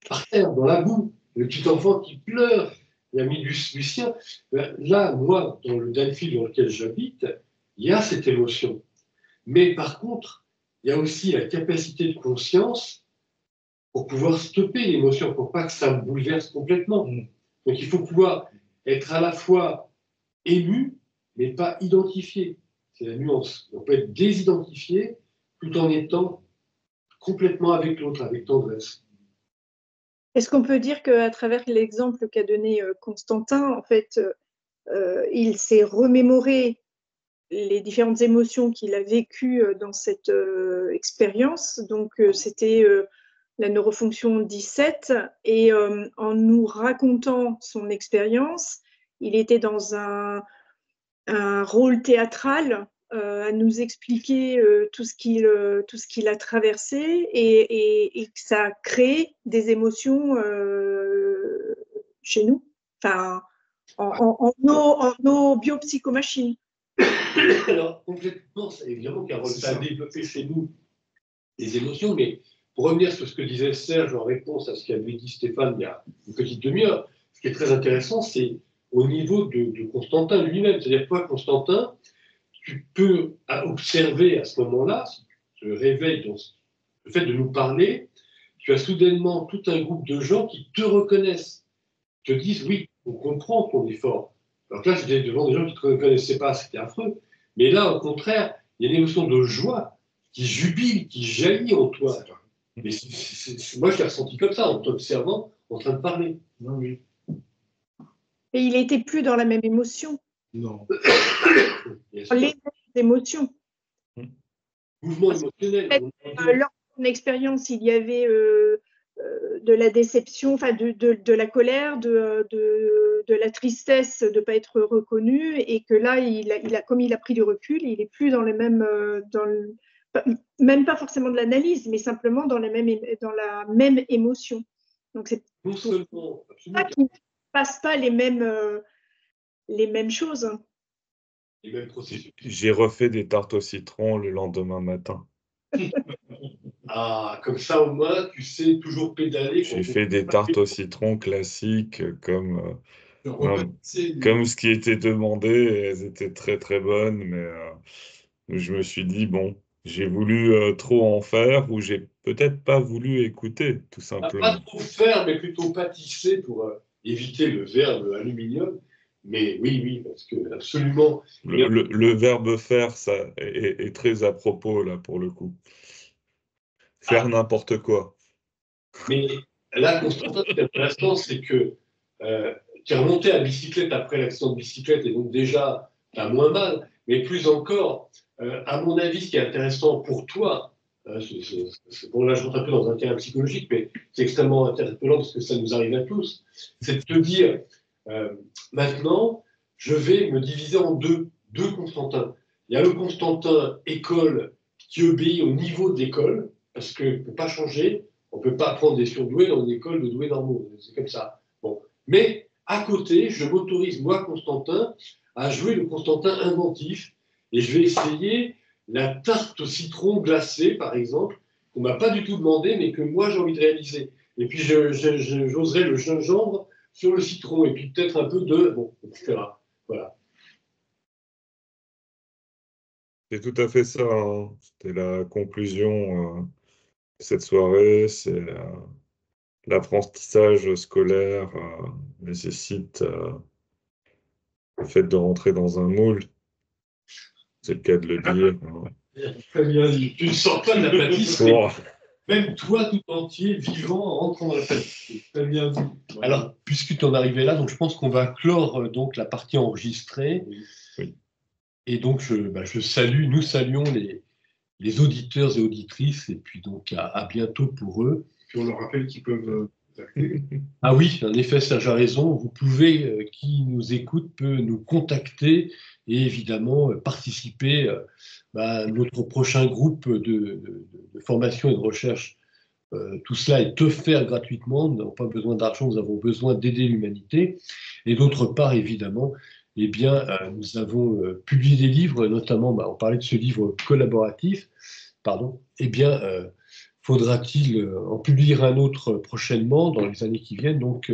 par terre, dans la boue. Le petit enfant qui pleure, il a mis du sien. Là, moi, dans le Danfield dans lequel j'habite, il y a cette émotion. Mais par contre, il y a aussi la capacité de conscience pour pouvoir stopper l'émotion, pour pas que ça me bouleverse complètement. Donc il faut pouvoir être à la fois ému, mais pas identifié. C'est la nuance. On peut être désidentifié tout en étant complètement avec l'autre, avec tendresse. Est-ce qu'on peut dire qu'à travers l'exemple qu'a donné Constantin, en fait, il s'est remémoré les différentes émotions qu'il a vécues dans cette expérience. Donc, c'était la neurofonction 17. Et en nous racontant son expérience, il était dans un rôle théâtral à nous expliquer tout ce qu'il a traversé et que ça a créé des émotions chez nous, enfin, en nos biopsychomachines. Alors, complètement, évidemment, Carole, ça a développé chez nous des émotions, mais pour revenir sur ce que disait Serge en réponse à ce qu'avait dit Stéphane il y a une petite demi-heure, ce qui est très intéressant, c'est au niveau de Constantin lui-même. C'est-à-dire, toi, Constantin, tu peux observer à ce moment-là, si tu te réveilles dans le fait de nous parler, tu as soudainement tout un groupe de gens qui te reconnaissent, te disent oui, on comprend ton effort. Alors que là, j'étais devant des gens qui ne te reconnaissaient pas, c'était affreux. Mais là, au contraire, il y a une émotion de joie qui jubile, qui jaillit en toi. Mais moi, je l'ai ressenti comme ça, en t'observant, en train de parler. Non, oui. Et il n'était plus dans la même émotion. Non. Les mêmes émotions. Mouvement émotionnel. Lors de mon expérience, il y avait de la déception, enfin de la colère, de la tristesse de ne pas être reconnu, et que là, comme il a pris du recul, il n'est plus dans les mêmes, même pas forcément de l'analyse, mais simplement dans la même émotion. Donc c'est non seulement, ça qui ne passe pas les mêmes choses. Les mêmes processus. J'ai refait des tartes au citron le lendemain matin. Ah, comme ça au moins, tu sais toujours pédaler. J'ai fait des tartes au citron classiques comme ce qui était demandé. Et elles étaient très très bonnes, mais je me suis dit, bon, j'ai voulu trop en faire ou j'ai peut-être pas voulu écouter, tout simplement. Pas trop faire, mais plutôt pâtisser pour éviter le verbe aluminium. Mais oui, parce que absolument. Le verbe faire, ça est très à propos, là, pour le coup. Faire n'importe quoi. Mais là, Constantin, ce qui est intéressant, c'est que tu es remonté à bicyclette après l'accident de bicyclette, et donc déjà, tu as moins mal. Mais plus encore, à mon avis, ce qui est intéressant pour toi, bon, là, je rentre un peu dans un terrain psychologique, mais c'est extrêmement interpellant parce que ça nous arrive à tous, c'est de te dire, maintenant, je vais me diviser en deux Constantins. Il y a le Constantin école qui obéit au niveau de l'école, parce qu'il ne peut pas changer. On ne peut pas prendre des surdoués dans une école de doués normaux. C'est comme ça. Bon. Mais à côté, je m'autorise, moi, Constantin, à jouer le Constantin inventif. Et je vais essayer la tarte au citron glacée, par exemple, qu'on ne m'a pas du tout demandé, mais que moi, j'ai envie de réaliser. Et puis, j'oserai le gingembre sur le citron. Et puis, peut-être un peu de... Bon, etc. Voilà. C'est tout à fait ça, hein. C'était la conclusion de cette soirée. C'est l'apprentissage scolaire nécessite le fait de rentrer dans un moule. C'est le cas de le dire, hein. Très bien dit. Tu ne sors pas de la pâtisserie. Même toi, tout entier, vivant, rentrant dans la pâtisserie. Très bien dit. Alors, puisque tu en arrivais là, donc je pense qu'on va clore donc la partie enregistrée. Oui. Et donc, je salue, nous saluons les auditeurs et auditrices, et puis donc à bientôt pour eux. Puis on leur rappelle qu'ils peuvent contacter. Ah oui, en effet, Serge a raison. Vous pouvez, qui nous écoute, peut nous contacter et évidemment participer à notre prochain groupe de formation et de recherche. Tout cela est offert gratuitement. Nous n'avons pas besoin d'argent, nous avons besoin d'aider l'humanité. Et d'autre part, évidemment, eh bien, nous avons publié des livres, notamment, on parlait de ce livre collaboratif, eh bien, faudra-t-il en publier un autre prochainement, dans les années qui viennent. Donc,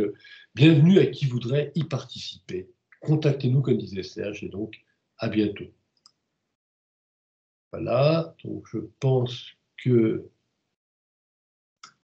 bienvenue à qui voudrait y participer. Contactez-nous, comme disait Serge, et donc, à bientôt. Voilà, donc je pense que